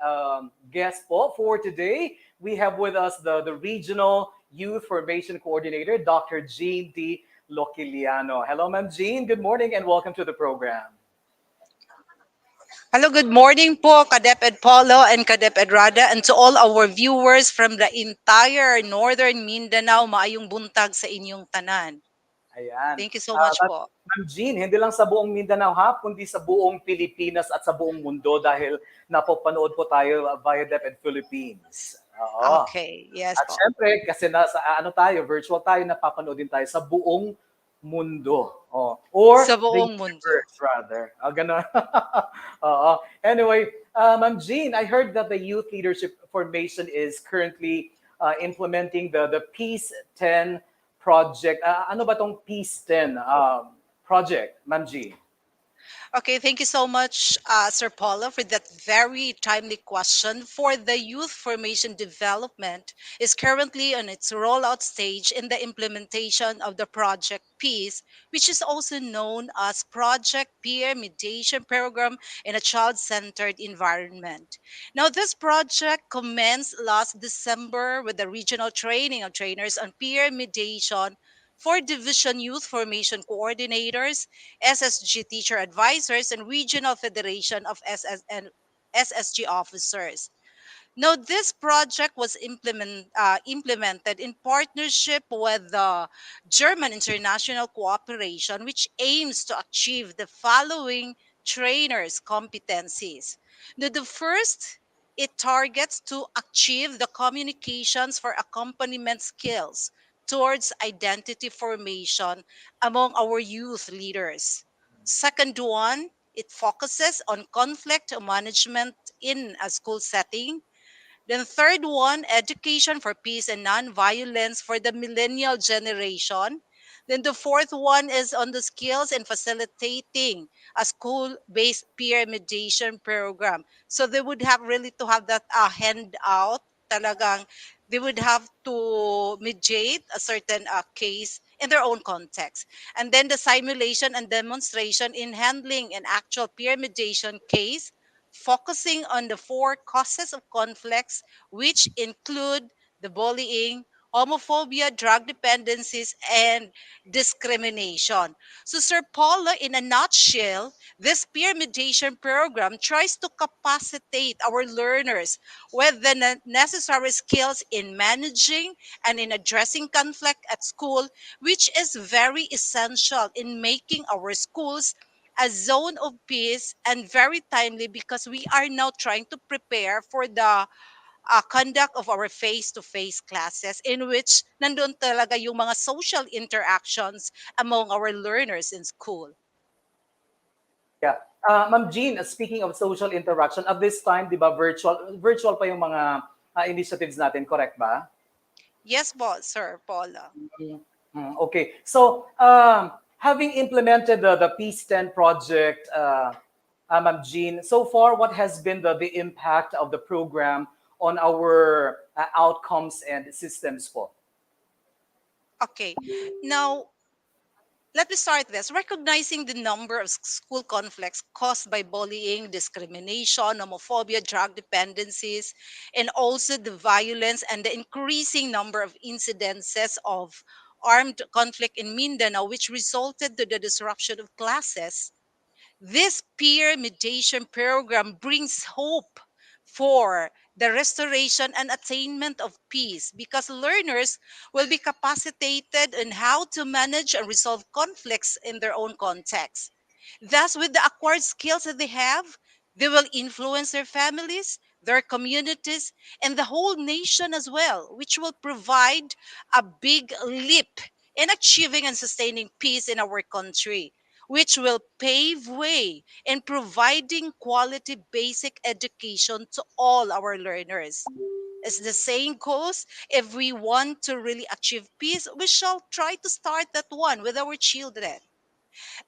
guest po for today. We have with us the Regional Youth Formation Coordinator, Dr. Jean D. Loquiliano. Hello, Ma'am Jean. Good morning and welcome to the program. Hello, good morning po, Kadeped Polo and Kadeped Rada, and to all our viewers from the entire Northern Mindanao, maayong buntag sa inyong tanan. Ayan. Thank you so much Ma'am po. Ma'am Jean, hindi lang sa buong Mindanao ha, kundi sa buong Pilipinas at sa buong mundo dahil napapanood po tayo via DepEd Philippines. Oo. Okay, yes At po. syempre, kasi nasa ano tayo, virtual tayo, napapanood din tayo sa buong mundo. Oh. Or Sa the buong mundo. universe rather. Ganun. Oo. Anyway, Ma'am Jean, I heard that the youth leadership formation is currently implementing the Peace 10 project. Ano ba tong Peace 10 project, Ma'am Jean? Okay, thank you so much, Sir Paula, for that very timely question. For the youth formation development is currently on its rollout stage in the implementation of the Project Peace, which is also known as Project Peer Mediation Program in a Child-Centered Environment. Now, this project commenced last December with the regional training of trainers on peer mediation for Division Youth Formation Coordinators, SSG Teacher Advisors, and Regional Federation of SSG Officers. Now, this project was implemented in partnership with the German International Cooperation, which aims to achieve the following trainers' competencies. Now, the first, it targets to achieve the communications for accompaniment skills towards identity formation among our youth leaders. Second one, it focuses on conflict management in a school setting. Then third one, education for peace and non-violence for the millennial generation. Then the fourth one is on the skills and facilitating a school-based peer mediation program. So they would have really to have that handout. Talagang they would have to mediate a certain case in their own context. And then the simulation and demonstration in handling an actual peer mediation case, focusing on the four causes of conflicts, which include the bullying, homophobia, drug dependencies, and discrimination. So, Sir Paula, in a nutshell, this peer mediation program tries to capacitate our learners with the necessary skills in managing and in addressing conflict at school, which is very essential in making our schools a zone of peace and very timely because we are now trying to prepare for the conduct of our face-to-face classes in which nandun talaga yung mga social interactions among our learners in school. Yeah. Ma'am Jean, speaking of social interaction, at this time, di ba, virtual pa yung mga initiatives natin, correct ba? Yes po, Sir Paula. Okay. So, having implemented the Peace 10 project, Ma'am Jean, so far, what has been the impact of the program on our outcomes and systems po? Okay. Now, let me start this. Recognizing the number of school conflicts caused by bullying, discrimination, homophobia, drug dependencies, and also the violence and the increasing number of incidences of armed conflict in Mindanao, which resulted to the disruption of classes. This peer mediation program brings hope for the restoration and attainment of peace because learners will be capacitated in how to manage and resolve conflicts in their own context. Thus, with the acquired skills that they have, they will influence their families, their communities, and the whole nation as well, which will provide a big leap in achieving and sustaining peace in our country, which will pave way in providing quality basic education to all our learners. As the saying goes, if we want to really achieve peace, we shall try to start that one with our children.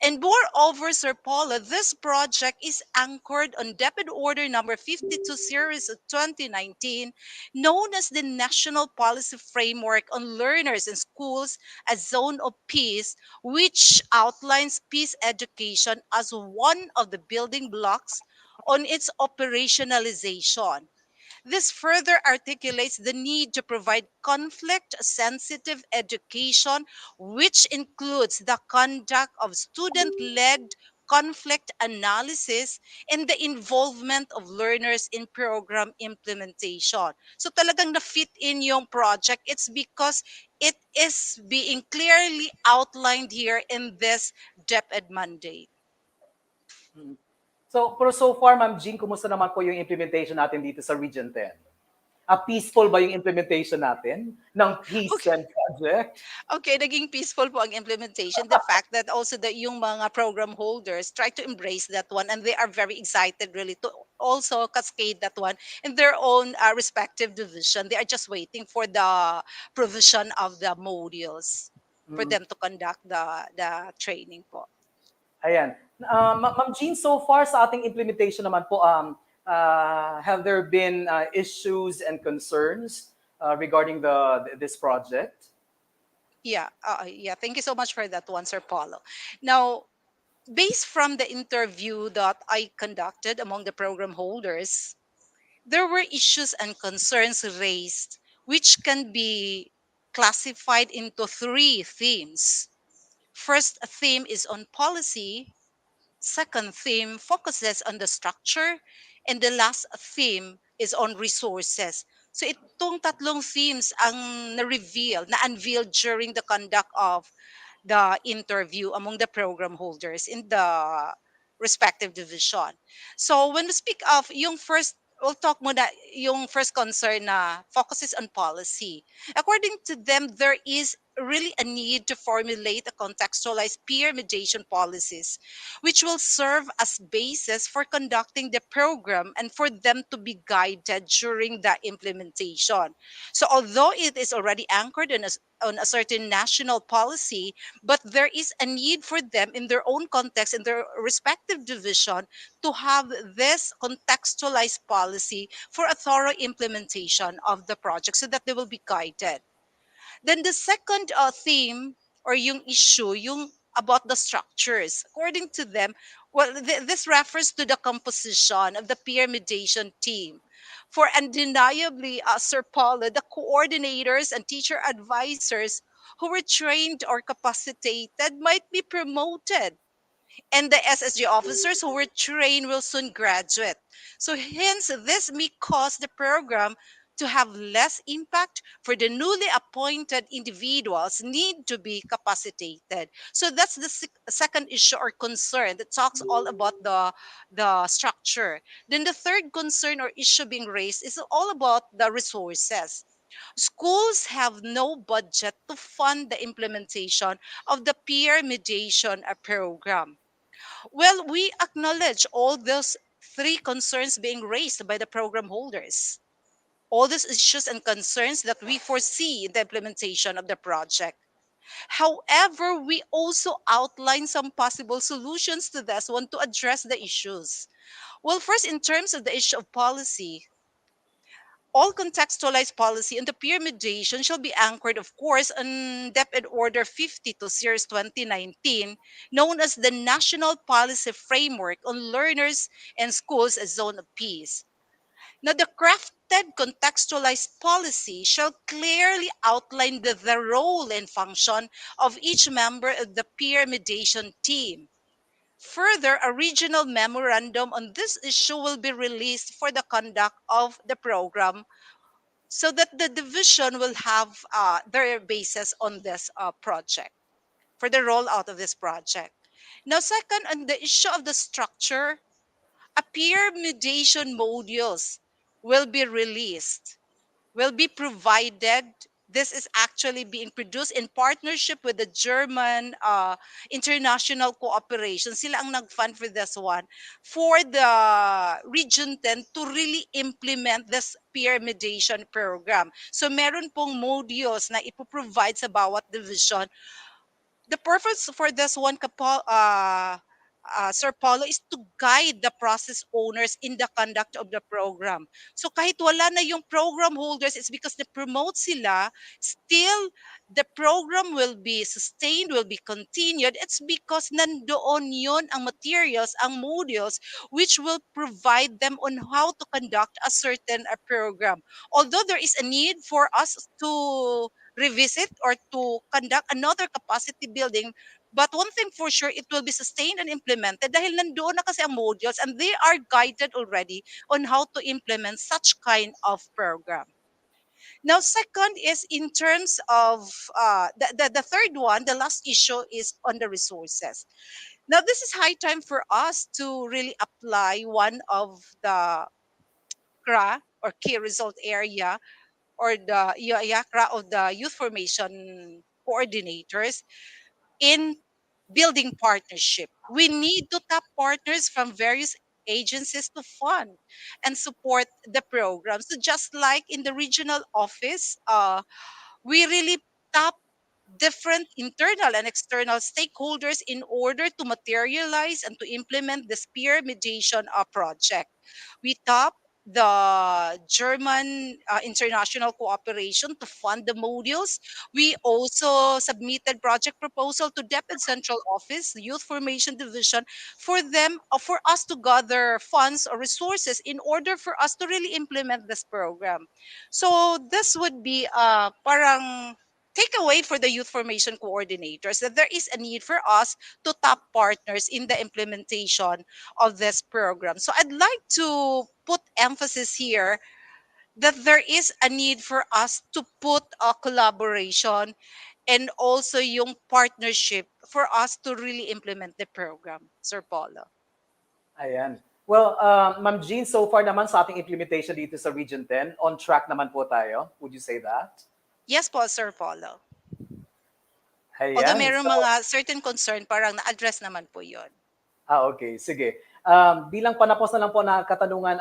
And moreover, Sir Paula, this project is anchored on DepEd Order number 52 series of 2019, known as the National Policy Framework on Learners in Schools, a Zone of Peace, which outlines peace education as one of the building blocks on its operationalization. This further articulates the need to provide conflict sensitive education, which includes the conduct of student led conflict analysis, and the involvement of learners in program implementation. So talagang na-fit in yung project. It's because it is being clearly outlined here in this DepEd mandate. So, pero so far, Ma'am Jean, kumusta naman po yung implementation natin dito sa Region 10? Peaceful ba yung implementation natin ng Peace and Project? Okay, naging peaceful po ang implementation. The fact that also that yung mga program holders try to embrace that one, and they are very excited really to also cascade that one in their own respective division. They are just waiting for the provision of the modules for Mm. them to conduct the training po. Ayan. Ma'am Jean, so far sa ating implementation naman po, have there been issues and concerns regarding this project? Yeah. Thank you so much for that one, Sir Paulo. Now, based from the interview that I conducted among the program holders, there were issues and concerns raised which can be classified into three themes. First theme is on policy, second theme focuses on the structure, and the last theme is on resources. So itong tatlong themes ang na-unveil during the conduct of the interview among the program holders in the respective division. So when we speak of yung first, we'll talk muna yung first concern na focuses on policy. According to them, there is really a need to formulate a contextualized peer mediation policies which will serve as basis for conducting the program and for them to be guided during the implementation. So although it is already anchored on a certain national policy, but there is a need for them in their own context, in their respective division, to have this contextualized policy for a thorough implementation of the project so that they will be guided. Then the second theme or yung issue, yung about the structures. According to them, well, this refers to the composition of the peer mediation team. For undeniably, Sir Paula, the coordinators and teacher advisors who were trained or capacitated might be promoted, and the SSG officers who were trained will soon graduate. So hence, this may cause the program to have less impact for the newly appointed individuals need to be capacitated. So that's the second issue or concern that talks all about the structure. Then the third concern or issue being raised is all about the resources. Schools have no budget to fund the implementation of the peer mediation program. Well, we acknowledge all those three concerns being raised by the program holders, all these issues and concerns that we foresee in the implementation of the project. However, we also outline some possible solutions to this one to address the issues. Well, first, in terms of the issue of policy, all contextualized policy and the peer mediation shall be anchored, of course, on DepEd Order 50 to Series 2019, known as the National Policy Framework on Learners and Schools as Zone of Peace. Now, the crafted contextualized policy shall clearly outline the role and function of each member of the peer mediation team. Further, a regional memorandum on this issue will be released for the conduct of the program so that the division will have their basis on this project for the rollout of this project. Now, second, on the issue of the structure, a peer mediation modules will be released, will be provided. This is actually being produced in partnership with the German international cooperation. Sila ang nag-fund for this one for the Region 10 to really implement this peer mediation program. So meron pong modules na ipoprovide sa bawat division. The purpose for this one, Sir Paulo, is to guide the process owners in the conduct of the program. So kahit wala na yung program holders, it's because they promote sila, still the program will be sustained, will be continued. It's because nandoon yon ang materials, ang modules, which will provide them on how to conduct a certain program. Although there is a need for us to revisit or to conduct another capacity building But one thing for sure, it will be sustained and implemented dahil nandoon na kasi ang modules and they are guided already on how to implement such kind of program. Now, second is in terms of the third one, the last issue is on the resources. Now, this is high time for us to really apply one of the CRA or key result area or the CRA of the youth formation coordinators in building partnership. We need to tap partners from various agencies to fund and support the program. So just like in the regional office, we really tap different internal and external stakeholders in order to materialize and to implement this peer mediation project. We tap the German international cooperation to fund the modules. We also submitted project proposal to DepEd Central Office, the Youth Formation Division, for them, for us to gather funds or resources in order for us to really implement this program. So this would be parang takeaway for the youth formation coordinators that there is a need for us to tap partners in the implementation of this program. So I'd like to put emphasis here that there is a need for us to put a collaboration and also yung partnership for us to really implement the program, Sir Paula. Ayan. Well, Ma'am Jean, so far naman sa ating implementation dito sa Region 10, on track naman po tayo. Would you say that? Yes po, Sir Paula. Although Ayan. mayroong So, mga certain concern, parang na-address naman po yon. okay. Sige. Bilang panapos na lang po na katanungan,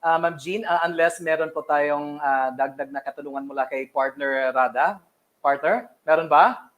Ma'am Jean, unless meron po tayong dagdag na katanungan mula kay partner Rada. Partner, meron ba?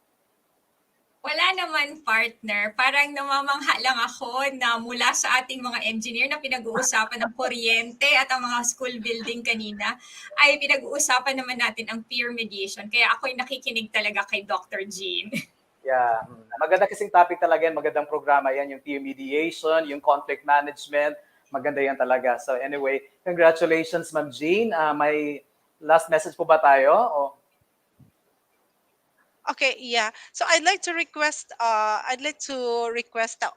Wala naman, partner. Parang namamangha lang ako na mula sa ating mga engineer na pinag-uusapan ng kuryente at ang mga school building kanina, ay pinag-uusapan naman natin ang peer mediation. Kaya ako'y nakikinig talaga kay Dr. Jean. Yeah. Maganda kasing topic talaga yan. Magandang programa yan. Yung peer mediation, yung conflict management. Maganda yan talaga. So anyway, congratulations, Ma'am Jean. May last message po ba tayo? Okay, yeah. So I'd like to request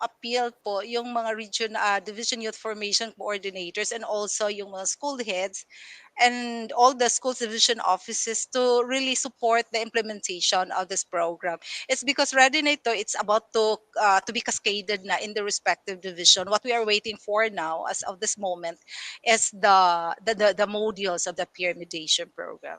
appeal po yung mga region division youth formation coordinators and also yung mga school heads and all the schools division offices to really support the implementation of this program. It's because ready na ito, it's about to be cascaded na in the respective division. What we are waiting for now as of this moment is the modules of the peer mediation program.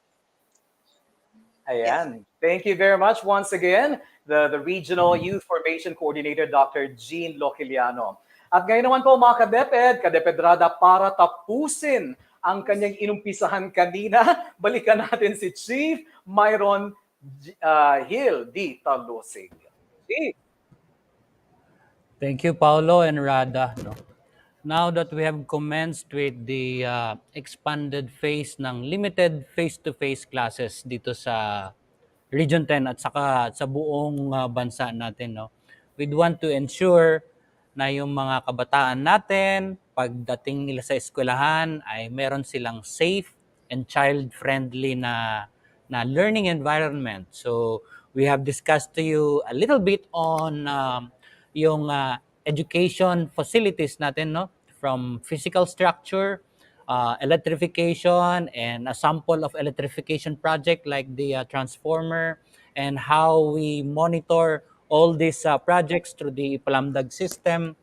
Ayan. Thank you very much once again, the Regional Youth Formation Coordinator, Dr. Jean Loquiliano. At ngayon naman po mga kadepedrada, para tapusin ang kanyang inumpisahan kanina, balikan natin si Chief Myron Hill D. Talosig. Chief. Thank you, Paulo and Rada. No? Now that we have commenced with the expanded phase ng limited face-to-face classes dito sa Region 10 at saka sa buong bansa natin, no? We'd want to ensure na yung mga kabataan natin, pagdating nila sa eskwelahan, ay meron silang safe and child-friendly na learning environment. So we have discussed to you a little bit on yung education facilities natin, no? From physical structure, electrification, and a sample of electrification project like the transformer, and how we monitor all these projects through the Palamdag system.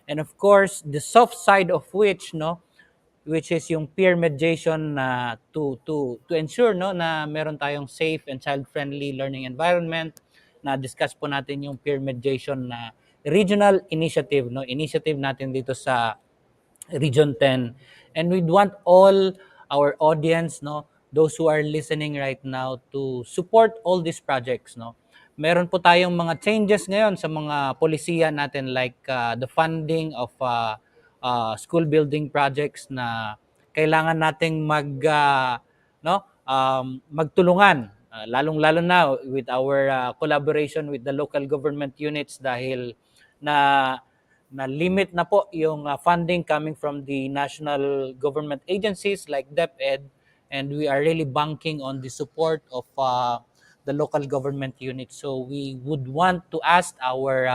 And of course, the soft side of which, no, which is yung peer mediation na to ensure, no, na meron tayong safe and child-friendly learning environment. Na discuss po natin yung peer mediation na regional initiative, no, initiative natin dito sa Region 10. And we'd want all our audience, no, those who are listening right now, to support all these projects, no. Meron po tayong mga changes ngayon sa mga polisiya natin, like the funding of school building projects na kailangan nating magtulungan, lalong-lalo na with our collaboration with the local government units, dahil na limit na po yung funding coming from the national government agencies like DepEd, and we are really banking on the support of the local government unit. So we would want to ask our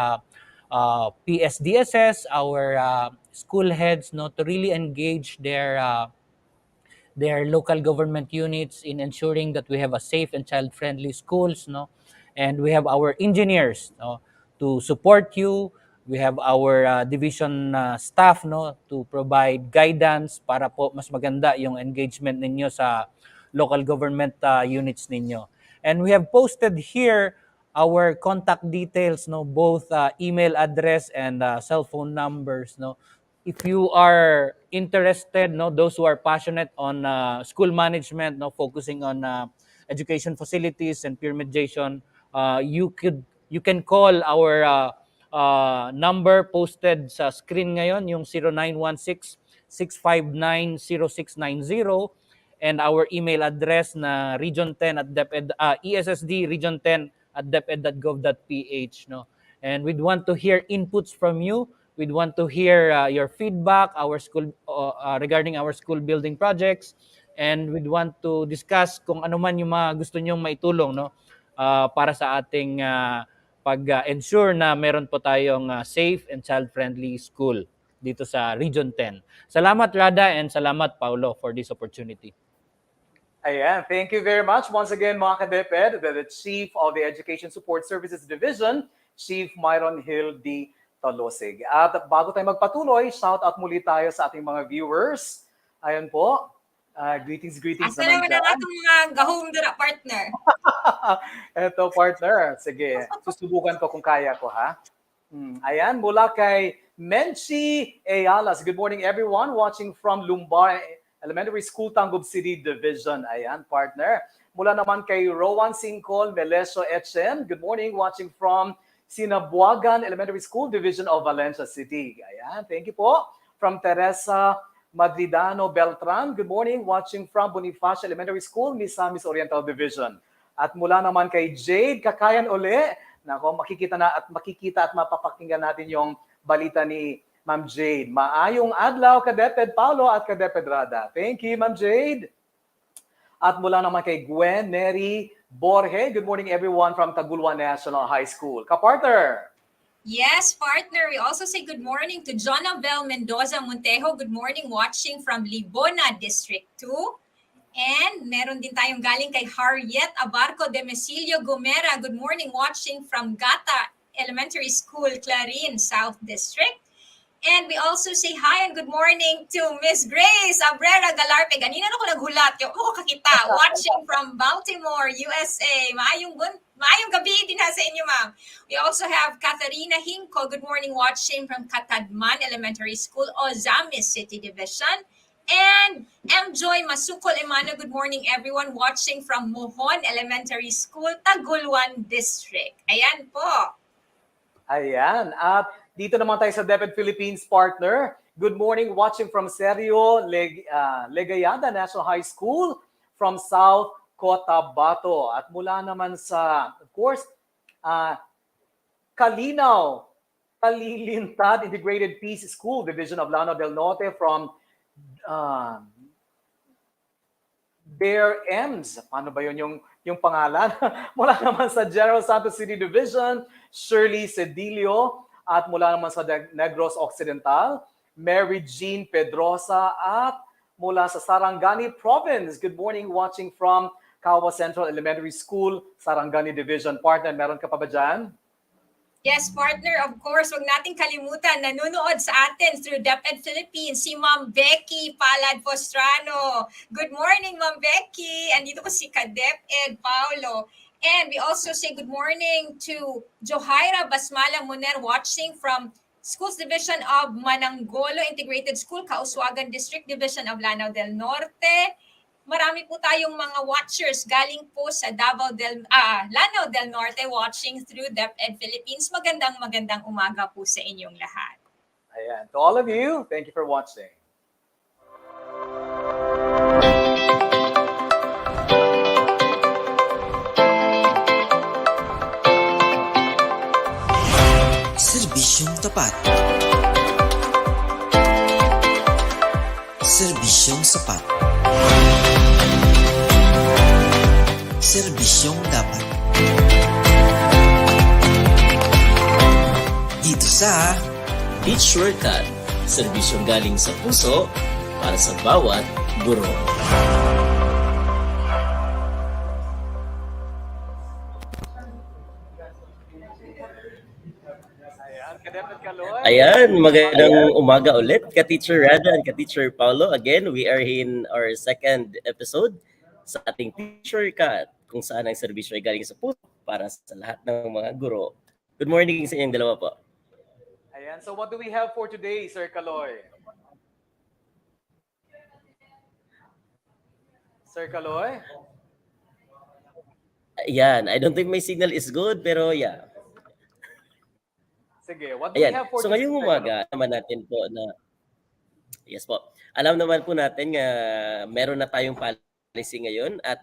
PSDSS, our school heads, no, to really engage their local government units in ensuring that we have a safe and child-friendly schools, no, and we have our engineers, no, to support you. We have our division staff, no, to provide guidance para po mas maganda yung engagement ninyo sa local government units ninyo. And we have posted here our contact details, no, both email address and cell phone numbers, no. If you are interested, no, those who are passionate on school management, no, focusing on education facilities and pyramidization, you can call our number posted sa screen ngayon, yung 0916-659-0690, and our email address na region10 at DepEd, ESSD region10 at deped.gov.ph, no. And we'd want to hear inputs from you. We'd want to hear your feedback, our school regarding our school building projects, and we'd want to discuss kung ano man yung mga gusto nyong maitulong, no, para sa ating pag-ensure na meron po tayong safe and child-friendly school dito sa Region 10. Salamat, Rada, and salamat, Paulo, for this opportunity. Ayan, thank you very much. Once again, mga ka-DepEd, the Chief of the Education Support Services Division, Chief Myron Hill D. Talosig. At bago tayo magpatuloy, shout out muli tayo sa ating mga viewers. Ayan po. Greetings Asa naman naman ang atong mga gahong dira, partner? Eto, partner. Sige, susubukan ko kung kaya ko, ha? Ayan, mula kay Menchi Eyalas. Good morning, everyone. Watching from Lumbar Elementary School, Tangub City Division. Ayan, partner. Mula naman kay Rowan Singcol Melesio Etchen. Good morning, watching from Sinabuagan Elementary School Division of Valencia City. Ayan, thank you po. From Teresa Madridano Beltran. Good morning, watching from Bonifacio Elementary School, Misamis Oriental Division. At mula naman kay Jade Kakayan uli. Nako, makikita at mapapakinggan natin yung balita ni Ma'am Jade. Maayong adlaw, ka-DepEd Paulo at ka-DepEd Rada. Thank you, Ma'am Jade. At mula naman kay Gwen Neri Borge. Good morning, everyone, from Tagulwa National High School. Kapartner! Yes, partner. We also say good morning to Jonabel Mendoza Montejo. Good morning, watching from Libona District 2. And meron din tayong galing kay Harriet Abarco de Mesilio Gomera. Good morning, watching from Gata Elementary School, Clarin, South District. And we also say hi and good morning to Miss Grace Abrera Galarpe. Ganina na ko naghulat. Yung ako kakita. Watching from Baltimore, USA. Maayong gabi din ha sa inyo, ma'am. We also have Katharina Hinko. Good morning, watching from Katadman Elementary School, Ozamis City Division. And M. Joy Masukol Emano. Good morning, everyone. Watching from Mohon Elementary School, Taguluan District. Ayan po. Ayan. At dito naman tayo sa DepEd Philippines partner. Good morning, watching from Sergio Legayada National High School from South Cotabato. At mula naman sa, of course, Kalilintad Integrated Peace School Division of Lanao del Norte from Bear Ems. Paano ba yun yung pangalan? Mula naman sa General Santos City Division, Shirley Cedilio. At mula naman sa Negros Occidental, Mary Jean Pedrosa. At mula sa Sarangani Province, good morning, watching from Kawa Central Elementary School, Sarangani Division. Partner, meron ka pa ba dyan? Yes, partner, of course, wag nating kalimutan, nanonood sa atin through DepEd Philippines, si Ma'am Becky Palad Postrano. Good morning, Ma'am Becky. Andito po si ka-DepEd Paulo. And we also say good morning to Johaira Basmala Muner, watching from Schools Division of Manangolo Integrated School, Kauswagan District Division of Lanao del Norte. Marami po tayong mga watchers galing po sa Lanao del Norte watching through DepEd Philippines. Magandang umaga po sa inyong lahat. Ayan. To all of you, thank you for watching. Serbisyong tapat. Serbisyong sapat. Serbisyong dapat. Dito sa Teach Shortcut, serbisyong galing sa puso para sa bawat guro. Ayan, magandang umaga ulit, ka-Teacher Rada and ka-Teacher Paulo. Again, we are in our second episode sa ating Teacher Cut, kung saan ang serbisyo ay galing sa puso para sa lahat ng mga guro. Good morning sa inyong dalawa po. Ayan, so what do we have for today, Sir Kaloy? Sir Kaloy? Ayan, I don't think my signal is good, pero yeah. Sige, what do we Ayan, have for so today, ngayong Sir umaga, Kaloy? naman natin po na, yes po, alam naman po natin nga meron na tayong policy ngayon at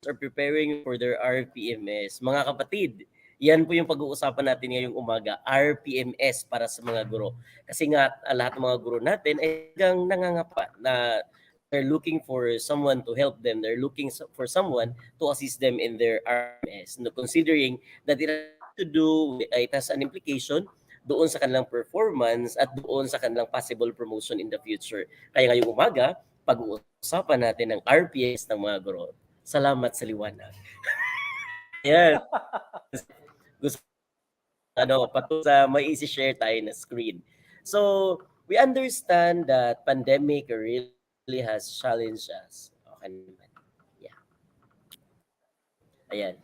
are preparing for their RPMS. Mga kapatid, yan po yung pag-uusapan natin ngayong umaga, RPMS para sa mga guro. Kasi nga lahat ng mga guro natin ay hanggang nangangapa na they're looking for someone to help them. They're looking for someone to assist them in their RPMS. No, considering that it has to do, it has an implication doon sa kanilang performance at doon sa kanilang possible promotion in the future. Kaya ngayong umaga, pag-uusapan natin ang RPMS ng mga guro. Salamat sa liwanag. Ayan. Gusto patungkol sa may isi-share tayo na screen. So, we understand that pandemic really has challenged us. Okay naman. Yeah. Ayan.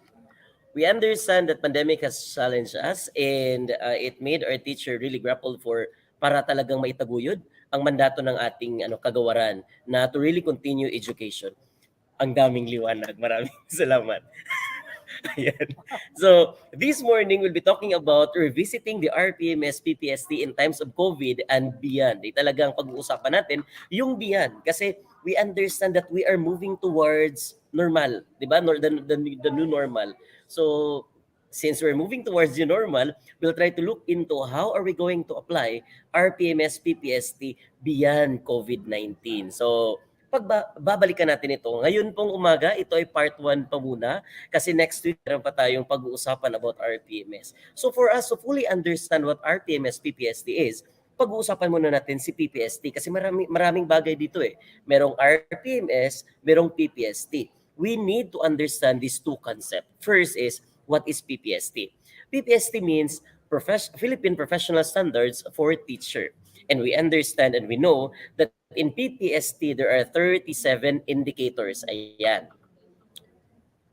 We understand that pandemic has challenged us and it made our teacher really grapple for para talagang maitaguyod ang mandato ng ating kagawaran na to really continue education. Ang daming liwanag. Maraming salamat. Ayan. So, this morning we'll be talking about revisiting the RPMS PPST in times of COVID and beyond. Talagang pag-uusapan natin yung beyond kasi we understand that we are moving towards normal, 'di ba? The new normal. So, since we're moving towards the normal, we'll try to look into how are we going to apply RPMS PPST beyond COVID-19. So, babalikan natin ito. Ngayon pong umaga, ito ay part 1 pa muna kasi next week meron pa tayong pag-uusapan about RPMS. So for us to fully understand what RPMS PPST is, pag-uusapan muna natin si PPST kasi maraming bagay dito eh. Merong RPMS, merong PPST. We need to understand these two concepts. First is, what is PPST? PPST means Philippine Professional Standards for Teacher. And we understand and we know that in PPST, there are 37 indicators. Ayan.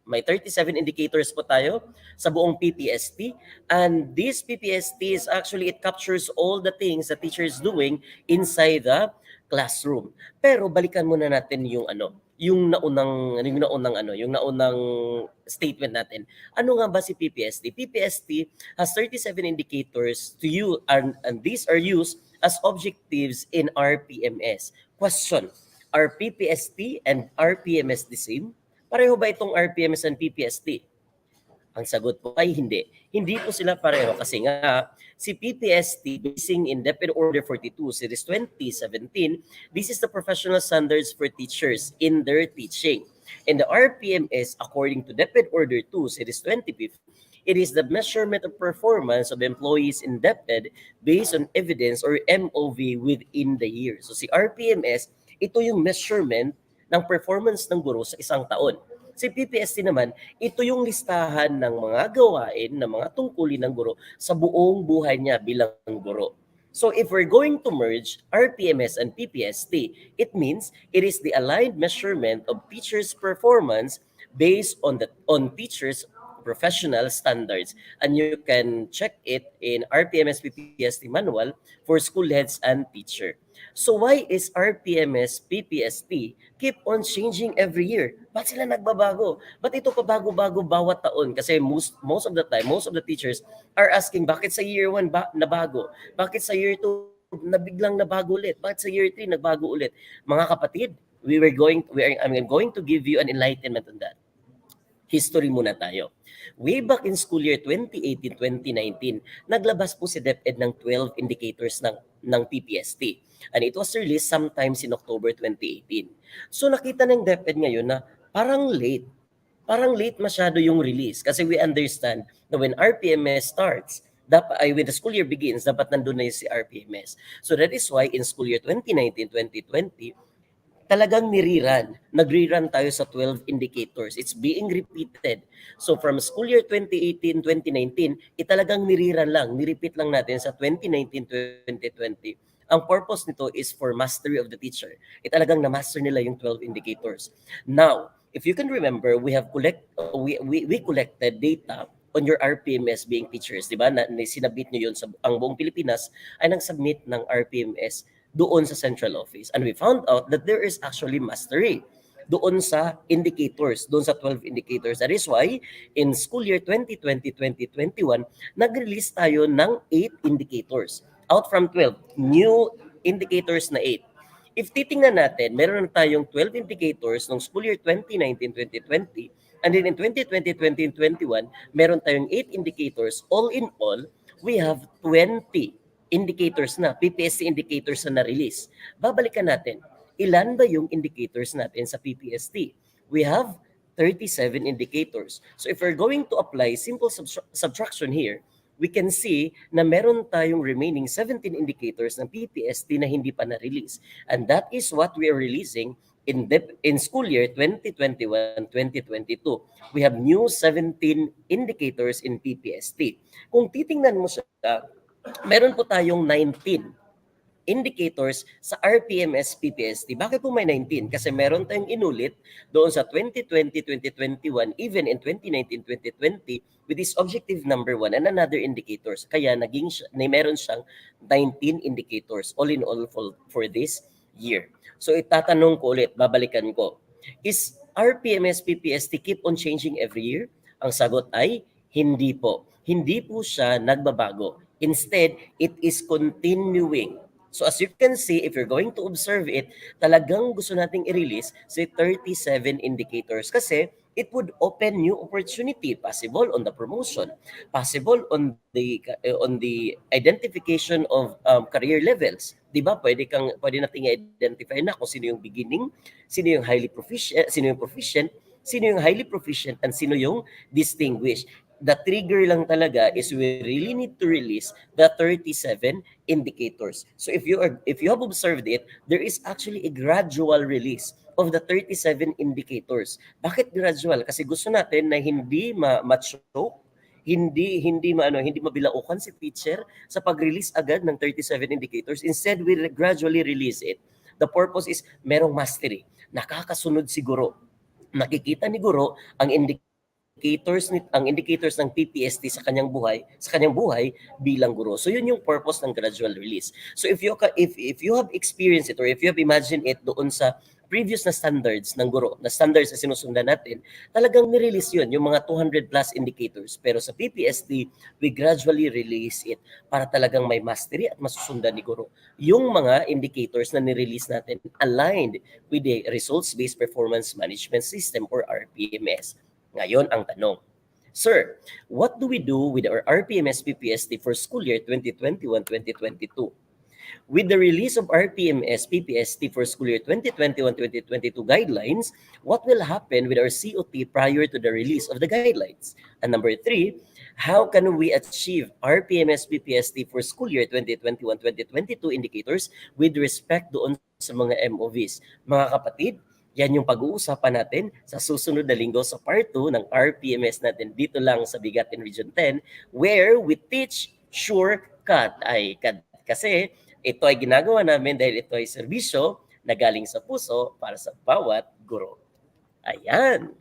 May 37 indicators po tayo sa buong PPST. And this PPST is actually, it captures all the things the teacher is doing inside the classroom. Pero balikan muna natin yung naunang statement natin. Ano nga ba si PPST? PPST has 37 indicators to you and these are used as objectives in RPMS. Question, are PPST and RPMS the same? Pareho ba itong RPMS and PPST? Ang sagot po ay hindi. Hindi po sila pareho kasi nga si PPST basing in DepEd Order 42 Series 2017, this is the professional standards for teachers in their teaching. And the RPMS according to DepEd Order 2 Series 2015, it is the measurement of performance of employees in DepEd based on evidence or MOV within the year. So si RPMS, ito yung measurement ng performance ng guro sa isang taon. Si PPST naman, ito yung listahan ng mga gawain, ng mga tungkulin ng guro sa buong buhay niya bilang guro. So if we're going to merge RPMS and PPST, it means it is the aligned measurement of teachers' performance based on teachers' professional standards. And you can check it in RPMS PPST manual for school heads and teacher. So why is RPMS PPST keep on changing every year? Ba't sila nagbabago? Ba't ito pa bago-bago bawat taon? Kasi most of the time, most of the teachers are asking, bakit sa year 1 nabago? Bakit sa year 2 biglang nabago ulit? Bakit sa year 3 nagbago ulit? Mga kapatid, I'm going to give you an enlightenment on that. History muna tayo. Way back in school year 2018-2019, naglabas po si DepEd ng 12 indicators ng PPST. And it was released sometimes in October 2018. So nakita ng DepEd ngayon na parang late. parang late masyado yung release kasi we understand na when RPMS starts, when the school year begins, dapat nandun na yung si RPMS. So that is why in school year 2019-2020, talagang nirerun. Nagre-run tayo sa 12 indicators. It's being repeated. So from school year 2018-2019, talagang nirerun lang. Nirepeat lang natin sa 2019-2020. Ang purpose nito is for mastery of the teacher. Talagang na-master nila yung 12 indicators. Now, if you can remember, we collected data on your RPMS being teachers, di ba? Na sinabit nyo yun sa ang buong Pilipinas ay nag-submit ng RPMS doon sa central office. And we found out that there is actually mastery doon sa indicators, doon sa 12 indicators. That is why, in school year 2020-2021, nag-release tayo ng 8 indicators. Out from 12, new indicators na 8. If titingnan natin, meron na tayong 12 indicators ng school year 2019-2020, and then in 2020-2021, meron tayong 8 indicators. All in all, we have 20 indicators na, PPSC indicators na na-release. Babalikan natin, ilan ba yung indicators natin sa PPST? We have 37 indicators. So if we're going to apply simple subtraction here, we can see na meron tayong remaining 17 indicators ng PPST na hindi pa na-release. And that is what we are releasing in school year 2021-2022. We have new 17 indicators in PPST. Kung titingnan mo siya, meron po tayong 19 indicators sa RPMS PPST. Bakit po may 19? Kasi meron tayong inulit doon sa 2020-2021, even in 2019-2020, with this objective number 1 and another indicators. Kaya meron siyang 19 indicators all in all for this year. So itatanong ko ulit, babalikan ko. Is RPMS PPST keep on changing every year? Ang sagot ay hindi po. Hindi po siya nagbabago. Instead, it is continuing. So as you can see, if you're going to observe it, talagang gusto nating i-release sa 37 indicators kasi it would open new opportunity, possible on the promotion, possible on the identification of career levels. 'Di ba? Pwede nating identify na kung sino yung beginning, sino yung highly proficient, sino yung highly proficient, and sino yung distinguished. The trigger lang talaga is we really need to release the 37 indicators. So if you have observed it, there is actually a gradual release of the 37 indicators. Bakit gradual? Kasi gusto natin na hindi ma-choke, hindi mabilaukan si teacher sa pag-release agad ng 37 indicators. Instead, we gradually release it. The purpose is merong mastery. Nakakasunod si guro. Nakikita ni guro ang indicators ng PPST sa kanyang buhay bilang guro. So yun yung purpose ng gradual release. So if you have experienced it or if you have imagined it doon sa previous na standards ng guro, na standards na sinusundan natin, talagang ni-release yun, yung mga 200 plus indicators. Pero sa PPST, we gradually release it para talagang may mastery at masusundan ni guro. Yung mga indicators na ni-release natin aligned with the Results-Based Performance Management System or RPMS. Ngayon ang tanong, Sir, what do we do with our RPMS PPST for school year 2021-2022? With the release of RPMS PPST for school year 2021-2022 guidelines, what will happen with our COT prior to the release of the guidelines? And number 3, how can we achieve RPMS PPST for school year 2021-2022 indicators with respect doon sa mga MOVs? Mga kapatid, yan yung pag-uusapan natin sa susunod na linggo sa part 2 ng RPMS natin dito lang sa BigaTEN Region 10, where we teach shortcut. Kasi ito ay ginagawa namin dahil ito ay serbisyo na galing sa puso para sa bawat guro. Ayan.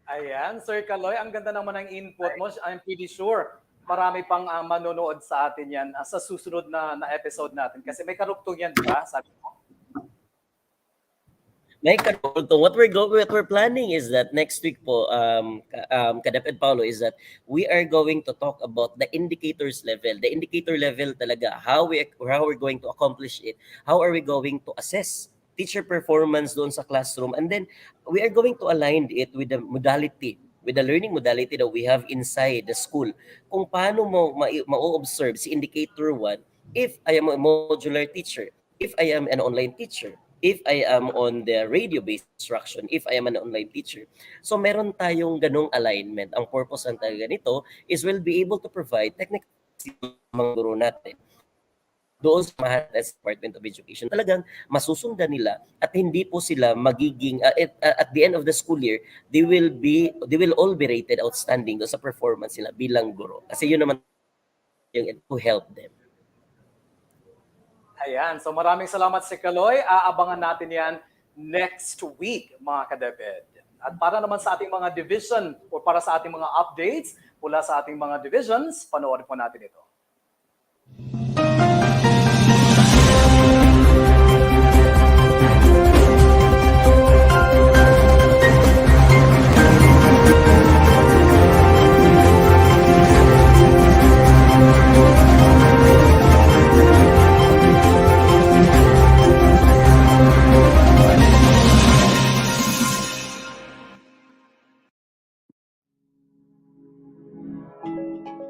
Ayan, Sir Kaloy, ang ganda naman ng input mo. I'm pretty sure marami pang manonood sa atin yan sa susunod na episode natin. Kasi may karugtong yan, di ba? Sabi mo. What we're planning is that next week po, Kadeped Paulo, is that we are going to talk about the indicators level. The indicator level talaga, how we're going to accomplish it. How are we going to assess teacher performance doon sa classroom? And then we are going to align it with the modality, with the learning modality that we have inside the school. Kung paano mo ma-observe si indicator 1 if I am a modular teacher, if I am an online teacher, if I am on the radio-based instruction, if I am an online teacher. So meron tayong ganong alignment. Ang purpose ng talaga nito is we'll be able to provide technical skills sa mga guro natin. Doon sa Maharlika Department of Education, talagang masusundan nila at hindi po sila magiging at the end of the school year, they will all be rated outstanding doon sa performance nila bilang guro. Kasi yun naman yung to help them. Ayan, so maraming salamat si Kaloy. Aabangan natin yan next week, mga ka-DepEd. At para naman sa ating mga division o para sa ating mga updates mula sa ating mga divisions, panoorin po natin ito.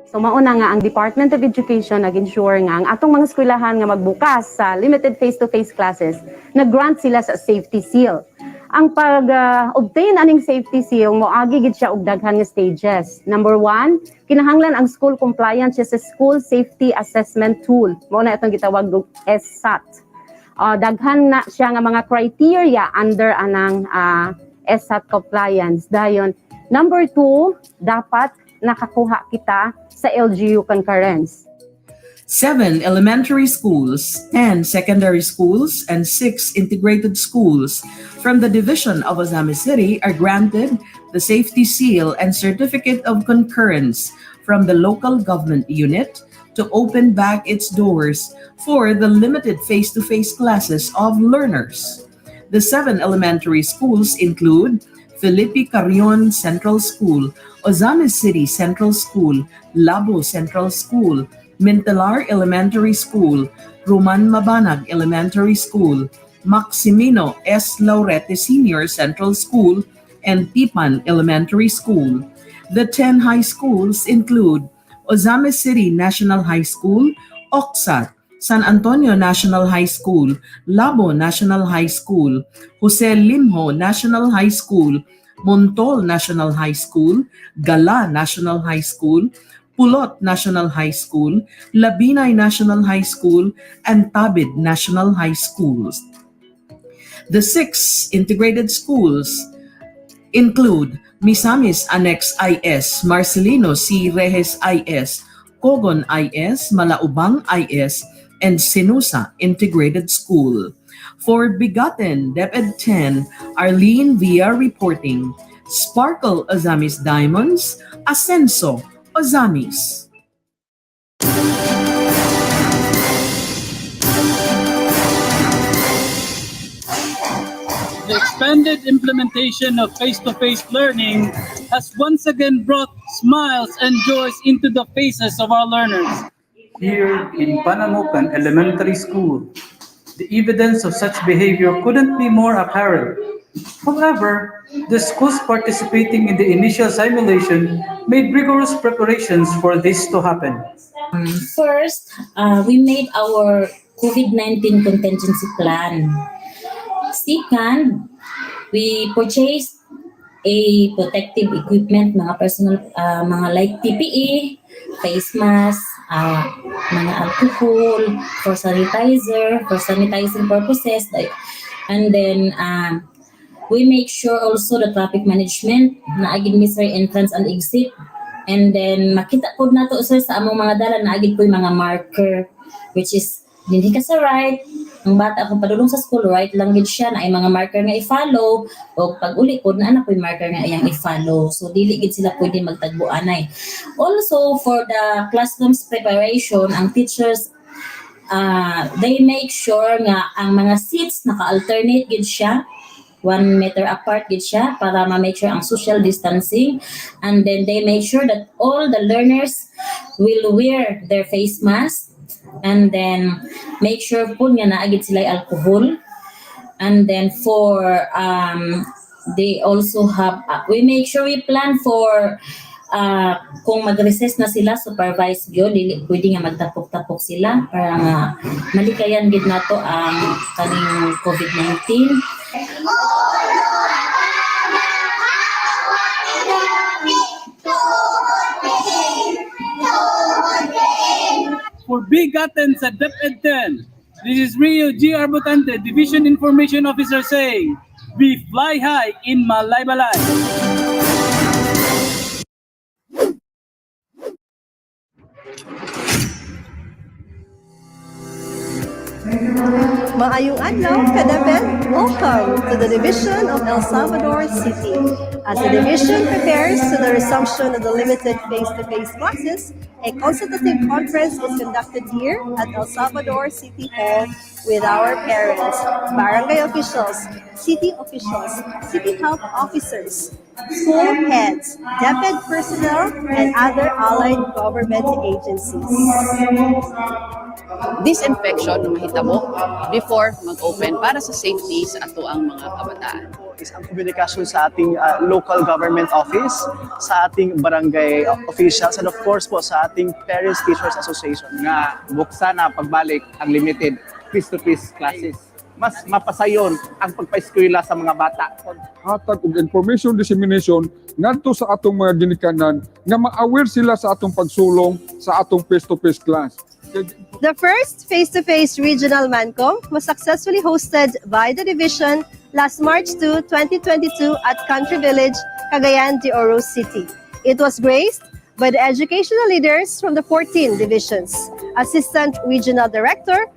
So mauna nga ang Department of Education nag-ensure nga ang atong mga eskwelahan nga magbukas sa limited face-to-face classes, nag-grant sila sa safety seal. Ang pag-obtain aning safety seal, moagi gid siya og daghan nga stages. Number 1, kinahanglan ang school compliance siya sa School Safety Assessment Tool. Mao na itong gitawag og ESSD. Daghan na siya nga mga criteria under anang ESSD compliance. Dayon, number 2, dapat nakakuha kita sa LGU concurrence. 7 elementary schools, 10 secondary schools, and 6 integrated schools from the division of Ozamis City are granted the safety seal and certificate of concurrence from the local government unit to open back its doors for the limited face-to-face classes of learners. The 7 elementary schools include Felipe Carrion Central School, Ozamis City Central School, Labo Central School, Mintalar Elementary School, Roman Mabanag Elementary School, Maximino S. Laurete Senior Central School, and Pipan Elementary School. The 10 high schools include Ozamis City National High School, Oxat, San Antonio National High School, Labo National High School, Jose Limho National High School, Montol National High School, Gala National High School, Pulot National High School, Labinay National High School, and Tabid National High Schools. The 6 integrated schools include Misamis Annex IS, Marcelino C. Rejes IS, Cogon IS, Malaubang IS, and Sinusa Integrated School. For BigaTEN DepEd 10, Arlene Villa reporting, Sparkle Ozamis Diamonds, Ascenso Ozamis. The expanded implementation of face-to-face learning has once again brought smiles and joys into the faces of our learners. Here in Panamukan Elementary School, the evidence of such behavior couldn't be more apparent. However, the schools participating in the initial simulation made rigorous preparations for this to happen. First, we made our COVID-19 contingency plan. Second, we purchased a protective equipment, mga personal, mga like PPE, face mask, mga alcohol, for sanitizing purposes, and then we make sure also the traffic management na agid misery entrance and exit, and then makita po nato sir sa among mga dala na agid po yung mga marker, which is hindi ka sa right, ang bata kung padulong sa school, right lang gid siya na ay mga marker nga i-follow, o pag uli po na po yung marker nga iyang i-follow, so dili gid sila pwede magtagbuanay. Also for the classrooms preparation, ang teachers they make sure nga ang mga seats naka-alternate gid siya, 1 meter apart gid siya para ma-make sure ang social distancing, and then they make sure that all the learners will wear their face mask, and then make sure po nga naagid sila alcohol, and then for they also have we make sure we plan for Kung mag-recess na sila, supervised gyud, dili pwede nga magtapok-tapok sila para nga malikayan gid nato ang kaning COVID-19. For BigaTEN sa DepEd 10, this is Rio G. Arbotante, Division Information Officer saying, we fly high in Malaybalay. Maayong adlaw, ka-DepEd. Welcome to the Division of El Salvador City. As the division prepares to the resumption of the limited face-to-face classes, a consultative conference is conducted here at El Salvador City Hall with our parents, barangay officials, city health officers, school heads, DepEd personnel, and other allied government agencies. Disinfection ng mahitabo before mag-open para sa safety sa ato ang mga kabataan. Is ang komunikasyon sa ating local government office, sa ating barangay officials, and of course po sa ating Parents Teachers Association. Nga buksan na pagbalik ang limited face-to-face classes. Mas mapasayon ang pagpa-eskwela sa mga bata. Hatag og information dissemination ngadto sa atong mga ginikanan nga ma-aware sila sa atong pagsulong sa atong face-to-face class. The first face-to-face regional MANCOM was successfully hosted by the division last March 2, 2022 at Country Village, Cagayan de Oro City. It was graced by the educational leaders from the 14 divisions, Assistant Regional Director,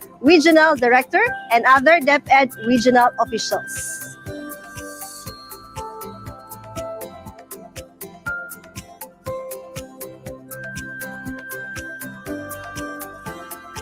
and other DepEd regional officials.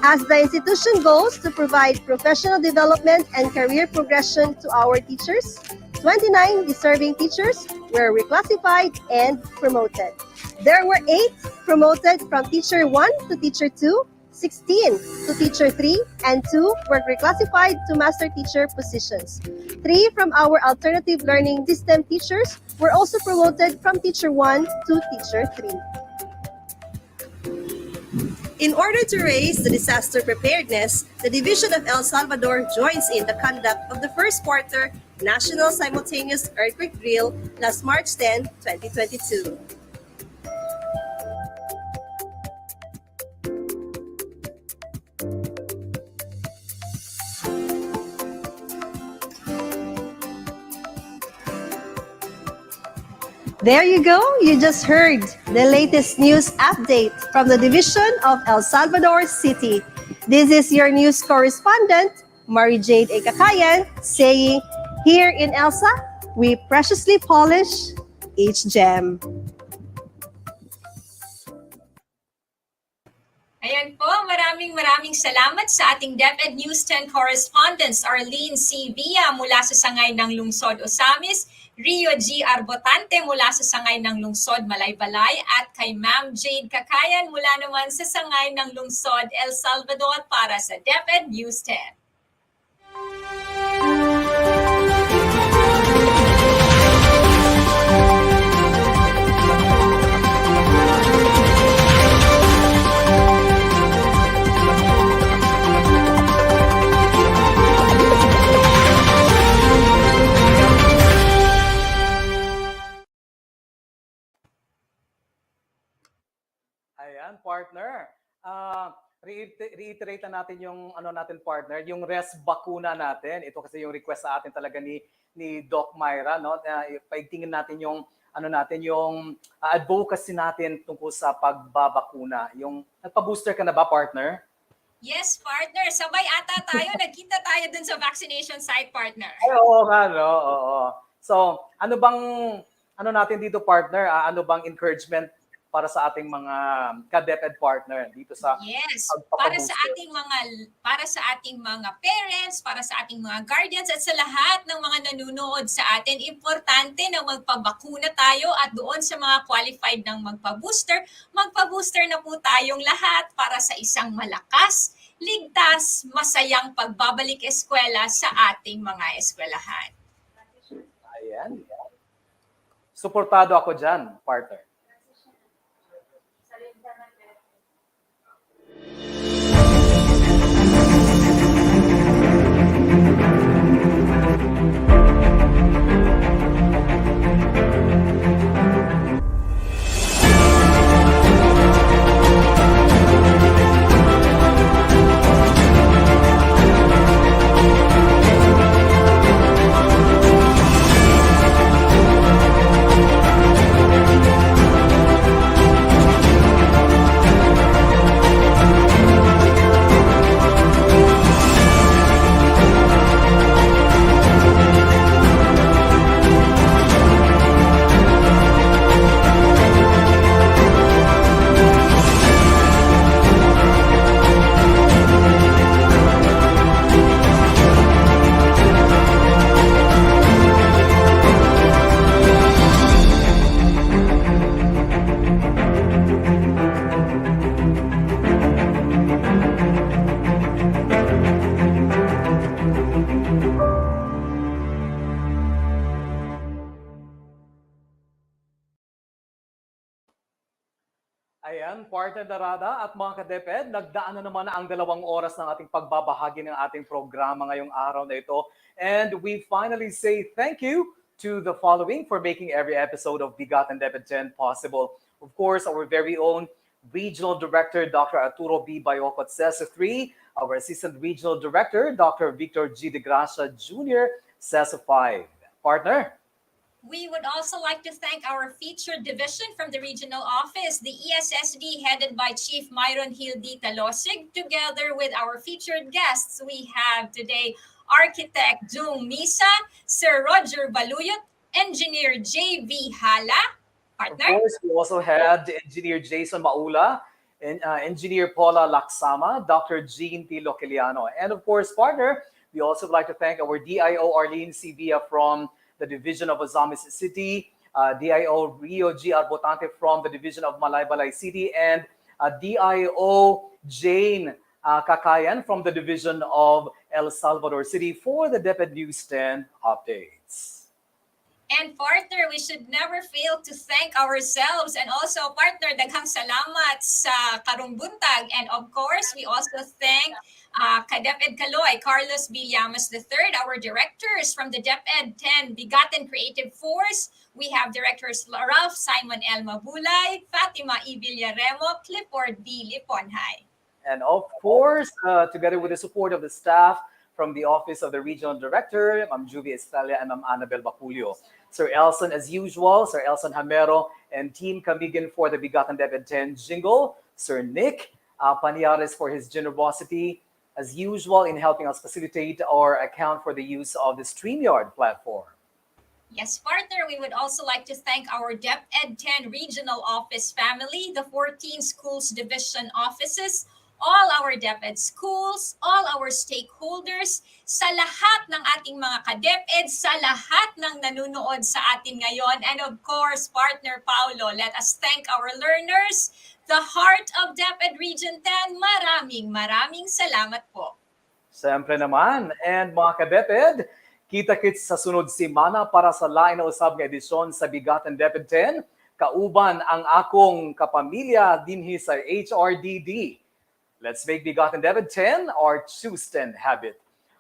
As the institution goes to provide professional development and career progression to our teachers, 29 deserving teachers were reclassified and promoted. There were 8 promoted from Teacher 1 to Teacher 2, 16 to Teacher 3, and 2 were reclassified to Master Teacher positions. 3 from our alternative learning system teachers were also promoted from Teacher 1 to Teacher 3. In order to raise the disaster preparedness, the Division of El Salvador joins in the conduct of the first quarter National Simultaneous Earthquake Drill last March 10, 2022. There you go. You just heard the latest news update from the Division of El Salvador City. This is your news correspondent, Mary Jade A. Kakayan, saying, here in ELSA, we preciously polish each gem. Ayan po, maraming salamat sa ating DepEd News 10 correspondents Arlene C. Villa mula sa Sangay ng Lungsod Osamis, Rio G. Arbotante mula sa Sangay ng Lungsod Malaybalay at kay Ma'am Jade Kakayan mula naman sa Sangay ng Lungsod El Salvador para sa DepEd News 10. Ayan, partner. Reiterate na natin yung natin partner, yung res bakuna natin. Ito kasi yung request sa atin talaga ni Doc Myra, no? Paigtingin natin yung yung advocacy natin tungkol sa pagbabakuna. Yung nagpa-booster ka na ba, partner? Yes, partner. Sabay ata tayo. Nagkita tayo dun sa vaccination site, partner. Ay, oo nga, no? Oo. So, ano bang natin dito, partner? Ano bang encouragement para sa ating mga ka-DepEd partner dito sa Yes, para sa ating mga parents, para sa ating mga guardians at sa lahat ng mga nanonood sa atin, importante na magpabakuna tayo at doon sa mga qualified ng magpa-booster na po tayong lahat para sa isang malakas, ligtas, masayang pagbabalik eskwela sa ating mga eskwelahan. Ayan. Suportado ako dyan, partner. Ayan, partner Darada at mga ka-DepEd, nagdaan na naman ang 2 oras ng ating pagbabahagi ng ating programa ngayong araw na ito. And we finally say thank you to the following for making every episode of BigaTEN DepEd 10 possible. Of course, our very own Regional Director, Dr. Arturo B. Bayocot, CESA 3, our Assistant Regional Director, Dr. Victor G. De Gracia Jr., CESA 5. Partner? We would also like to thank our featured division from the regional office, the ESSD, headed by Chief Myron Hildy Talosig, together with our featured guests. We have today Architect Jung Misa, Sir Roger Baluyot, Engineer J.V. Hala. Partner? Of course, we also had Engineer Jason Maula, and, Engineer Paula Laksama, Dr. Jean T. Localiano. And of course, partner, we also would like to thank our DIO Arlene Sibia from the Division of Ozamis City, DIO Rio G. Arbotante from the Division of Malaybalay City, and DIO Jane Kakayan from the Division of El Salvador City for the DepEd News 10 updates. And partner, we should never fail to thank ourselves and also partner, daghang salamat sa karong buntag. And of course, we also thank ka-DepEd Kaloy, Carlos B. Llamas III, our directors from the DepEd 10 BigaTEN Creative Force. We have directors Ralph Simon L. Mabulay, Fatima E. Villaremo, Clifford B. Liponhay. And of course, together with the support of the staff from the Office of the Regional Director, Ma'am Juvie Estrella and Ma'am Annabel Baculio. Sir Elson, as usual, Sir Elson Hamero and Team Kamigan for the BigaTEN DepEd 10 jingle. Sir Nick Paniares for his generosity, as usual, in helping us facilitate or account for the use of the StreamYard platform. Yes, partner, we would also like to thank our DepEd 10 Regional Office family, the 14 schools division offices, all our DepEd schools, all our stakeholders, sa lahat ng ating mga ka-DepEd, sa lahat ng nanunood sa atin ngayon. And of course, partner Paulo, let us thank our learners, the heart of DepEd Region 10. Maraming salamat po. Siyempre naman. And mga ka-DepEd, kita-kits sa sunod simana para sa lain na usab nga edisyon sa BigaTEN DepEd 10. Kauban ang akong kapamilya dinhi sa HRDD. Let's make BigaTEN DepEd 10 our Choose 10 habit.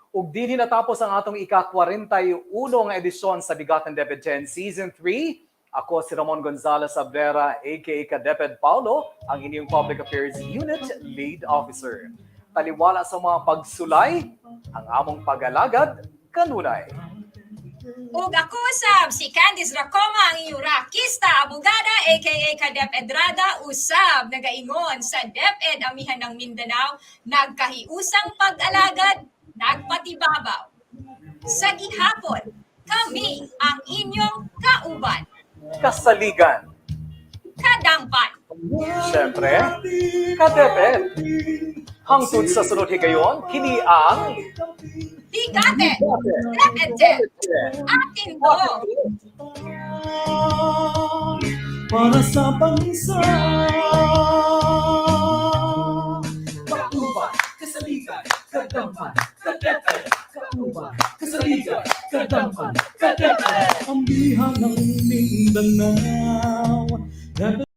Ug dinhi natapos ang atong ika-41 nga edisyon sa BigaTEN DepEd 10 Season 3. Ako si Ramon Gonzalez Abrera, aka ka-DepEd Paulo, ang inyong Public Affairs Unit Lead Officer. Taliwala sa mga pagsulay, ang among pag-alagad, kanunay. Ug ako usab si Candice Racoma, ang iyong rakista, abogada, aka ka-DepEd Rada, usab nagaingon sa DepEd Amihan ng Mindanao, nagkahiusang pag-alagad, nagpatibabaw. Sa gihapon, kami ang inyong kauban. Kasaligan. Kadangpan. Siyempre, ka-DepEd. Hangtod sa sunod higayon, kini ang BigaTEN DepEd 10. Atin to. Para sa bansa. Kauban, kasaligan, kadampan, ka-DepEd. Kauban, kasaligan, kadampan, ka-DepEd. Ang bihan ng Mindanao. DepEd